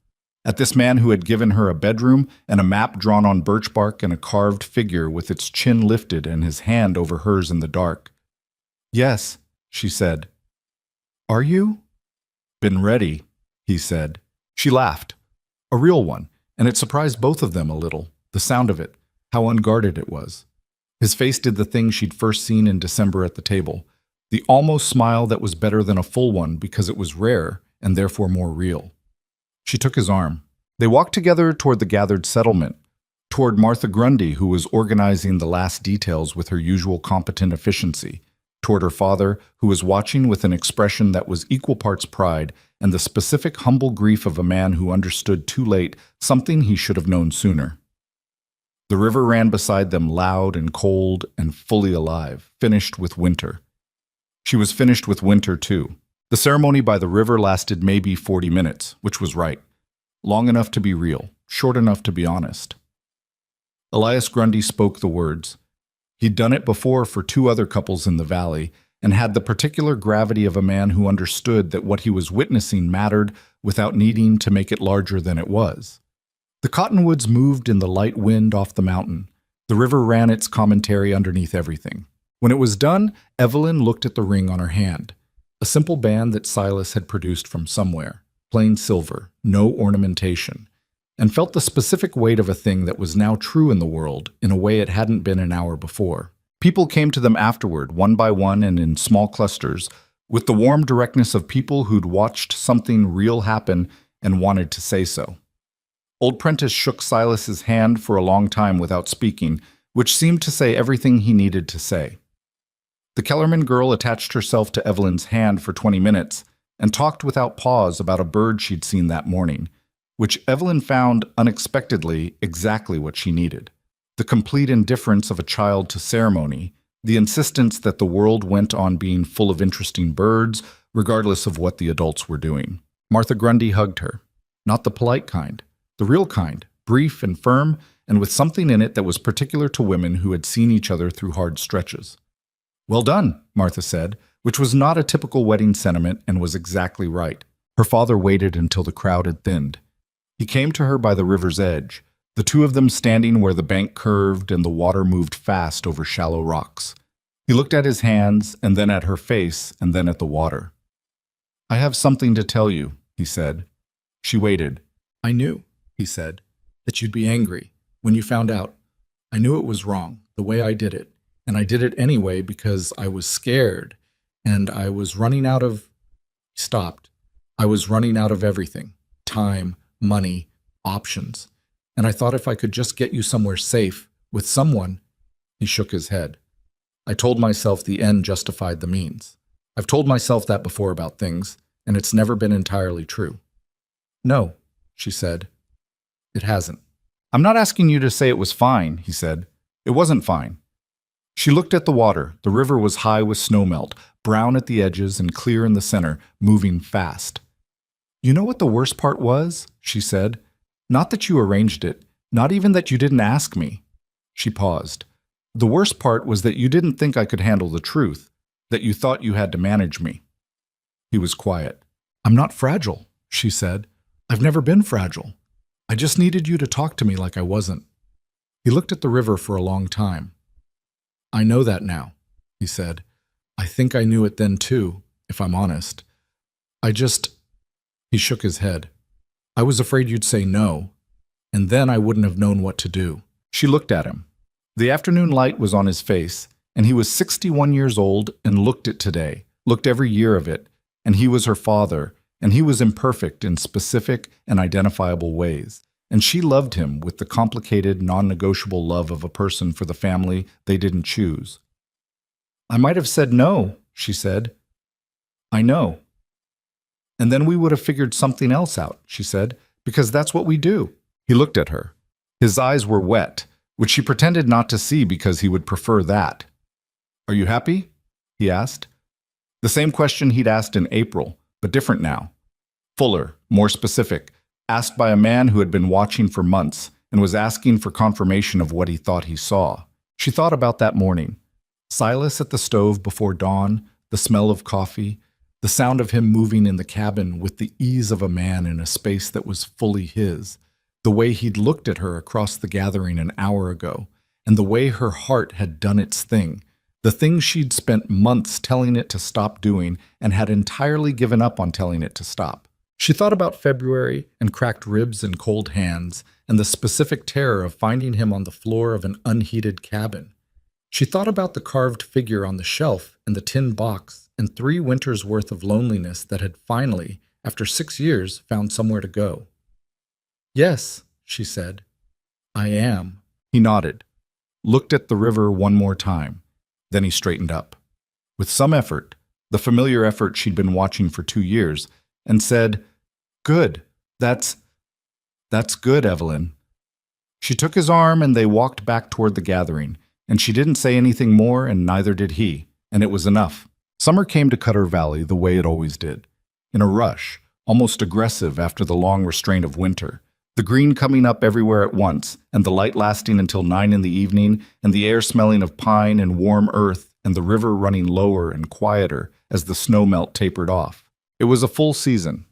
A: at this man who had given her a bedroom and a map drawn on birch bark and a carved figure with its chin lifted and his hand over hers in the dark. "Yes," she said. "Are you?" "Been ready," he said. She laughed. A real one, and it surprised both of them a little, the sound of it, how unguarded it was. His face did the thing she'd first seen in December at the table, the almost smile that was better than a full one because it was rare and therefore more real. She took his arm. They walked together toward the gathered settlement, toward Martha Grundy, who was organizing the last details with her usual competent efficiency, toward her father, who was watching with an expression that was equal parts pride and the specific humble grief of a man who understood too late something he should have known sooner. The river ran beside them, loud and cold and fully alive, finished with winter. She was finished with winter, too. The ceremony by the river lasted maybe 40 minutes, which was right. Long enough to be real, short enough to be honest. Elias Grundy spoke the words. He'd done it before for 2 other couples in the valley, and had the particular gravity of a man who understood that what he was witnessing mattered without needing to make it larger than it was. The cottonwoods moved in the light wind off the mountain. The river ran its commentary underneath everything. When it was done, Evelyn looked at the ring on her hand, a simple band that Silas had produced from somewhere, plain silver, no ornamentation, and felt the specific weight of a thing that was now true in the world in a way it hadn't been an hour before. People came to them afterward, one by one and in small clusters, with the warm directness of people who'd watched something real happen and wanted to say so. Old Prentice shook Silas's hand for a long time without speaking, which seemed to say everything he needed to say. The Kellerman girl attached herself to Evelyn's hand for 20 minutes and talked without pause about a bird she'd seen that morning, which Evelyn found unexpectedly exactly what she needed. The complete indifference of a child to ceremony, the insistence that the world went on being full of interesting birds, regardless of what the adults were doing. Martha Grundy hugged her. Not the polite kind, the real kind, brief and firm, and with something in it that was particular to women who had seen each other through hard stretches. "Well done," Martha said, which was not a typical wedding sentiment and was exactly right. Her father waited until the crowd had thinned. He came to her by the river's edge, the 2 of them standing where the bank curved and the water moved fast over shallow rocks. He looked at his hands and then at her face and then at the water. "I have something to tell you," he said. She waited. "I knew," he said, "that you'd be angry when you found out. I knew it was wrong, the way I did it, and I did it anyway because I was scared, and I was running out of—" He stopped. "I was running out of everything, time, money, options. And I thought if I could just get you somewhere safe, with someone—" He shook his head. "I told myself the end justified the means. I've told myself that before about things, and it's never been entirely true." "No," she said. "It hasn't." "I'm not asking you to say it was fine," he said. "It wasn't fine." She looked at the water. The river was high with snowmelt, brown at the edges and clear in the center, moving fast. "You know what the worst part was?" she said. "Not that you arranged it, not even that you didn't ask me." She paused. "The worst part was that you didn't think I could handle the truth, that you thought you had to manage me." He was quiet. "I'm not fragile," she said. "I've never been fragile. I just needed you to talk to me like I wasn't." He looked at the river for a long time. "I know that now," he said. "I think I knew it then too, if I'm honest. He shook his head. "I was afraid you'd say no, and then I wouldn't have known what to do." She looked at him. The afternoon light was on his face, and he was 61 years old and looked it today, looked every year of it, and he was her father, and he was imperfect in specific and identifiable ways, and she loved him with the complicated, non-negotiable love of a person for the family they didn't choose. "I might have said no," she said. "I know. And then we would have figured something else out," she said, "because that's what we do." He looked at her. His eyes were wet, which she pretended not to see because he would prefer that. "Are you happy?" he asked. The same question he'd asked in April, but different now. Fuller, more specific, asked by a man who had been watching for months and was asking for confirmation of what he thought he saw. She thought about that morning. Silas at the stove before dawn, the smell of coffee, the sound of him moving in the cabin with the ease of a man in a space that was fully his, the way he'd looked at her across the gathering an hour ago, and the way her heart had done its thing, the thing she'd spent months telling it to stop doing and had entirely given up on telling it to stop. She thought about February and cracked ribs and cold hands and the specific terror of finding him on the floor of an unheated cabin. She thought about the carved figure on the shelf and the tin box and 3 winters' worth of loneliness that had finally, after 6 years, found somewhere to go. "Yes," she said. "I am." He nodded, looked at the river one more time. Then he straightened up. With some effort, the familiar effort she'd been watching for 2 years, and said, "Good. That's good, Evelyn." She took his arm and they walked back toward the gathering, and she didn't say anything more and neither did he, and it was enough. Summer came to Cutter Valley the way it always did, in a rush, almost aggressive after the long restraint of winter, the green coming up everywhere at once, and the light lasting until 9 in the evening, and the air smelling of pine and warm earth, and the river running lower and quieter as the snow melt tapered off. It was a full season,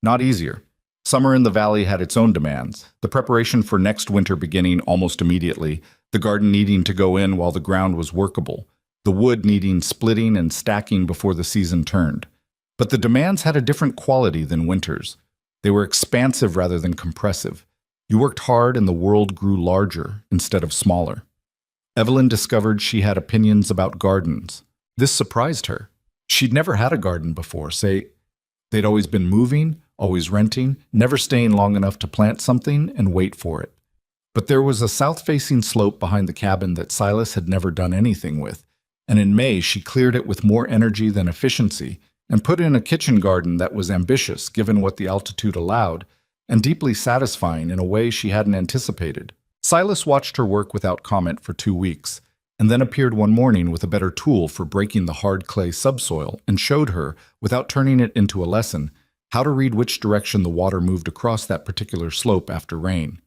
A: not easier. Summer in the valley had its own demands, the preparation for next winter beginning almost immediately, the garden needing to go in while the ground was workable, the wood needing splitting and stacking before the season turned. But the demands had a different quality than winter's. They were expansive rather than compressive. You worked hard and the world grew larger instead of smaller. Evelyn discovered she had opinions about gardens. This surprised her. She'd never had a garden before, say, they'd always been moving, always renting, never staying long enough to plant something and wait for it. But there was a south-facing slope behind the cabin that Silas had never done anything with, and in May she cleared it with more energy than efficiency and put in a kitchen garden that was ambitious given what the altitude allowed and deeply satisfying in a way she hadn't anticipated. Silas watched her work without comment for 2 weeks, and then appeared one morning with a better tool for breaking the hard clay subsoil and showed her, without turning it into a lesson, how to read which direction the water moved across that particular slope after rain.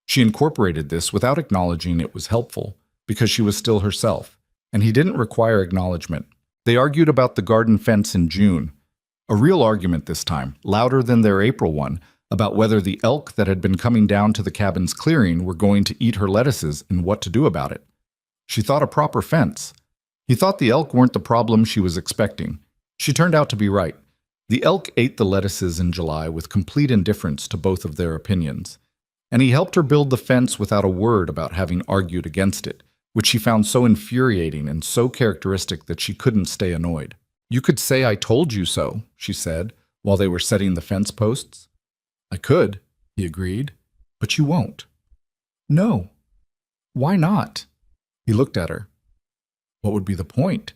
A: She incorporated this without acknowledging it was helpful, because she was still herself, and he didn't require acknowledgement. They argued about the garden fence in June. A real argument this time, louder than their April one, about whether the elk that had been coming down to the cabin's clearing were going to eat her lettuces and what to do about it. She thought a proper fence. He thought the elk weren't the problem she was expecting. She turned out to be right. The elk ate the lettuces in July with complete indifference to both of their opinions, and he helped her build the fence without a word about having argued against it, which she found so infuriating and so characteristic that she couldn't stay annoyed. "You could say I told you so," she said, while they were setting the fence posts. "I could," he agreed, "but you won't." "No." "Why not?" He looked at her. What would be the point?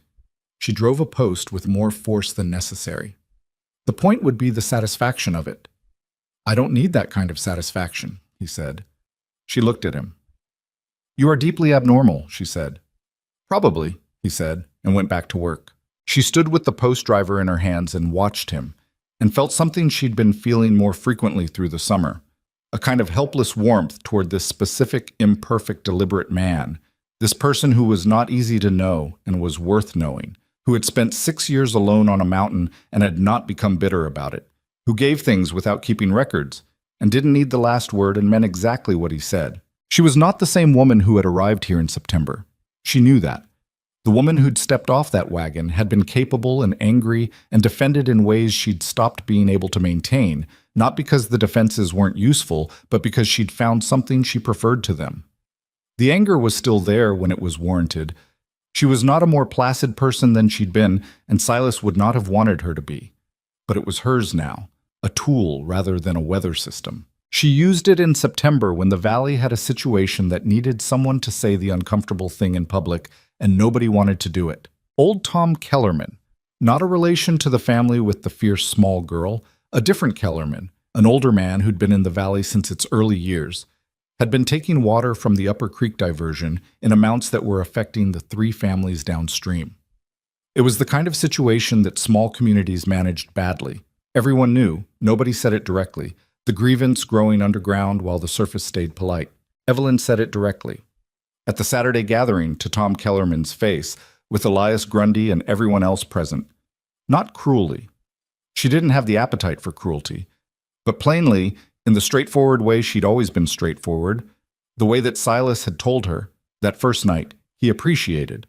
A: She drove a post with more force than necessary. The point would be the satisfaction of it. "I don't need that kind of satisfaction," he said. She looked at him. "You are deeply abnormal," she said. "Probably," he said, and went back to work. She stood with the post driver in her hands and watched him, and felt something she'd been feeling more frequently through the summer, a kind of helpless warmth toward this specific, imperfect, deliberate man, this person who was not easy to know and was worth knowing, who had spent 6 years alone on a mountain and had not become bitter about it, who gave things without keeping records, and didn't need the last word and meant exactly what he said. She was not the same woman who had arrived here in September. She knew that. The woman who'd stepped off that wagon had been capable and angry and defended in ways she'd stopped being able to maintain, not because the defenses weren't useful, but because she'd found something she preferred to them. The anger was still there when it was warranted. She was not a more placid person than she'd been, and Silas would not have wanted her to be. But it was hers now, a tool rather than a weather system. She used it in September when the valley had a situation that needed someone to say the uncomfortable thing in public, and nobody wanted to do it. Old Tom Kellerman, not a relation to the family with the fierce small girl, a different Kellerman, an older man who'd been in the valley since its early years, had been taking water from the Upper Creek diversion in amounts that were affecting the 3 families downstream. It was the kind of situation that small communities managed badly. Everyone knew, nobody said it directly, the grievance growing underground while the surface stayed polite. Evelyn said it directly. At the Saturday gathering, to Tom Kellerman's face, with Elias Grundy and everyone else present. Not cruelly. She didn't have the appetite for cruelty. But plainly, in the straightforward way she'd always been straightforward, the way that Silas had told her, that first night, he appreciated.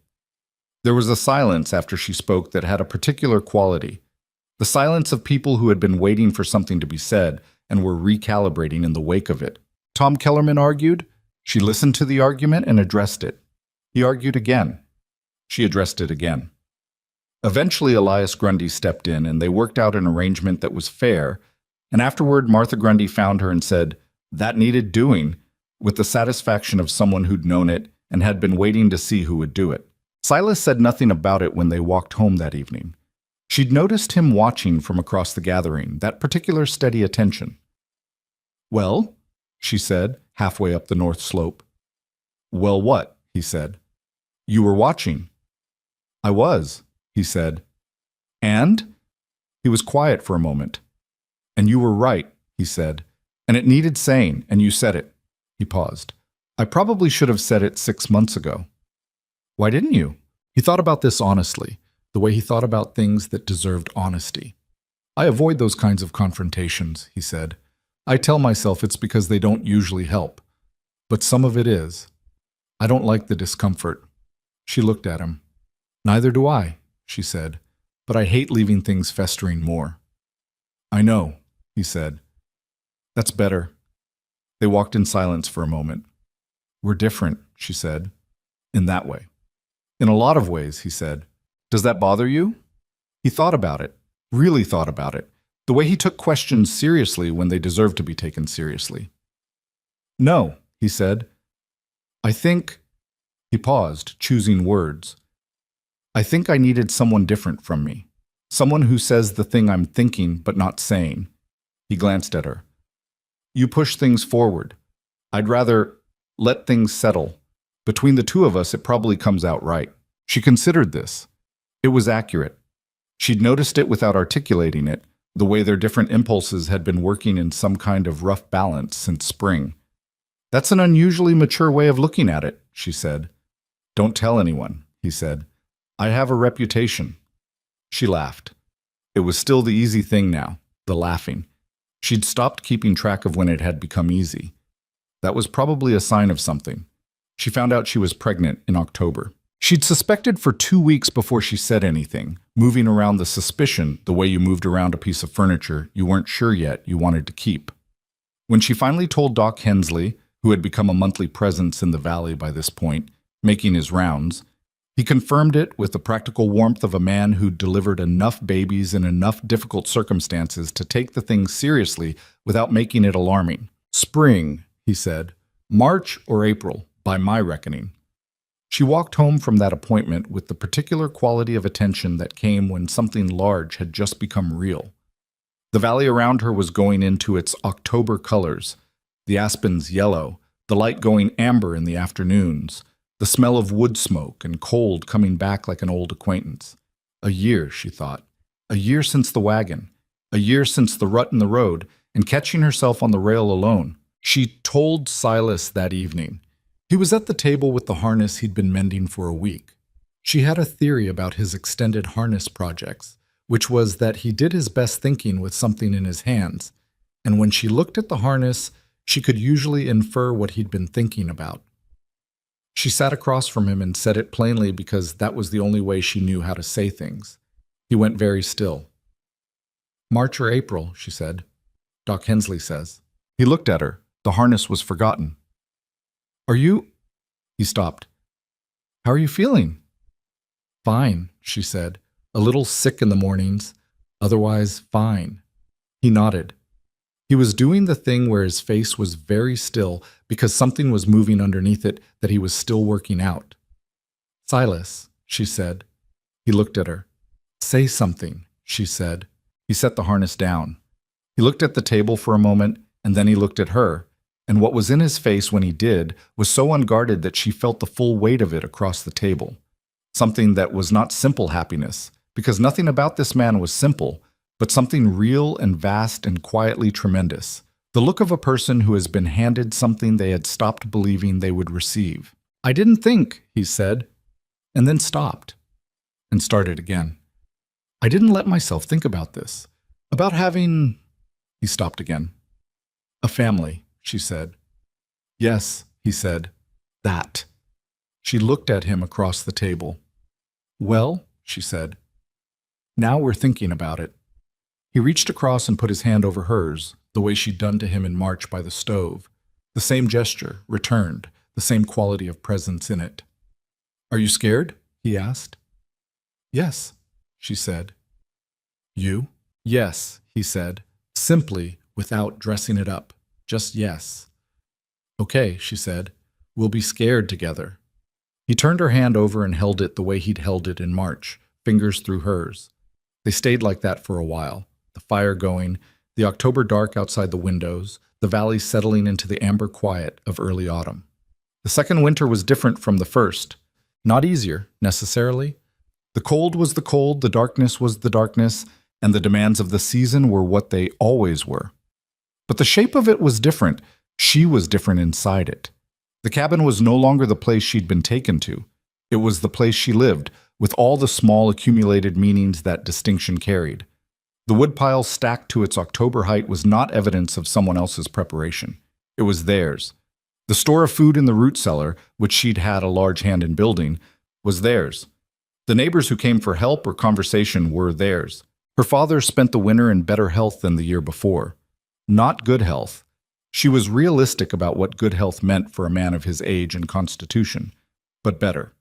A: There was a silence after she spoke that had a particular quality. The silence of people who had been waiting for something to be said and were recalibrating in the wake of it. Tom Kellerman argued. She listened to the argument and addressed it. He argued again. She addressed it again. Eventually, Elias Grundy stepped in and they worked out an arrangement that was fair, and afterward Martha Grundy found her and said, "That needed doing," with the satisfaction of someone who'd known it and had been waiting to see who would do it. Silas said nothing about it when they walked home that evening. She'd noticed him watching from across the gathering, that particular steady attention. "Well," she said, halfway up the north slope. "Well, what?" he said. "You were watching." "I was," he said. "And?" He was quiet for a moment. "And you were right," he said. "And it needed saying, and you said it." He paused. "I probably should have said it 6 months ago." "Why didn't you?" He thought about this honestly, the way he thought about things that deserved honesty. "I avoid those kinds of confrontations," he said. "I tell myself it's because they don't usually help. But some of it is. I don't like the discomfort." She looked at him. "Neither do I," she said, "but I hate leaving things festering more." "I know," he said. "That's better." They walked in silence for a moment. "We're different," she said. "In that way." "In a lot of ways," he said. "Does that bother you?" He thought about it, really thought about it, the way he took questions seriously when they deserved to be taken seriously. "No," he said. "I think—" He paused, choosing words. "I think I needed someone different from me. Someone who says the thing I'm thinking but not saying." He glanced at her. "You push things forward. I'd rather let things settle. Between the two of us, it probably comes out right." She considered this. It was accurate. She'd noticed it without articulating it, the way their different impulses had been working in some kind of rough balance since spring. "That's an unusually mature way of looking at it," she said. "Don't tell anyone," he said. "I have a reputation." She laughed. It was still the easy thing now, the laughing. She'd stopped keeping track of when it had become easy. That was probably a sign of something. She found out she was pregnant in October. She'd suspected for 2 weeks before she said anything, moving around the suspicion the way you moved around a piece of furniture you weren't sure yet you wanted to keep. When she finally told Doc Hensley, who had become a monthly presence in the valley by this point, making his rounds, he confirmed it with the practical warmth of a man who'd delivered enough babies in enough difficult circumstances to take the thing seriously without making it alarming. "Spring," he said. "March or April, by my reckoning." She walked home from that appointment with the particular quality of attention that came when something large had just become real. The valley around her was going into its October colors, the aspens yellow, the light going amber in the afternoons, the smell of wood smoke and cold coming back like an old acquaintance. A year, she thought. A year since the wagon. A year since the rut in the road, and catching herself on the rail alone. She told Silas that evening. He was at the table with the harness he'd been mending for a week. She had a theory about his extended harness projects, which was that he did his best thinking with something in his hands, and when she looked at the harness, she could usually infer what he'd been thinking about. She sat across from him and said it plainly because that was the only way she knew how to say things. He went very still. "March or April," she said. "Doc Hensley says." He looked at her. The harness was forgotten. "Are you—" He stopped. "How are you feeling?" "Fine," she said. "A little sick in the mornings. Otherwise, fine." He nodded. He was doing the thing where his face was very still because something was moving underneath it that he was still working out. "Silas," she said. He looked at her. "Say something," she said. He set the harness down. He looked at the table for a moment, and then he looked at her, and what was in his face when he did was so unguarded that she felt the full weight of it across the table. something that was not simple happiness, because nothing about this man was simple, but something real and vast and quietly tremendous. The look of a person who has been handed something they had stopped believing they would receive. "I didn't think," he said, and then stopped and started again. "I didn't let myself think about this. About having—" He stopped again. "A family," she said. "Yes," he said. "That." She looked at him across the table. "Well," she said, "now we're thinking about it." He reached across and put his hand over hers, the way she'd done to him in March by the stove. The same gesture, returned, the same quality of presence in it. "Are you scared?" he asked. "Yes," she said. "You?" "Yes," he said, simply, without dressing it up. Just yes. "Okay," she said. "We'll be scared together." He turned her hand over and held it the way he'd held it in March, fingers through hers. They stayed like that for a while, the fire going, the October dark outside the windows, the valley settling into the amber quiet of early autumn. The second winter was different from the first. Not easier, necessarily. The cold was the cold, the darkness was the darkness, and the demands of the season were what they always were. But the shape of it was different. She was different inside it. The cabin was no longer the place she'd been taken to. It was the place she lived, with all the small accumulated meanings that distinction carried. The woodpile stacked to its October height was not evidence of someone else's preparation. It was theirs. The store of food in the root cellar, which she'd had a large hand in building, was theirs. The neighbors who came for help or conversation were theirs. Her father spent the winter in better health than the year before. Not good health. She was realistic about what good health meant for a man of his age and constitution, but better.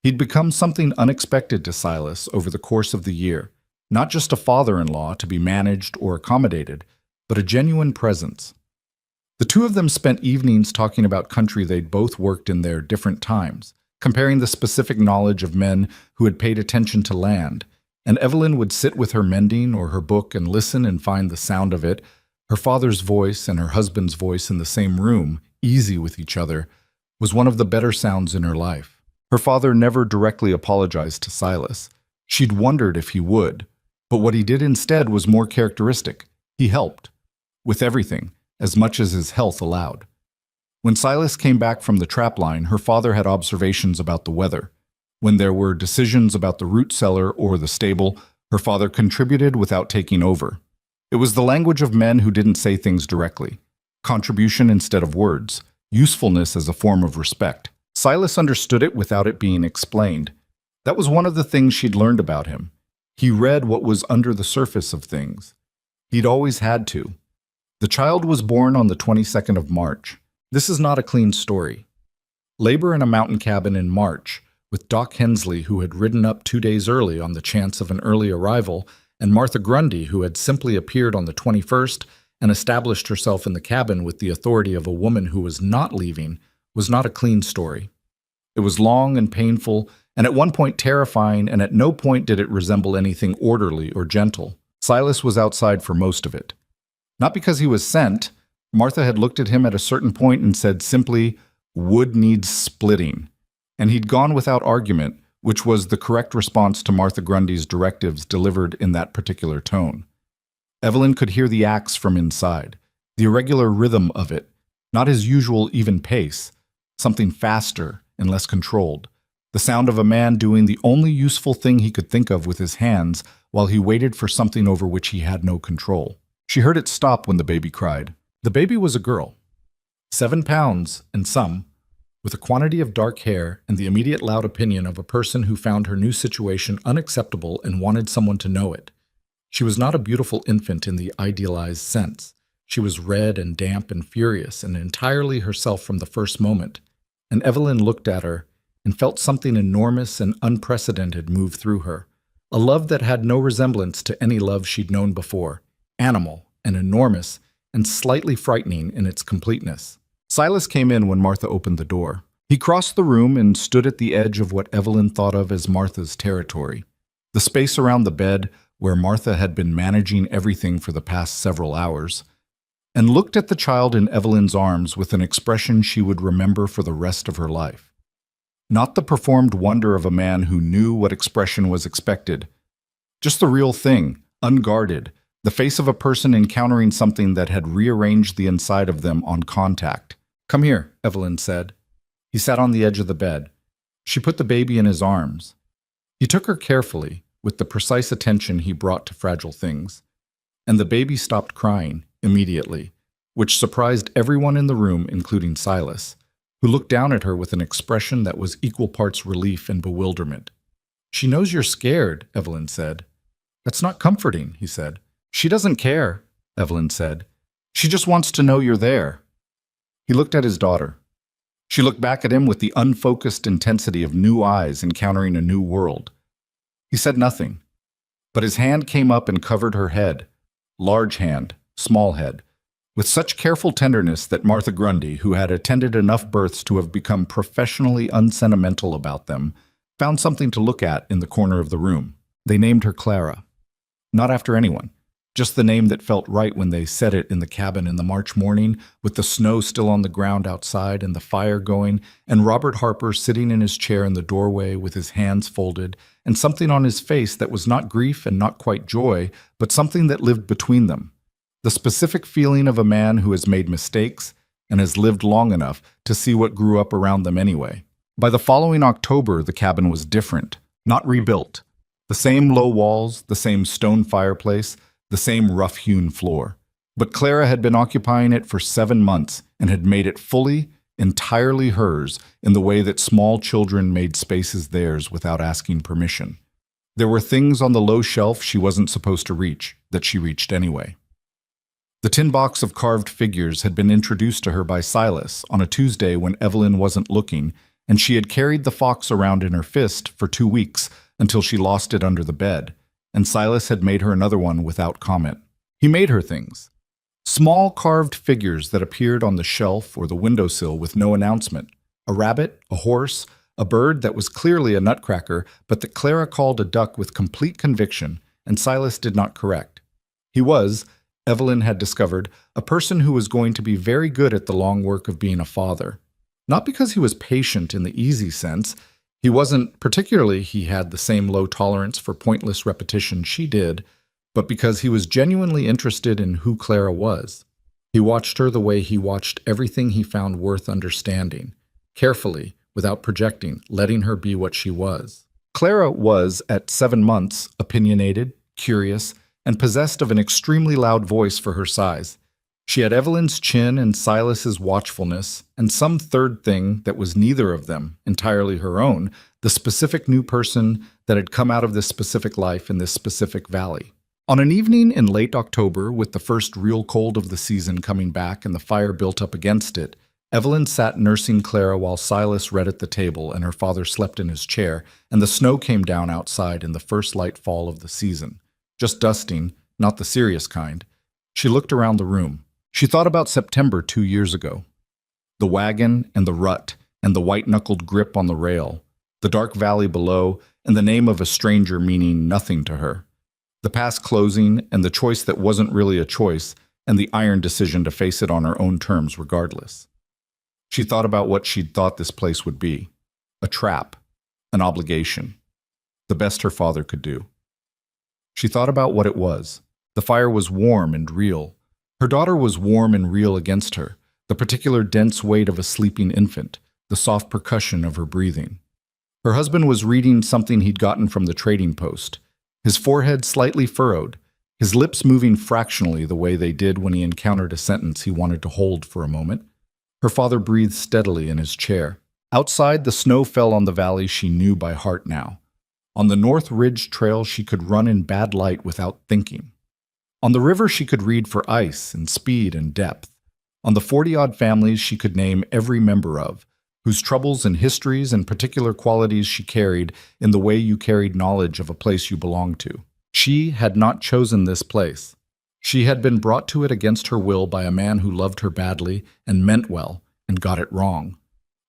A: He'd become something unexpected to Silas over the course of the year, not just a father-in-law to be managed or accommodated, but a genuine presence. The two of them spent evenings talking about country they'd both worked in their different times, comparing the specific knowledge of men who had paid attention to land, and Evelyn would sit with her mending or her book and listen and find the sound of it, her father's voice and her husband's voice in the same room, easy with each other, was one of the better sounds in her life. Her father never directly apologized to Silas. She'd wondered if he would, but what he did instead was more characteristic. He helped. With everything, as much as his health allowed. When Silas came back from the trapline, her father had observations about the weather. When there were decisions about the root cellar or the stable, her father contributed without taking over. It was the language of men who didn't say things directly. Contribution instead of words. Usefulness as a form of respect. Silas understood it without it being explained. That was one of the things she'd learned about him. He read what was under the surface of things. He'd always had to. The child was born on the 22nd of March. This is not a clean story. Labor in a mountain cabin in March, with Doc Hensley, who had ridden up 2 days early on the chance of an early arrival, and Martha Grundy, who had simply appeared on the 21st and established herself in the cabin with the authority of a woman who was not leaving, was not a clean story. It was long and painful, and at one point terrifying, and at no point did it resemble anything orderly or gentle. Silas was outside for most of it. Not because he was sent. Martha had looked at him at a certain point and said simply, "Wood needs splitting." And he'd gone without argument, which was the correct response to Martha Grundy's directives delivered in that particular tone. Evelyn could hear the axe from inside, the irregular rhythm of it, not his usual even pace, something faster and less controlled, the sound of a man doing the only useful thing he could think of with his hands while he waited for something over which he had no control. She heard it stop when the baby cried. The baby was a girl, 7 pounds and some, with a quantity of dark hair and the immediate loud opinion of a person who found her new situation unacceptable and wanted someone to know it. She was not a beautiful infant in the idealized sense. She was red and damp and furious and entirely herself from the first moment, and Evelyn looked at her and felt something enormous and unprecedented move through her, a love that had no resemblance to any love she'd known before, animal and enormous and slightly frightening in its completeness. Silas came in when Martha opened the door. He crossed the room and stood at the edge of what Evelyn thought of as Martha's territory, the space around the bed where Martha had been managing everything for the past several hours, and looked at the child in Evelyn's arms with an expression she would remember for the rest of her life. Not the performed wonder of a man who knew what expression was expected. Just the real thing, unguarded, the face of a person encountering something that had rearranged the inside of them on contact. "Come here," Evelyn said. He sat on the edge of the bed. She put the baby in his arms. He took her carefully, with the precise attention he brought to fragile things. And the baby stopped crying immediately, which surprised everyone in the room, including Silas, who looked down at her with an expression that was equal parts relief and bewilderment. "She knows you're scared," Evelyn said. "That's not comforting," he said. "She doesn't care," Evelyn said. "She just wants to know you're there." He looked at his daughter. She looked back at him with the unfocused intensity of new eyes encountering a new world. He said nothing, but his hand came up and covered her head, large hand, small head, with such careful tenderness that Martha Grundy, who had attended enough births to have become professionally unsentimental about them, found something to look at in the corner of the room. They named her Clara. Not after anyone, just the name that felt right when they said it in the cabin in the March morning, with the snow still on the ground outside and the fire going, and Robert Harper sitting in his chair in the doorway with his hands folded, and something on his face that was not grief and not quite joy, but something that lived between them. The specific feeling of a man who has made mistakes and has lived long enough to see what grew up around them anyway. By the following October, the cabin was different, not rebuilt. The same low walls, the same stone fireplace, the same rough-hewn floor. But Clara had been occupying it for 7 months and had made it fully, entirely hers in the way that small children made spaces theirs without asking permission. There were things on the low shelf she wasn't supposed to reach, that she reached anyway. The tin box of carved figures had been introduced to her by Silas on a Tuesday when Evelyn wasn't looking, and she had carried the fox around in her fist for 2 weeks until she lost it under the bed, and Silas had made her another one without comment. He made her things. Small carved figures that appeared on the shelf or the windowsill with no announcement. A rabbit, a horse, a bird that was clearly a nutcracker, but that Clara called a duck with complete conviction, and Silas did not correct. He was, Evelyn had discovered, a person who was going to be very good at the long work of being a father. Not because he was patient in the easy sense. He wasn't, particularly he had the same low tolerance for pointless repetition she did, but because he was genuinely interested in who Clara was. He watched her the way he watched everything he found worth understanding, carefully, without projecting, letting her be what she was. Clara was, at 7 months, opinionated, curious, and possessed of an extremely loud voice for her size. She had Evelyn's chin and Silas's watchfulness, and some third thing that was neither of them, entirely her own, the specific new person that had come out of this specific life in this specific valley. On an evening in late October, with the first real cold of the season coming back and the fire built up against it, Evelyn sat nursing Clara while Silas read at the table and her father slept in his chair, and the snow came down outside in the first light fall of the season. Just dusting, not the serious kind. She looked around the room. She thought about September 2 years ago. The wagon and the rut and the white-knuckled grip on the rail, the dark valley below, and the name of a stranger meaning nothing to her. The past closing and the choice that wasn't really a choice, and the iron decision to face it on her own terms regardless. She thought about what she'd thought this place would be. A trap, an obligation, the best her father could do. She thought about what it was. The fire was warm and real. Her daughter was warm and real against her, the particular dense weight of a sleeping infant, the soft percussion of her breathing. Her husband was reading something he'd gotten from the trading post, his forehead slightly furrowed, his lips moving fractionally the way they did when he encountered a sentence he wanted to hold for a moment. Her father breathed steadily in his chair. Outside, the snow fell on the valley she knew by heart now. On the North Ridge Trail, she could run in bad light without thinking. On the river, she could read for ice and speed and depth. On the 40-odd families she could name every member of, whose troubles and histories and particular qualities she carried in the way you carried knowledge of a place you belonged to. She had not chosen this place. She had been brought to it against her will by a man who loved her badly and meant well and got it wrong.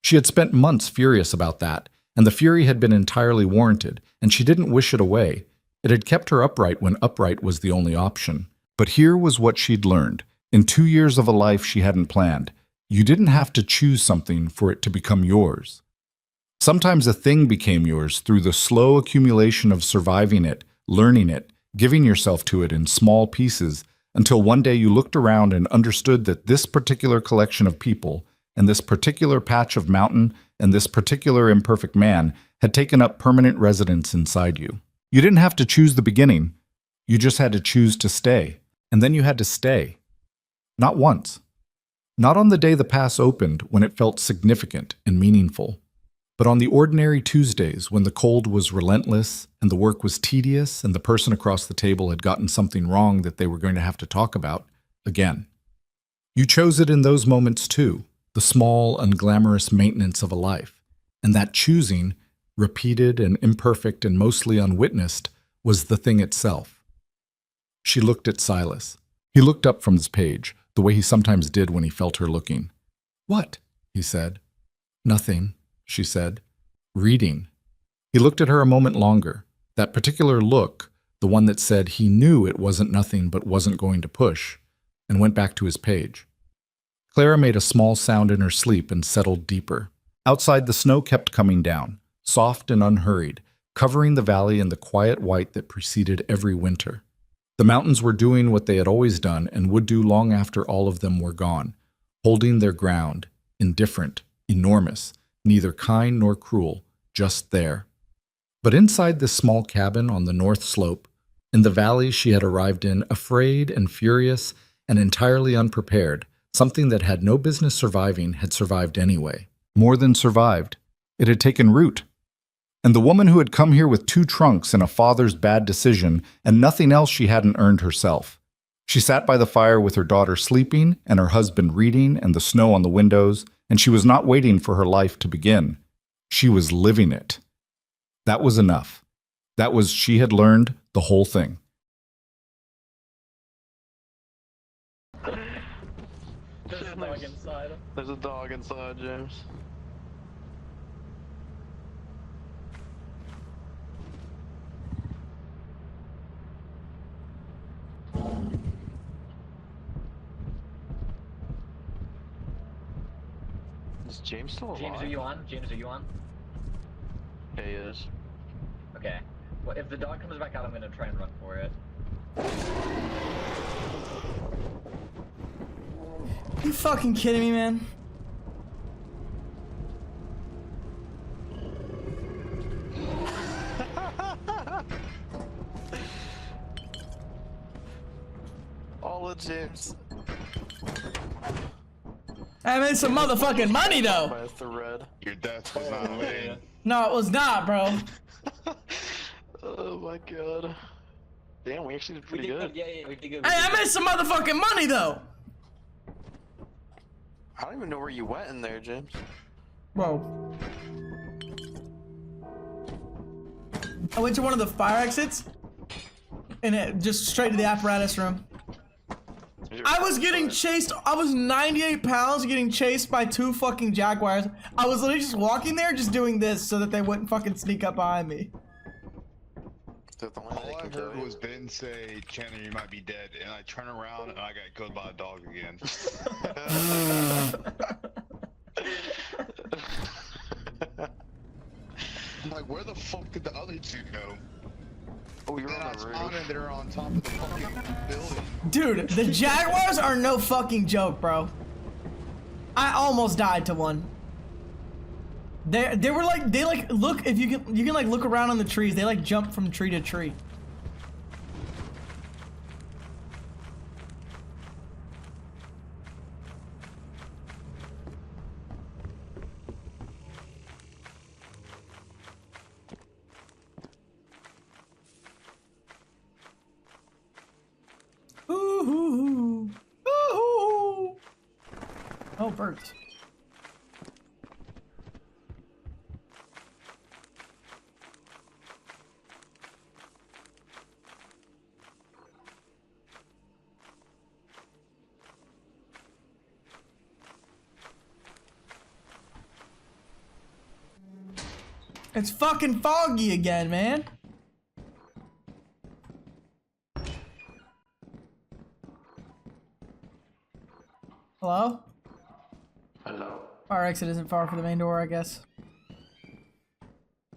A: She had spent months furious about that, and the fury had been entirely warranted, and she didn't wish it away. It had kept her upright when upright was the only option. But here was what she'd learned. In 2 years of a life she hadn't planned, you didn't have to choose something for it to become yours. Sometimes a thing became yours through the slow accumulation of surviving it, learning it, giving yourself to it in small pieces, until one day you looked around and understood that this particular collection of people, and this particular patch of mountain, and this particular imperfect man had taken up permanent residence inside you. You didn't have to choose the beginning. You just had to choose to stay. And then you had to stay. Not once. Not on the day the pass opened when it felt significant and meaningful, but on the ordinary Tuesdays when the cold was relentless and the work was tedious and the person across the table had gotten something wrong that they were going to have to talk about again. You chose it in those moments too, the small, unglamorous maintenance of a life. And that choosing, repeated and imperfect and mostly unwitnessed, was the thing itself. She looked at Silas. He looked up from his page, the way he sometimes did when he felt her looking. "What?" he said. "Nothing," she said. "Reading." He looked at her a moment longer. That particular look, the one that said he knew it wasn't nothing but wasn't going to push, and went back to his page. Clara made a small sound in her sleep and settled deeper. Outside, the snow kept coming down, soft and unhurried, covering the valley in the quiet white that preceded every winter. The mountains were doing what they had always done and would do long after all of them were gone, holding their ground, indifferent, enormous, neither kind nor cruel, just there. But inside this small cabin on the north slope, in the valley she had arrived in, afraid and furious and entirely unprepared, something that had no business surviving had survived anyway. More than survived. It had taken root. And the woman who had come here with 2 trunks and a father's bad decision and nothing else she hadn't earned herself. She sat by the fire with her daughter sleeping and her husband reading and the snow on the windows, and she was not waiting for her life to begin. She was living it. That was enough. That was, she had learned the whole thing.
C: There's a dog inside. There's a dog inside, James. Is James still alive?
D: James, are you on? James, are you on?
C: Yeah, he is.
D: Okay. Well, if the dog comes back out, I'm gonna try and run for it.
E: You fucking kidding me, man?
C: All of James.
E: I made some motherfucking money though.
C: By a thread.
F: Your death was not vain.
E: No, it was not, bro.
C: Oh my god. Damn, we actually did pretty good.
D: Yeah, we did good.
E: Hey, I made some motherfucking money though.
C: I don't even know where you went in there, James.
E: Bro. I went to one of the fire exits and it just straight to the apparatus room. I was getting chased. I was 98 pounds getting chased by 2 fucking jaguars. I was literally just walking there, just doing this so that they wouldn't fucking sneak up behind me.
F: All I heard was Ben say, "Chandler, you might be dead," and I turn around and I got killed by a dog again. I'm like, where the fuck did the other 2 go?
C: Oh, you're
F: And I
C: on the
F: spawned
C: roof.
F: and they're on top of the fucking building.
E: Dude, the jaguars are no fucking joke, bro. I almost died to one. They were like, they like, look, if you can like look around on the trees, they like jump from tree to tree. Ooh, ooh. Oh, birds. It's fucking foggy again, man. Hello?
C: Hello.
E: Our exit isn't far from the main door, I guess.